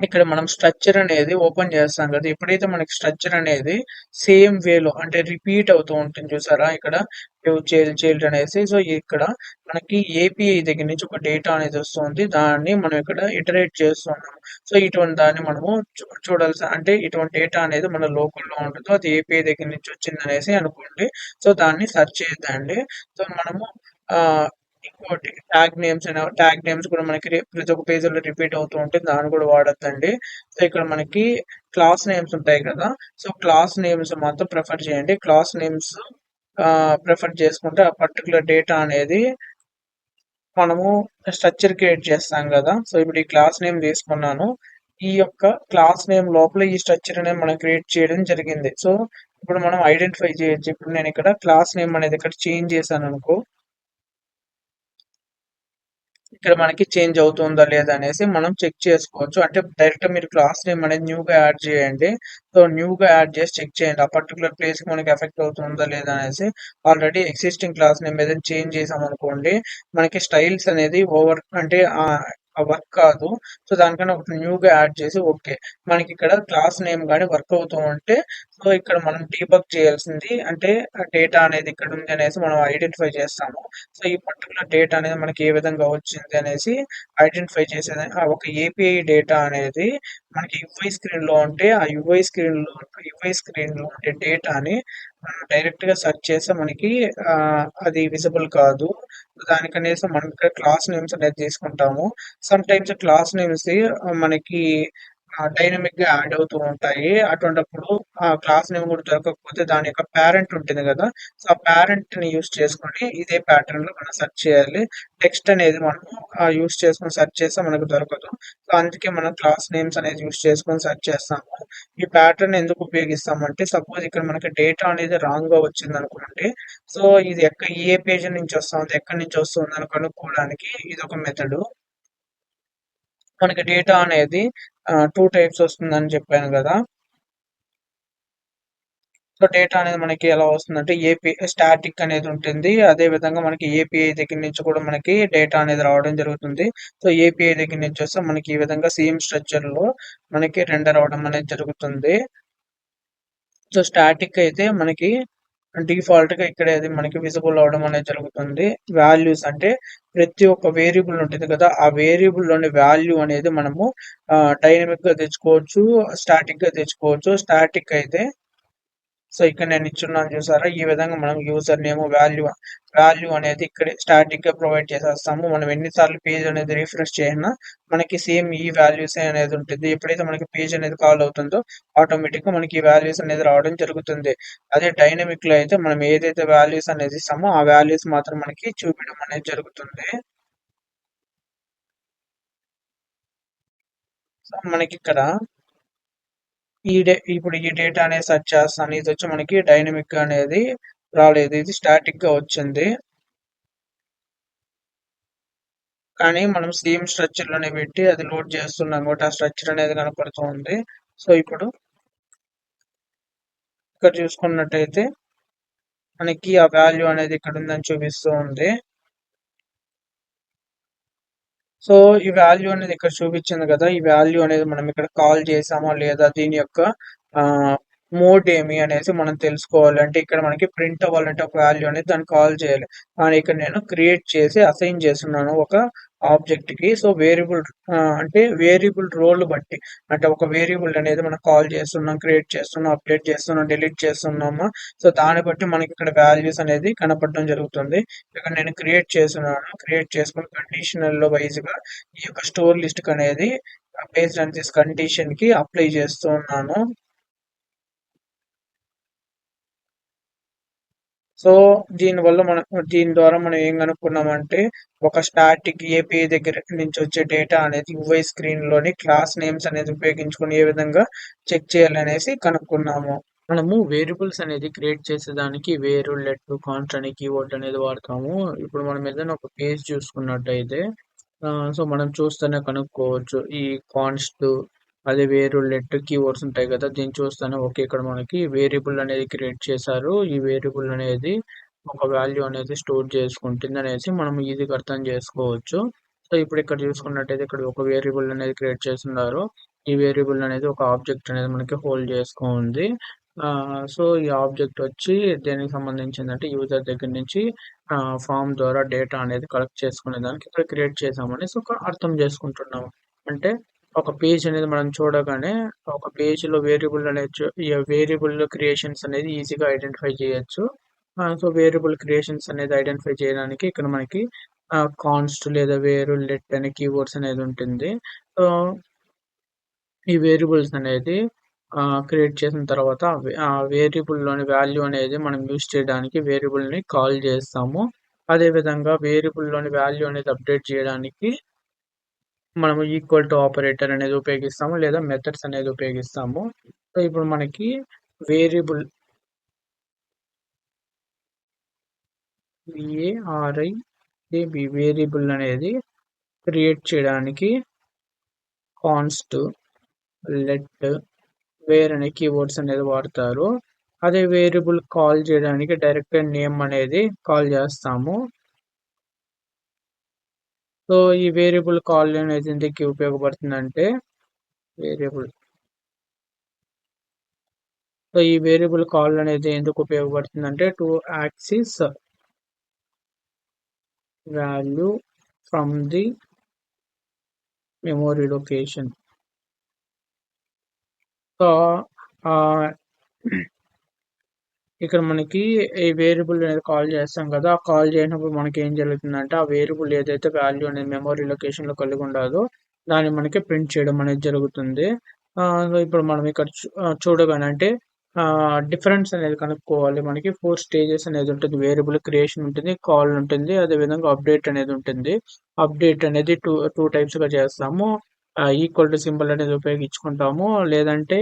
ఇక్కడ మనం స్ట్రక్చర్ అనేది ఓపెన్ చేస్తాం కదా. ఎప్పుడైతే మనకి స్ట్రక్చర్ అనేది సేమ్ వేలో అంటే రిపీట్ అవుతూ ఉంటుంది చూసారా ఇక్కడ చైల్డ్ అనేసి. సో ఇక్కడ మనకి ఏపీఐ దగ్గర నుంచి ఒక డేటా అనేది వస్తుంది. దాన్ని మనం ఇక్కడ ఇటరేట్ చేస్తున్నాం. సో ఇటువంటి దాన్ని మనము చూడాల్సి అంటే ఇటువంటి డేటా అనేది మన లోకల్లో ఉంటుంది. అది ఏపీఐ దగ్గర నుంచి వచ్చింది అనేసి అనుకోండి. సో దాన్ని సెర్చ్ చేద్దండి. సో మనము ఆ ఇంకోటి ట్యాగ్ నేమ్స్ కూడా మనకి ప్రతి ఒక్క పేజీలో రిపీట్ అవుతూ ఉంటుంది. దాన్ని కూడా వాడొద్దండి. సో ఇక్కడ మనకి క్లాస్ నేమ్స్ ఉంటాయి కదా. సో క్లాస్ నేమ్స్ మాత్రం ప్రిఫర్ చేయండి. క్లాస్ నేమ్స్ ప్రిఫర్ చేసుకుంటే ఆ పర్టికులర్ డేటా అనేది మనము స్ట్రక్చర్ క్రియేట్ చేస్తాం కదా. సో ఇప్పుడు ఈ క్లాస్ నేమ్ తీసుకున్నాను. ఈ యొక్క క్లాస్ నేమ్ లోపల ఈ స్ట్రక్చర్ అనేది మనం క్రియేట్ చేయడం జరిగింది. సో ఇప్పుడు మనం ఐడెంటిఫై చేయొచ్చు. ఇప్పుడు నేను ఇక్కడ క్లాస్ నేమ్ అనేది ఇక్కడ చేంజ్ చేశాను అనుకో, ఇక్కడ మనకి చేంజ్ అవుతుందా లేదా అనేసి మనం చెక్ చేసుకోవచ్చు. అంటే డైరెక్ట్ మీరు క్లాస్ నేమ్ అనేది న్యూగా యాడ్ చేయండి. సో న్యూగా యాడ్ చేసి చెక్ చేయండి ఆ పర్టికులర్ ప్లేస్ కి మనకి ఎఫెక్ట్ అవుతుందా లేదా అనేసి. ఆల్రెడీ ఎగ్జిస్టింగ్ క్లాస్ నేమ్ ఏదైనా చేంజ్ చేసాం అనుకోండి, మనకి స్టైల్స్ అనేది ఓవర్ అంటే వర్క్ కాదు. సో దానికన్నా ఒకటి న్యూగా యాడ్ చేసి ఓకే మనకి ఇక్కడ క్లాస్ నేమ్ కానీ వర్క్ అవుతూ ఉంటే, సో ఇక్కడ మనం డీబగ్ చేయాల్సింది అంటే డేటా అనేది ఇక్కడ ఉంది అనేసి మనం ఐడెంటిఫై చేస్తాము. సో ఈ పర్టికులర్ డేటా అనేది మనకి ఏ విధంగా వచ్చింది అనేసి ఐడెంటిఫై చేసేది. ఒక ఏపీఐ డేటా అనేది మనకి స్క్రీన్ లో ఉంటే ఆ యుఐ స్క్రీన్ లో ఉండే డేటాని మనం డైరెక్ట్ గా సెర్చ్ చేస్తే మనకి అది విజిబుల్ కాదు. దానికనేసి మనం ఇక్కడ క్లాస్ నేమ్స్ అనేది తీసుకుంటాము. సమ్ టైమ్స్ క్లాస్ నేమ్స్ మనకి డైనమిక్ గా యాడ్ అవుతూ ఉంటాయి. అటువంటిప్పుడు ఆ క్లాస్ నేమ్ కూడా దొరకకపోతే దాని యొక్క పేరెంట్ ఉంటుంది కదా. సో ఆ పేరెంట్ ని యూస్ చేసుకొని ఇదే ప్యాటర్న్ లో మనం సెర్చ్ చేయాలి. టెక్స్ట్ అనేది మనం యూస్ చేసుకొని సెర్చ్ చేస్తే మనకు దొరకదు. సో అందుకే మనం క్లాస్ నేమ్స్ అనేది యూస్ చేసుకొని సెర్చ్ చేస్తాము. ఈ ప్యాటర్న్ ఎందుకు ఉపయోగిస్తామంటే సపోజ్ ఇక్కడ మనకి డేటా అనేది రాంగ్ గా వచ్చింది అనుకోండి. సో ఇది ఏ పేజ్ నుంచి వస్తుంది, ఎక్కడి నుంచి వస్తుంది అని కనుక్కోవడానికి ఇది ఒక మెథడ్. మనకి డేటా అనేది 2 టైప్స్ వస్తుందని చెప్పాను కదా. సో డేటా అనేది మనకి ఎలా వస్తుందంటే స్టాటిక్ అనేది ఉంటుంది. అదే విధంగా మనకి ఏపీఐ దగ్గర నుంచి కూడా మనకి డేటా అనేది రావడం జరుగుతుంది. సో ఏపీఐ దగ్గర నుంచి వస్తే మనకి ఈ విధంగా సేమ్ స్ట్రక్చర్ లో మనకి రెండర్ అవడం అనేది జరుగుతుంది. సో స్టాటిక్ అయితే మనకి డిఫాల్ట్ గా ఇక్కడ అది మనకి విజిబుల్ అవడం అనేది జరుగుతుంది. వాల్యూస్ అంటే ప్రతి ఒక్క వేరియబుల్ ఉంటుంది కదా, ఆ వేరియబుల్ లోని వాల్యూ అనేది మనము డైనమిక్ గా తెచ్చుకోవచ్చు, స్టాటిక్ గా తెచ్చుకోవచ్చు. స్టాటిక్ అయితే సో ఇక్కడ నేను ఇచ్చున్నాను చూసారా, ఈ విధంగా మనం యూజర్ నేమ్ వాల్యూ అనేది ఇక్కడ స్టాటిక్ గా ప్రొవైడ్ చేసేస్తాము. మనం ఎన్నిసార్లు పేజ్ అనేది రిఫ్రెష్ చేసినా మనకి సేమ్ ఈ వాల్యూస్ అనేది ఉంటుంది. ఎప్పుడైతే మనకి పేజ్ అనేది కాల్ అవుతుందో ఆటోమేటిక్ గా మనకి ఈ వాల్యూస్ అనేది రావడం జరుగుతుంది. అదే డైనమిక్ లో అయితే మనం ఏదైతే వాల్యూస్ అనేది ఇస్తామో ఆ వాల్యూస్ మాత్రం మనకి చూపించడం అనేది జరుగుతుంది. సో మనకి ఇక్కడ ఇప్పుడు ఈ డేటా అనేది సెర్చ్ చేస్తాను. ఇది వచ్చి మనకి డైనమిక్ అనేది రాలేదు, ఇది స్టాటిక్ గా వచ్చింది. కానీ మనం సేమ్ స్ట్రక్చర్ లోనే పెట్టి అది లోడ్ చేస్తున్నాం కాబట్టి ఆ స్ట్రక్చర్ అనేది కనపడుతుంది. సో ఇప్పుడు ఇక్కడ చూసుకున్నట్టయితే మనకి ఆ వాల్యూ అనేది ఇక్కడ ఉందని చూపిస్తూ ఉంది. సో ఈ వాల్యూ అనేది ఇక్కడ చూపించింది కదా, ఈ వాల్యూ అనేది మనం ఇక్కడ కాల్ చేసామా లేదా, దీని యొక్క మోడ్ ఏమి అనేసి మనం తెలుసుకోవాలి. అంటే ఇక్కడ మనకి ప్రింట్ అవ్వాలంటే ఒక వాల్యూ అనేది దాన్ని కాల్ చేయాలి. కానీ ఇక్కడ నేను క్రియేట్ చేసి అసైన్ చేస్తున్నాను ఒక ఆబ్జెక్ట్ కి. సో వేరియబుల్ అంటే వేరియబుల్ రోల్ బట్టి, అంటే ఒక వేరియబుల్ అనేది మనం కాల్ చేస్తున్నాం, క్రియేట్ చేస్తున్నాం, అప్డేట్ చేస్తున్నాం, డిలీట్ చేస్తున్నామా, సో దాన్ని బట్టి మనకి ఇక్కడ వాల్యూస్ అనేది కనపడడం జరుగుతుంది. ఇక్కడ నేను క్రియేట్ చేస్తున్నాను, క్రియేట్ చేసుకుని కండిషనల్ లో వైజ్ గా ఈ యొక్క స్టోర్ లిస్ట్ అనేది బేస్డ్ ఆన్ దిస్ కండిషన్ కి అప్లై చేస్తూ ఉన్నాను. సో దీని ద్వారా మనం ఏం కనుక్కున్నామంటే, ఒక స్టాటిక్ ఏపీఐ దగ్గర నుంచి వచ్చే డేటా అనేది యూఐ స్క్రీన్ లోని క్లాస్ నేమ్స్ అనేది ఉపయోగించుకుని ఏ విధంగా చెక్ చేయాలనేసి కనుక్కున్నాము. మనము వేరియబుల్స్ అనేది క్రియేట్ చేసేదానికి వేరు, లెట్, కాన్స్ట్ అనే కీవర్డ్ అనేది వాడతాము. ఇప్పుడు మనం ఏదైనా ఒక పేజ్ చూసుకున్నట్టయితే సో మనం చూస్తేనే కనుక్కోవచ్చు. ఈ కాన్స్ట్ అదే వేరు, లెట్ కీవర్డ్స్ ఉంటాయి కదా, దీన్ని చూస్తేనే ఓకే ఇక్కడ మనకి వేరియబుల్ అనేది క్రియేట్ చేశారు, ఈ వేరియబుల్ అనేది ఒక వాల్యూ అనేది స్టోర్ చేసుకుంటుంది అనేసి మనం ఈజీగా అర్థం చేసుకోవచ్చు. సో ఇప్పుడు ఇక్కడ చూసుకున్నట్టయితే ఇక్కడ ఒక వేరియబుల్ అనేది క్రియేట్ చేస్తున్నారు. ఈ వేరియబుల్ అనేది ఒక ఆబ్జెక్ట్ అనేది మనకి హోల్డ్ చేసుకోండి. సో ఈ ఆబ్జెక్ట్ వచ్చి దేనికి సంబంధించిందంటే యూజర్ దగ్గర నుంచి ఫామ్ ద్వారా డేటా అనేది కలెక్ట్ చేసుకునే దానికి ఇక్కడ క్రియేట్ చేసామని సో అర్థం చేసుకుంటున్నాము. అంటే ఒక పేజ్ అనేది మనం చూడగానే ఒక పేజ్ లో వేరియబుల్ అనేది వేరియబుల్ క్రియేషన్స్ అనేది ఈజీగా ఐడెంటిఫై చేయొచ్చు. సో వేరియబుల్ క్రియేషన్స్ అనేది ఐడెంటిఫై చేయడానికి ఇక్కడ మనకి కాన్స్ట్ లేదా వేరు, లెట్ అనే కీవర్డ్స్ అనేది ఉంటుంది. సో ఈ వేరియబుల్స్ అనేది క్రియేట్ చేసిన తర్వాత ఆ వేరియబుల్లోని వాల్యూ అనేది మనం యూజ్ చేయడానికి వేరియబుల్ని కాల్ చేస్తాము. అదేవిధంగా వేరియబుల్లోని వాల్యూ అనేది అప్డేట్ చేయడానికి మనము ఈక్వల్ టు ఆపరేటర్ అనేది ఉపయోగిస్తాము, లేదా మెథడ్స్ అనేది ఉపయోగిస్తాము. సో ఇప్పుడు మనకి వేరియబుల్ వేరియబుల్ అనేది క్రియేట్ చేయడానికి కాన్స్ట్, లెట్, వేర్ అనే కీవర్డ్స్ అనేది వాడతారు. అదే వేరియబుల్ కాల్ చేయడానికి డైరెక్ట్ నేమ్ అనేది కాల్ చేస్తాము. సో ఈ వేరియబుల్ కాల్ అనేది ఎందుకు ఉపయోగపడుతుందంటే ఈ వేరియబుల్ కాల్ అనేది ఎందుకు ఉపయోగపడుతుందంటే to access value from the memory location. So ఇక్కడ మనకి ఈ వేరియబుల్ అనేది కాల్ చేస్తాం కదా, ఆ కాల్ చేసినప్పుడు మనకి ఏం జరుగుతుందంటే ఆ వేరియబుల్ ఏదైతే వాల్యూ అనేది మెమరీ లొకేషన్ లో కలిగి ఉండదో దాన్ని మనకి ప్రింట్ చేయడం అనేది జరుగుతుంది. ఇప్పుడు మనం ఇక్కడ చూడగానే అంటే డిఫరెన్స్ అనేది కనుక్కోవాలి. మనకి 4 స్టేజెస్ అనేది ఉంటుంది. వేరియబుల్ క్రియేషన్ ఉంటుంది, కాల్ ఉంటుంది, అదేవిధంగా అప్డేట్ అనేది ఉంటుంది. అప్డేట్ అనేది టూ టైప్స్ గా చేస్తాము. ఈక్వల్ టు సింబల్ అనేది ఉపయోగించుకుంటాము, లేదంటే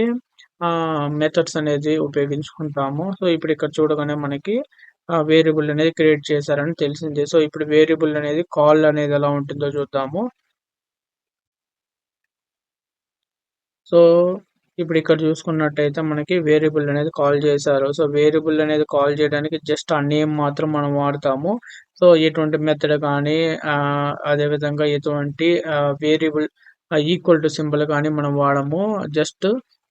మెథడ్స్ అనేది ఉపయోగించుకుంటాము. సో ఇప్పుడు ఇక్కడ చూడగానే మనకి వేరియబుల్ అనేది క్రియేట్ చేశారని తెలిసింది. సో ఇప్పుడు వేరియబుల్ అనేది కాల్ అనేది ఎలా ఉంటుందో చూద్దాము. సో ఇప్పుడు ఇక్కడ చూసుకున్నట్టయితే మనకి వేరియబుల్ అనేది కాల్ చేశారు. సో వేరియబుల్ అనేది కాల్ చేయడానికి జస్ట్ ఆ నేమ్ మాత్రం మనం వాడతాము. సో ఎటువంటి మెథడ్ కానీ అదేవిధంగా ఎటువంటి వేరియబుల్ ఈక్వల్ టు సింబల్ కానీ మనం వాడము. జస్ట్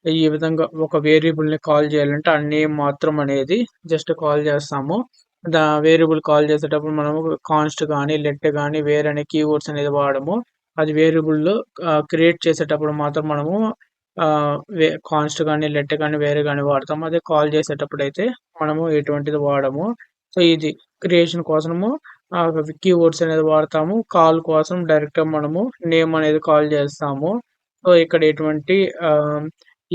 ఈ విధంగా ఒక వేరియబుల్ ని కాల్ చేయాలంటే ఆ నేమ్ మాత్రం అనేది జస్ట్ కాల్ చేస్తాము. వేరియబుల్ కాల్ చేసేటప్పుడు మనము కాన్స్ట్ కానీ, లెట్ కానీ, వేర్ అనే కీవర్డ్స్ అనేది వాడము. అది వేరియబుల్ క్రియేట్ చేసేటప్పుడు మాత్రం మనము కాన్స్ట్ కానీ, లెట్ కానీ, వేరే కానీ వాడతాము. అదే కాల్ చేసేటప్పుడు అయితే మనము ఎటువంటిది వాడము. సో ఇది క్రియేషన్ కోసము కీవర్డ్స్ అనేది వాడతాము. కాల్ కోసం డైరెక్ట్ మనము నేమ్ అనేది కాల్ చేస్తాము. సో ఇక్కడ ఎటువంటి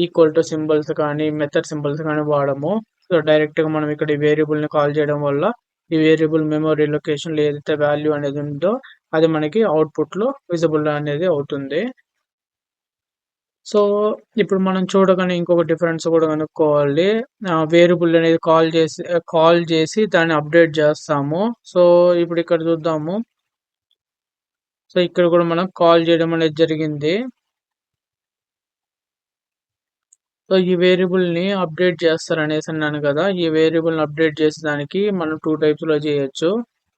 ఈక్వల్ టు సింబల్స్ కానీ, మెథడ్ సింబల్స్ కానీ వాడము. సో డైరెక్ట్ గా మనం ఇక్కడ ఈ వేరియబుల్ ని కాల్ చేయడం వల్ల ఈ వేరియబుల్ మెమరీ లొకేషన్ లో ఏదైతే వాల్యూ అనేది ఉందో అది మనకి అవుట్పుట్ లో విజిబుల్ అనేది అవుతుంది. సో ఇప్పుడు మనం చూడగానే ఇంకొక డిఫరెన్స్ కూడా కనుక్కోవాలి. వేరియబుల్ అనేది కాల్ చేసి దాన్ని అప్డేట్ చేస్తాము. సో ఇప్పుడు ఇక్కడ చూద్దాము. సో ఇక్కడ కూడా మనం కాల్ చేయడం అనేది జరిగింది. సో ఈ వేరియబుల్ ని అప్డేట్ చేస్తారు అనేసి అన్నాను కదా, ఈ వేరియబుల్ ని అప్డేట్ చేసేదానికి మనం 2 టైప్స్ లో చేయొచ్చు.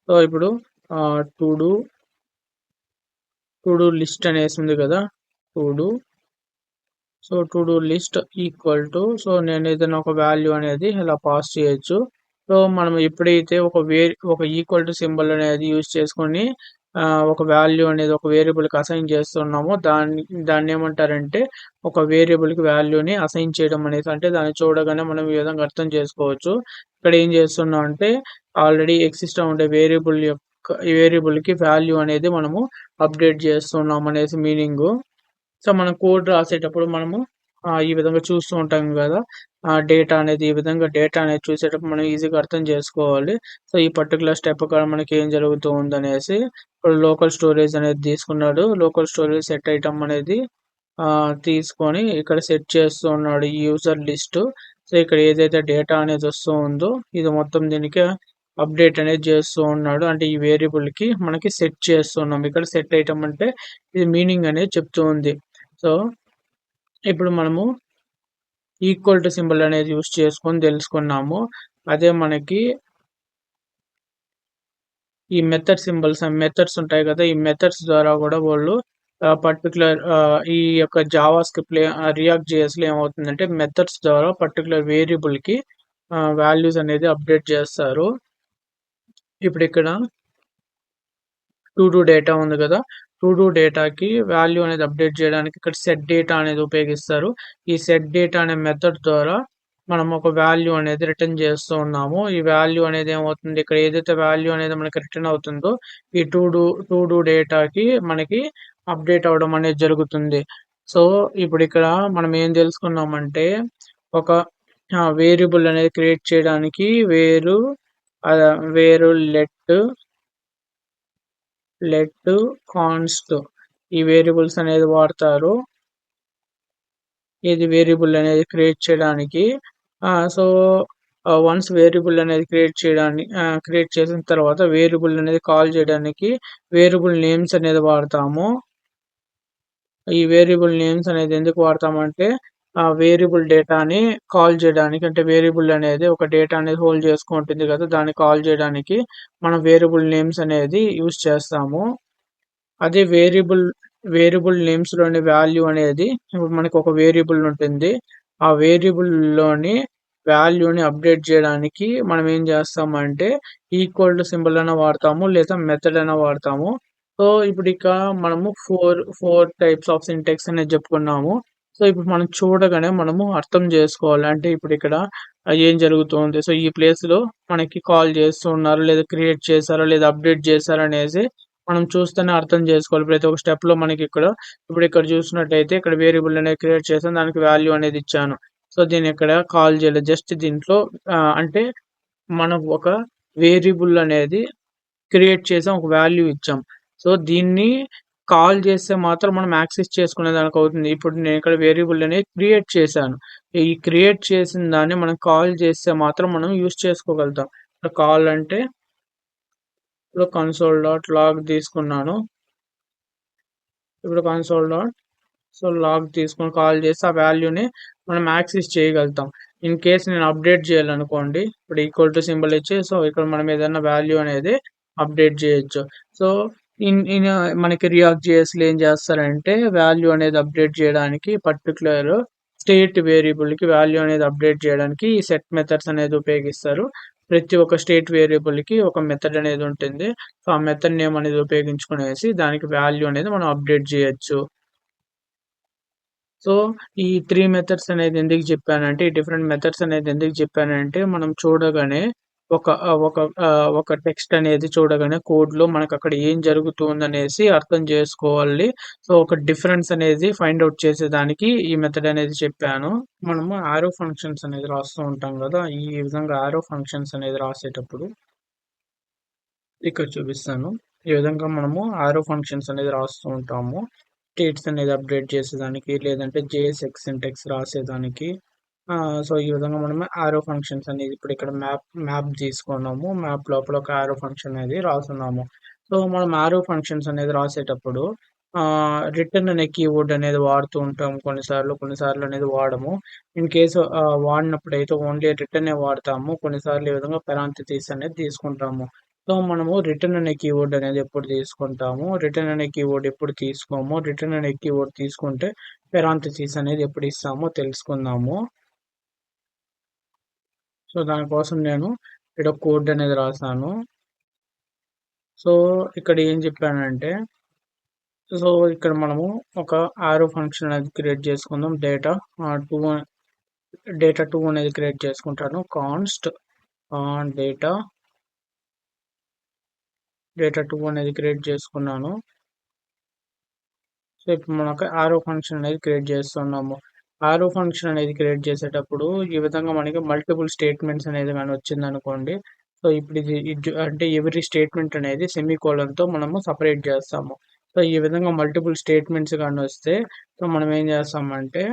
సో ఇప్పుడు టు డూ లిస్ట్ అనేసి ఉంది కదా, to do list equal to, so నేను ఏదైనా ఒక వాల్యూ అనేది ఇలా పాస్ చేయొచ్చు. సో మనం ఎప్పుడైతే ఒక ఈక్వల్ టు సింబల్ అనేది యూజ్ చేసుకొని ఒక వాల్యూ అనేది ఒక వేరియబుల్‌కి అసైన్ చేస్తున్నామో దాన్ని ఏమంటారంటే ఒక వేరియబుల్‌కి వాల్యూని అసైన్ చేయడం అనేసి. అంటే దాన్ని చూడగానే మనం ఈ విధంగా అర్థం చేసుకోవచ్చు. ఇక్కడ ఏం చేస్తున్నాం అంటే ఆల్రెడీ ఎగ్జిస్ట్‌గా ఉండే ఈ వేరియబుల్‌కి వాల్యూ అనేది మనము అప్డేట్ చేస్తున్నాం అనేసి మీనింగు. సో, మనం కోడ్ రాసేటప్పుడు మనము ఈ విధంగా చూస్తూ ఉంటాం గదా! డేటా అనేది ఈ విధంగా డేటా అనేది చూసేటప్పుడు మనం ఈజీగా అర్థం చేసుకోవాలి. సో, ఈ పర్టిక్యులర్ స్టెప్ కాడ మనకేం జరుగుతూ ఉందనేసి. ఇప్పుడు లోకల్ స్టోరేజ్ అనేది తీసుకున్నాడు. లోకల్ స్టోరేజ్ సెట్ ఐటెమ్ అనేది తీసుకొని ఇక్కడ సెట్ చేస్తూ ఉన్నాడు ఈ యూజర్ లిస్టు. సో, ఇక్కడ ఏదైతే డేటా అనేది వస్తూ ఉందో ఇది మొత్తం దీనికి అప్డేట్ అనేది చేస్తూ ఉన్నాడు. అంటే ఈ వేరియబుల్‌కి మనకి సెట్ చేస్తున్నాం. ఇక్కడ సెట్ ఐటెమ్ అంటే ఇది మీనింగ్ అనేది చెప్తూ ఉంది. సో, ఇప్పుడు మనము ఈక్వల్ టు సింబల్ అనేది యూజ్ చేసుకొని తెలుసుకున్నాము. అదే మనకి ఈ మెథడ్స్ ఉంటాయి కదా! ఈ మెథడ్స్ ద్వారా గూడా వాళ్ళు పర్టిక్యులర్ ఈ యొక్క జావా స్క్రిప్ట్‌లో రియాక్ట్ జేఎస్‌లో ఏమవుతుందంటే మెథడ్స్ ద్వారా పర్టిక్యులర్ వేరియబుల్‌కి వాల్యూస్ అనేది అప్డేట్ చేస్తారు. ఇప్పుడిక్కడ టు డూ డేటా ఉంది గదా! టు డూ డేటాకి వాల్యూ అనేది అప్డేట్ జేయడానికి ఇక్కడ సెట్ డేటా అనేది ఉపయోగిస్తారు. ఈ సెట్ డేటా అనే మెథడ్ ద్వారా మనం ఒక వాల్యూ అనేది రిటర్న్ చేస్తూ ఉన్నాము. ఈ వాల్యూ అనేది ఏమవుతుంది ఇక్కడ ఏదైతే వాల్యూ అనేది మనకి రిటర్న్ అవుతుందో ఈ టు డూ డేటాకి మనకి అప్డేట్ అవ్వడం అనేది జరుగుతుంది. సో, ఇప్పుడిక్కడ మనం ఏం తెలుసుకున్నామంటే ఒక వేరియబుల్ అనేది క్రియేట్ చేయడానికి వేరు లెట్ కాన్స్ట్ ఈ వేరియబుల్స్ అనేది వాడతారు. ఇది వేరియబుల్ అనేది క్రియేట్ చేయడానికి. సో, వన్స్ వేరియబుల్ అనేది క్రియేట్ చేసిన తర్వాత వేరియబుల్ అనేది కాల్ చేయడానికి వేరియబుల్ నేమ్స్ అనేది వాడతాము. ఈ వేరియబుల్ నేమ్స్ అనేది ఎందుకు వాడతామంటే వేరియబుల్ డేటాని కాల్ చేయడానికి. అంటే వేరియబుల్ అనేది ఒక డేటా అనేది హోల్డ్ చేసుకుంటుంది కదా! దాన్ని కాల్ చేయడానికి మనం వేరియబుల్ నేమ్స్ అనేది యూజ్ చేస్తాము. అదే వేరియబుల్ నేమ్స్‌లోని వాల్యూ అనేది ఇప్పుడు మనకు ఒక వేరియబుల్ ఉంటుంది. ఆ వేరియబుల్‌లోని వాల్యూని అప్డేట్ చేయడానికి మనం ఏం చేస్తామంటే ఈక్వల్ టు సింబల్ అయినా వాడతాము. లేదా మెథడ్ అయినా వాడతాము. సో, ఇప్పుడిక మనము 4 టైప్స్ ఆఫ్ సింటాక్స్ అనేది చెప్పుకున్నాము. సో, ఇప్పుడు మనం చూడగానే మనము అర్థం చేసుకోవాలి. అంటే ఇప్పుడిక్కడ ఏం జరుగుతుంది? సో, ఈ ప్లేస్‌లో మనకి కాల్ చేస్తూ ఉన్నారు. లేదా క్రియేట్ చేశారా? లేదా అప్డేట్ చేశారా? అనేసి మనం చూస్తేనే అర్థం చేసుకోవాలి. ప్రతి ఒక్క స్టెప్‌లో ఇప్పుడు ఇక్కడ చూసినట్టయితే ఇక్కడ వేరియబుల్ అనేది క్రియేట్ చేశాను. దానికి వాల్యూ అనేది ఇచ్చాను. సో, దీన్నిక్కడ కాల్ చేయలేదు. జస్ట్ దీంట్లో అంటే మనం ఒక వేరియబుల్ అనేది క్రియేట్ చేసాం. ఒక వాల్యూ ఇచ్చాం. సో, దీన్ని కాల్ చేస్తే మాత్రం మనం యాక్సెస్ చేసుకునేదానికి అవుతుంది. ఇప్పుడు నేనిక్కడ వేరియబుల్ అనేది క్రియేట్ చేశాను. ఈ క్రియేట్ చేసిన దాన్ని మనం కాల్ చేస్తే మాత్రం మనం యూజ్ చేసుకోగలుగుతాం. కాల్ అంటే ఇప్పుడు కన్సోల్ డాట్ లాగ్ తీసుకున్నాను. ఇప్పుడు కన్సోల్ డాట్ లాగ్ తీసుకొని కాల్ చేసి ఆ వాల్యూని మనం యాక్సెస్ చేయగలుగుతాం. ఇన్ కేస్ నేను అప్డేట్ చేయాలనుకోండి. ఇప్పుడు ఈక్వల్ టు సింబల్ ఇచ్చి సో, ఇక్కడ మనం ఏదైనా వాల్యూ అనేది అప్డేట్ చేయొచ్చు. సో, ఇన్ ఇన్ మనకి రియాక్ట్ జేఎస్‌లో ఏం చేస్తారంటే వాల్యూ అనేది అప్డేట్ చేయడానికి పర్టిక్యులర్ స్టేట్ వేరియబుల్‌కి వాల్యూ అనేది అప్డేట్ చేయడానికి ఈ సెట్ మెథడ్స్ అనేది ఉపయోగిస్తారు. ప్రతి ఒక్క స్టేట్ వేరియబుల్‌కి ఒక మెథడ్ అనేది ఉంటుంది. సో, ఆ మెథడ్ నేమ్ అనేది ఉపయోగించుకునేసి దానికి వాల్యూ అనేది మనం అప్డేట్ చేయొచ్చు. సో, ఈ 3 మెథడ్స్ అనేది ఎందుకు చెప్పానంటే, ఈ డిఫరెంట్ మెథడ్స్ అనేది ఎందుకు చెప్పానంటే, మనం చూడగానే ఒక టెక్స్ట్ అనేది చూడగానే కోడ్‌లో మనకక్కడ ఏం జరుగుతుందనేసి అర్థం చేసుకోవాలి. సో, ఒక డిఫరెన్స్ అనేది ఫైండ్ ఔట్ చేసేదానికి ఈ మెథడ్ అనేది చెప్పాను. మనము యారో ఫంక్షన్స్ అనేది రాస్తూ ఉంటాం గదా! ఈ విధంగా యారో ఫంక్షన్స్ అనేది రాసేటప్పుడు ఇక్కడ చూపిస్తాను. ఈ విధంగా మనము యారో ఫంక్షన్స్ అనేది రాస్తూ ఉంటాము. స్టేట్స్ అనేది అప్డేట్ చేసేదానికి, లేదంటే జేఎస్ఎక్స్ సింటాక్స్ రాసేదానికి. సో, ఈ విధంగా మనము యారో ఫంక్షన్స్ అనేది ఇప్పుడు ఇక్కడ మ్యాప్ తీసుకున్నాము. మ్యాప్ లోపల ఒక యారో ఫంక్షన్ అనేది రాస్తున్నాము. సో, మనం యారో ఫంక్షన్స్ అనేది రాసేటప్పుడు రిటర్న్ అనే కీవర్డ్ అనేది వాడుతూ ఉంటాం కొన్నిసార్లు. కొన్నిసార్లు అనేది వాడము. ఇన్ కేస్ వాడినప్పుడైతే ఓన్లీ రిటర్నే వాడతాము. కొన్నిసార్లు ఈ విధంగా పెరాంథసిస్ అనేది తీసుకుంటాము. సో, మనము రిటర్న్ అనే కీవర్డ్ అనేది ఎప్పుడు తీసుకుంటాము. రిటర్న్ అనే కీవర్డ్ ఎప్పుడు తీసుకోము. రిటర్న్ అనే కీవర్డ్ తీసుకుంటే పెరాంథసిస్ అనేది ఎప్పుడు ఇస్తామో తెలుసుకుందాము. సో, దానికోసం నేను ఈడ కోడ్ అనేది రాసాను. సో ఇక్కడ ఏం చెప్పానంటే, సో ఇక్కడ మనము ఒక ఆరో ఫంక్షన్ అనేది క్రియేట్ చేసుకుందాం. డేటా టూ అనేది క్రియేట్ చేసుకుంటాను. కాన్స్ట్ డేటా టూ అనేది క్రియేట్ చేసుకున్నాను. సో ఇప్పుడు మనకు ఆరో ఫంక్షన్ అనేది క్రియేట్ చేస్తున్నాము. ఆరో ఫంక్షన్ అనేది క్రియేట్ చేసేటప్పుడు ఈ విధంగా మనకి మల్టిపుల్ స్టేట్మెంట్స్ అనేది కానీ వచ్చింది అనుకోండి. సో ఇప్పుడు ఇది అంటే ఎవ్రీ స్టేట్మెంట్ అనేది సెమీకోలన్తో మనము సపరేట్ చేస్తాము. సో ఈ విధంగా మల్టిపుల్ స్టేట్మెంట్స్ కానీ వస్తే సో మనం ఏం చేస్తామంటే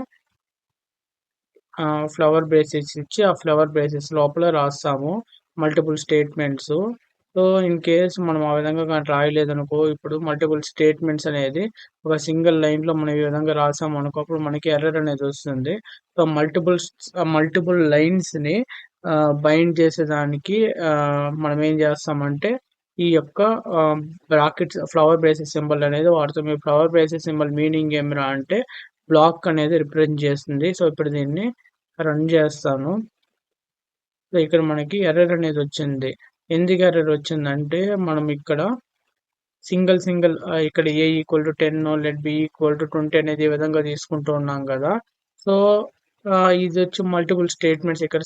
ఫ్లవర్ బ్రేసెస్ ఇచ్చి ఆ ఫ్లవర్ బ్రేసెస్ లోపల రాస్తాము multiple statements. So in case మనం ఆ విధంగా కానీ రాయలేదనుకో, ఇప్పుడు మల్టిపుల్ స్టేట్మెంట్స్ అనేది ఒక సింగిల్ లైన్లో మనం ఈ విధంగా రాసాము అనుకో, అప్పుడు మనకి ఎర్రర్ అనేది వస్తుంది. సో మల్టిపుల్ లైన్స్ని బైండ్ చేసేదానికి మనం ఏం చేస్తామంటే ఈ యొక్క బ్రాకెట్స్ ఫ్లవర్ బ్రేసెస్ సింబల్ అనేది వాడతాం. ఈ ఫ్లవర్ బ్రేసెస్ సింబల్ మీనింగ్ ఏమిరా అంటే బ్లాక్ అనేది రిప్రజెంట్ చేస్తుంది. సో ఇప్పుడు దీన్ని రన్ చేస్తాను. సో ఇక్కడ మనకి ఎర్రర్ అనేది వచ్చింది. ఎందుకు ఎర్రర్ వచ్చిందంటే మనం ఇక్కడ సింగిల్ ఇక్కడ A equal to 10 let B equal to 20 అనేది ఈ విధంగా తీసుకుంటూ ఉన్నాం కదా. సో ఇది వచ్చి మల్టిపుల్ స్టేట్మెంట్స్ ఇక్కడ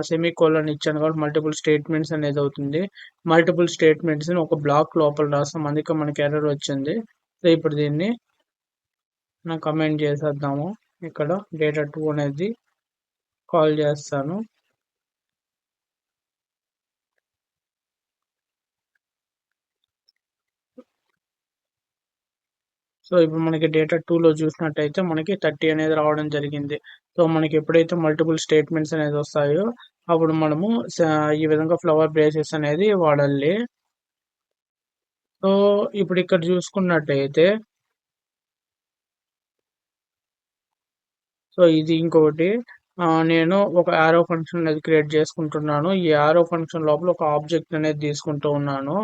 సెమీ కోలన్ ఇచ్చాను కాబట్టి మల్టిపుల్ స్టేట్మెంట్స్ అనేది అవుతుంది. మల్టిపుల్ స్టేట్మెంట్స్ ఒక బ్లాక్ లోపల రాస్తాం, అందుకే మనకి ఎర్రర్ వచ్చింది. సో ఇప్పుడు దీన్ని కమెంట్ చేసేద్దాము. ఇక్కడ డేటా టూ అనేది కాల్ చేస్తాను. సో ఇప్పుడు మనకి డేటా టూలో చూసినట్టయితే మనకి 30 అనేది రావడం జరిగింది. సో మనకి ఎప్పుడైతే మల్టిపుల్ స్టేట్మెంట్స్ అనేది వస్తాయో అప్పుడు మనము ఈ విధంగా ఫ్లవర్ బ్రేసెస్ అనేది వాడాలి. సో ఇప్పుడు ఇక్కడ చూసుకున్నట్టయితే సో ఇది ఇంకొకటి నేను ఒక యారో ఫంక్షన్ అనేది క్రియేట్ చేసుకుంటున్నాను. ఈ యారో ఫంక్షన్ లోపల ఒక ఆబ్జెక్ట్ అనేది తీసుకుంటూ ఉన్నాను.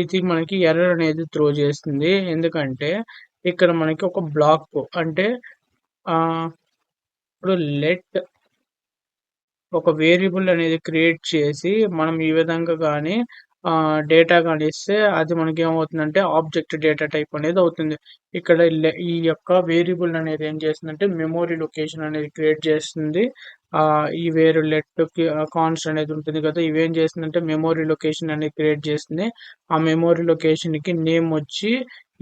ఇది మనకి ఎర్రర్ అనేది త్రో చేస్తుంది. ఎందుకంటే ఇక్కడ మనకి ఒక బ్లాక్ అంటే ఇప్పుడు లెట్ ఒక వేరియబుల్ అనేది క్రియేట్ చేసి మనం ఈ విధంగా కానీ డేటా కానీ ఇస్తే అది మనకి ఏమవుతుందంటే ఆబ్జెక్ట్ డేటా టైప్ అనేది అవుతుంది. ఇక్కడ ఈ యొక్క వేరియబుల్ అనేది ఏం చేస్తుందంటే మెమొరీ లొకేషన్ అనేది క్రియేట్ చేస్తుంది. ఈ వేరు లెట్ కాన్స్ అనేది ఉంటుంది కదా, ఇవేం చేస్తుందంటే మెమొరీ లొకేషన్ అనేది క్రియేట్ చేస్తుంది. ఆ మెమొరీ లొకేషన్కి నేమ్ వచ్చి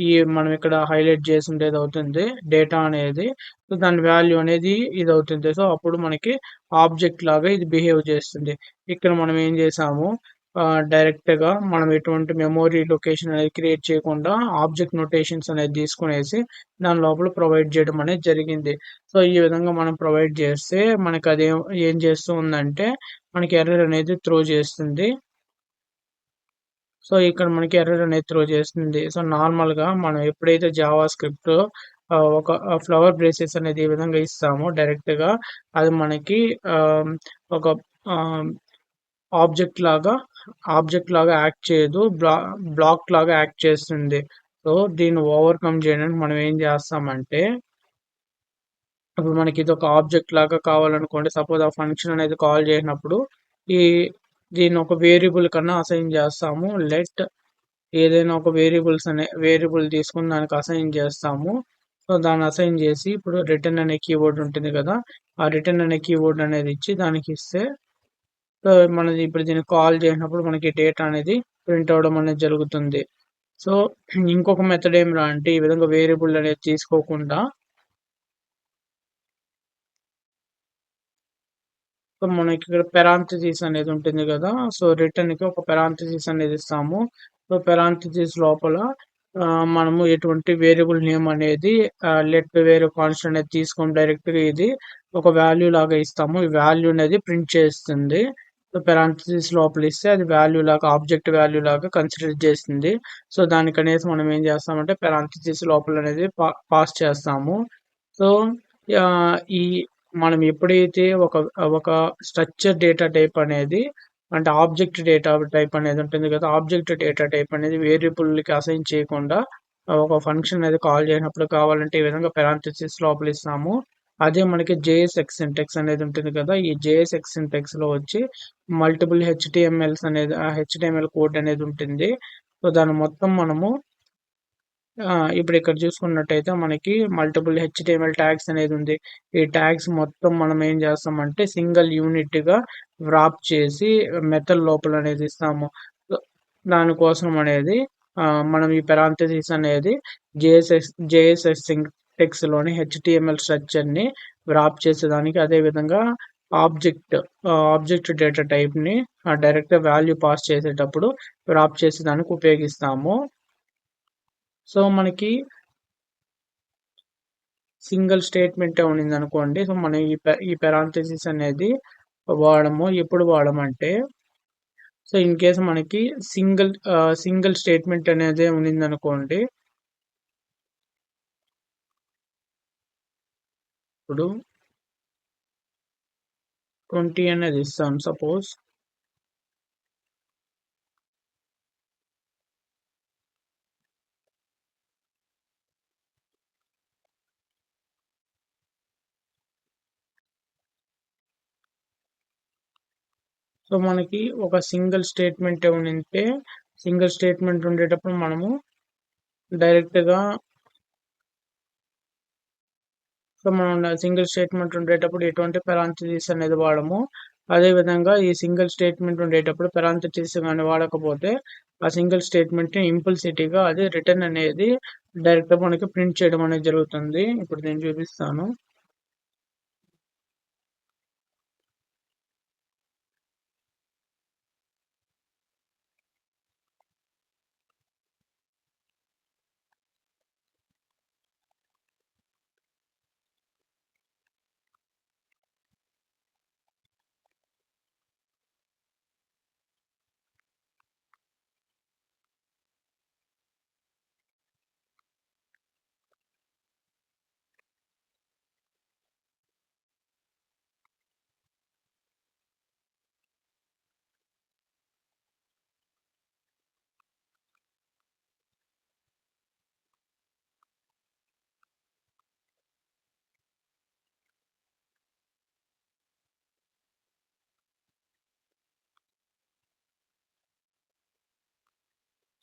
ఈ మనం ఇక్కడ హైలైట్ చేసి ఉండేది అవుతుంది డేటా అనేది. సో దాని వాల్యూ అనేది ఇది అవుతుంది. సో అప్పుడు మనకి ఆబ్జెక్ట్ లాగా ఇది బిహేవ్ చేస్తుంది. ఇక్కడ మనం ఏం చేసాము డైరెక్ట్గా మనం ఎటువంటి మెమొరీ లొకేషన్ అనేది క్రియేట్ చేయకుండా ఆబ్జెక్ట్ నోటేషన్స్ అనేది తీసుకునేసి దాని లోపల ప్రొవైడ్ చేయడం అనేది జరిగింది. సో ఈ విధంగా మనం ప్రొవైడ్ చేస్తే మనకి అది ఏం చేస్తూ ఉందంటే మనకి ఎర్రర్ అనేది త్రో చేస్తుంది. సో ఇక్కడ మనకి ఎర్రర్ అనేది త్రో చేస్తుంది. సో నార్మల్గా మనం ఎప్పుడైతే జావా స్క్రిప్ట్ ఒక ఫ్లవర్ బ్రేసెస్ అనేది ఈ విధంగా ఇస్తామో డైరెక్ట్గా అది మనకి ఒక ఆబ్జెక్ట్ లాగా యాక్ట్ చేయదు, బ్లాక్ లాగా యాక్ట్ చేస్తుంది. సో దీన్ని ఓవర్కమ్ చేయడానికి మనం ఏం చేస్తామంటే ఇప్పుడు మనకి ఇది ఒక ఆబ్జెక్ట్ లాగా కావాలనుకోండి, సపోజ్ ఆ ఫంక్షన్ అనేది కాల్ చేసినప్పుడు దీన్ని ఒక వేరియబుల్ కన్నా అసైన్ చేస్తాము. లెట్ ఏదైనా ఒక వేరియబుల్ తీసుకుని దానికి అసైన్ చేస్తాము. సో దాన్ని అసైన్ చేసి ఇప్పుడు రిటర్న్ అనే కీవర్డ్ ఉంటుంది కదా, ఆ రిటర్న్ అనే కీవర్డ్ అనేది ఇచ్చి దానికి ఇస్తే సో మనది ఇప్పుడు దీన్ని కాల్ చేసినప్పుడు మనకి డేటా అనేది ప్రింట్ అవ్వడం అనేది జరుగుతుంది. సో ఇంకొక మెథడ్ ఏమిరా అంటే ఈ విధంగా వేరియబుల్ అనేది తీసుకోకుండా సో మనకి ఇక్కడ పెరాంథసిస్ అనేది ఉంటుంది కదా, సో రిటర్న్కి ఒక పెరాంథసిస్ అనేది ఇస్తాము. సో పెరాంథసిస్ లోపల మనము ఎటువంటి వేరియబుల్ నేమ్ అనేది లెట్ వేరే కాన్స్టెంట్ అనేది తీసుకొని డైరెక్ట్గా ఇది ఒక వాల్యూ లాగా ఇస్తాము. ఈ వాల్యూ అనేది ప్రింట్ చేస్తుంది. సో పెరాంథసిస్ లోపల ఇస్తే అది వాల్యూ లాగా ఆబ్జెక్ట్ వాల్యూ లాగా కన్సిడర్ చేస్తుంది. సో దానికనేసి మనం ఏం చేస్తామంటే పెరాంథసిస్ లోపల అనేది పాస్ చేస్తాము. సో ఈ మనం ఎప్పుడైతే ఒక స్ట్రక్చర్ డేటా టైప్ అనేది అంటే ఆబ్జెక్ట్ డేటా టైప్ అనేది ఉంటుంది కదా, ఆబ్జెక్ట్ డేటా టైప్ అనేది వేరియబుల్కి అసైన్ చేయకుండా ఒక ఫంక్షన్ అనేది కాల్ చేసినప్పుడు కావాలంటే ఈ విధంగా పెరాంథసిస్ లోపల ఇస్తాము. అదే మనకి జేఎస్ఎక్స్ సింటాక్స్ అనేది ఉంటుంది కదా! ఈ జేఎస్ఎక్స్ సింటాక్స్‌లో వచ్చి మల్టిపుల్ హెచ్‌టీఎంఎల్స్ అనేది హెచ్‌టీఎంఎల్ కోడ్ అనేది ఉంటుంది. సో, దాన్ని మొత్తం మనము ఇప్పుడు ఇక్కడ చూసుకున్నట్టయితే మనకి మల్టిపుల్ హెచ్‌టీఎంఎల్ ట్యాగ్స్ అనేది ఉంది. ఈ ట్యాగ్స్ మొత్తం మనం ఏం చేస్తామంటే సింగిల్ యూనిట్‌గా వ్రాప్ చేసి మెథడ్ లోపల అనేది ఇస్తాము. సో, దానికోసం అనేది మనం ఈ పారాంథసిస్ అనేది జేఎస్ఎస్ సింటాక్స్‌లోని హెచ్‌టీఎంఎల్ స్ట్రక్చర్‌ని వ్రాప్ చేసేదానికి అదేవిధంగా ఆబ్జెక్ట్ డేటా టైప్‌ని డైరెక్ట్‌గా వాల్యూ పాస్ చేసేటప్పుడు వ్రాప్ చేసేదానికి ఉపయోగిస్తాము. సో, మనకి సింగిల్ స్టేట్మెంటే ఉన్నిందనుకోండి. సో, మనం ఈ పారాంథసిస్ అనేది వాడము. ఎప్పుడు వాడమంటే, సో, ఇన్ కేస్ మనకి సింగిల్ స్టేట్మెంట్ అనేదే ఉన్నిందనుకోండి. ఇప్పుడు 20 అనేది ఇస్తాం సపోజ్. సో, మనకి ఒక సింగిల్ స్టేట్మెంటే ఉన్నింటే, సింగిల్ స్టేట్మెంట్ ఉండేటప్పుడు మనము డైరెక్ట్‌గా మనం సింగిల్ స్టేట్మెంట్ ఉండేటప్పుడు ఎటువంటి పారాంథసిస్ అనేది వాడము. అదేవిధంగా ఈ సింగిల్ స్టేట్మెంట్ ఉండేటప్పుడు పారాంథసిస్ గాని వాడకపోతే, ఆ సింగిల్ స్టేట్మెంట్‌ని ఇంపల్సిటీగా అది రిటర్న్ అనేది డైరెక్ట్‌గా మనకి ప్రింట్ చేయడం అనేది జరుగుతుంది. ఇప్పుడు నేను చూపిస్తాను.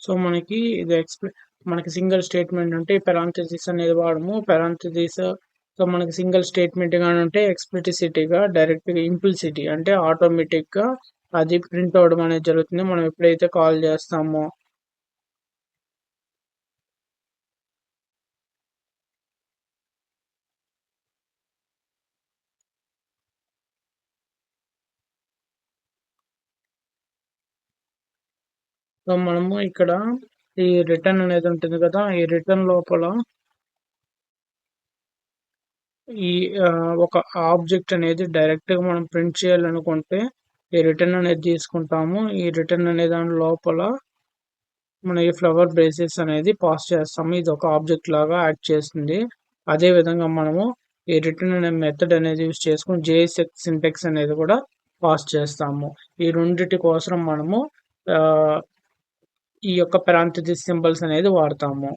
సో, మనకి ఇది మనకి సింగిల్ స్టేట్మెంట్ ఉంటే పారాంథసిస్ అనేది వాడము. సో, మనకి సింగిల్ స్టేట్మెంట్ గాని ఉంటే ఎక్స్‌ప్లిసిటీగా డైరెక్ట్‌గా ఇంపల్సిటీ అంటే ఆటోమేటిక్‌గా అది ప్రింట్ అవ్వడం అనేది జరుగుతుంది. మనం ఎప్పుడైతే కాల్ చేస్తామో. సో, మనము ఇక్కడ ఈ రిటర్న్ అనేది ఉంటుంది కదా! ఈ రిటర్న్ లోపల ఈ ఒక ఆబ్జెక్ట్ అనేది డైరెక్ట్‌గా మనం ప్రింట్ చేయాలనుకుంటే, ఈ రిటర్న్ అనేది తీసుకుంటాము. ఈ రిటర్న్ అనే దాని లోపల మనం ఈ ఫ్లవర్ బ్రేసెస్ అనేది పాస్ చేస్తాము. ఇది ఒక ఆబ్జెక్ట్ లాగా యాక్ట్ చేస్తుంది. అదే విధంగా మనము ఈ రిటర్న్ అనే మెథడ్ అనేది యూజ్ చేసుకొని జేఎస్ఎక్స్ సింటాక్స్ అనేది కూడా పాస్ చేస్తాము. ఈ రెండిటి కోసం మనము ఆహ్, ఈ యొక్క పారాంథసిస్ సింబల్స్ అనేది వాడతాము.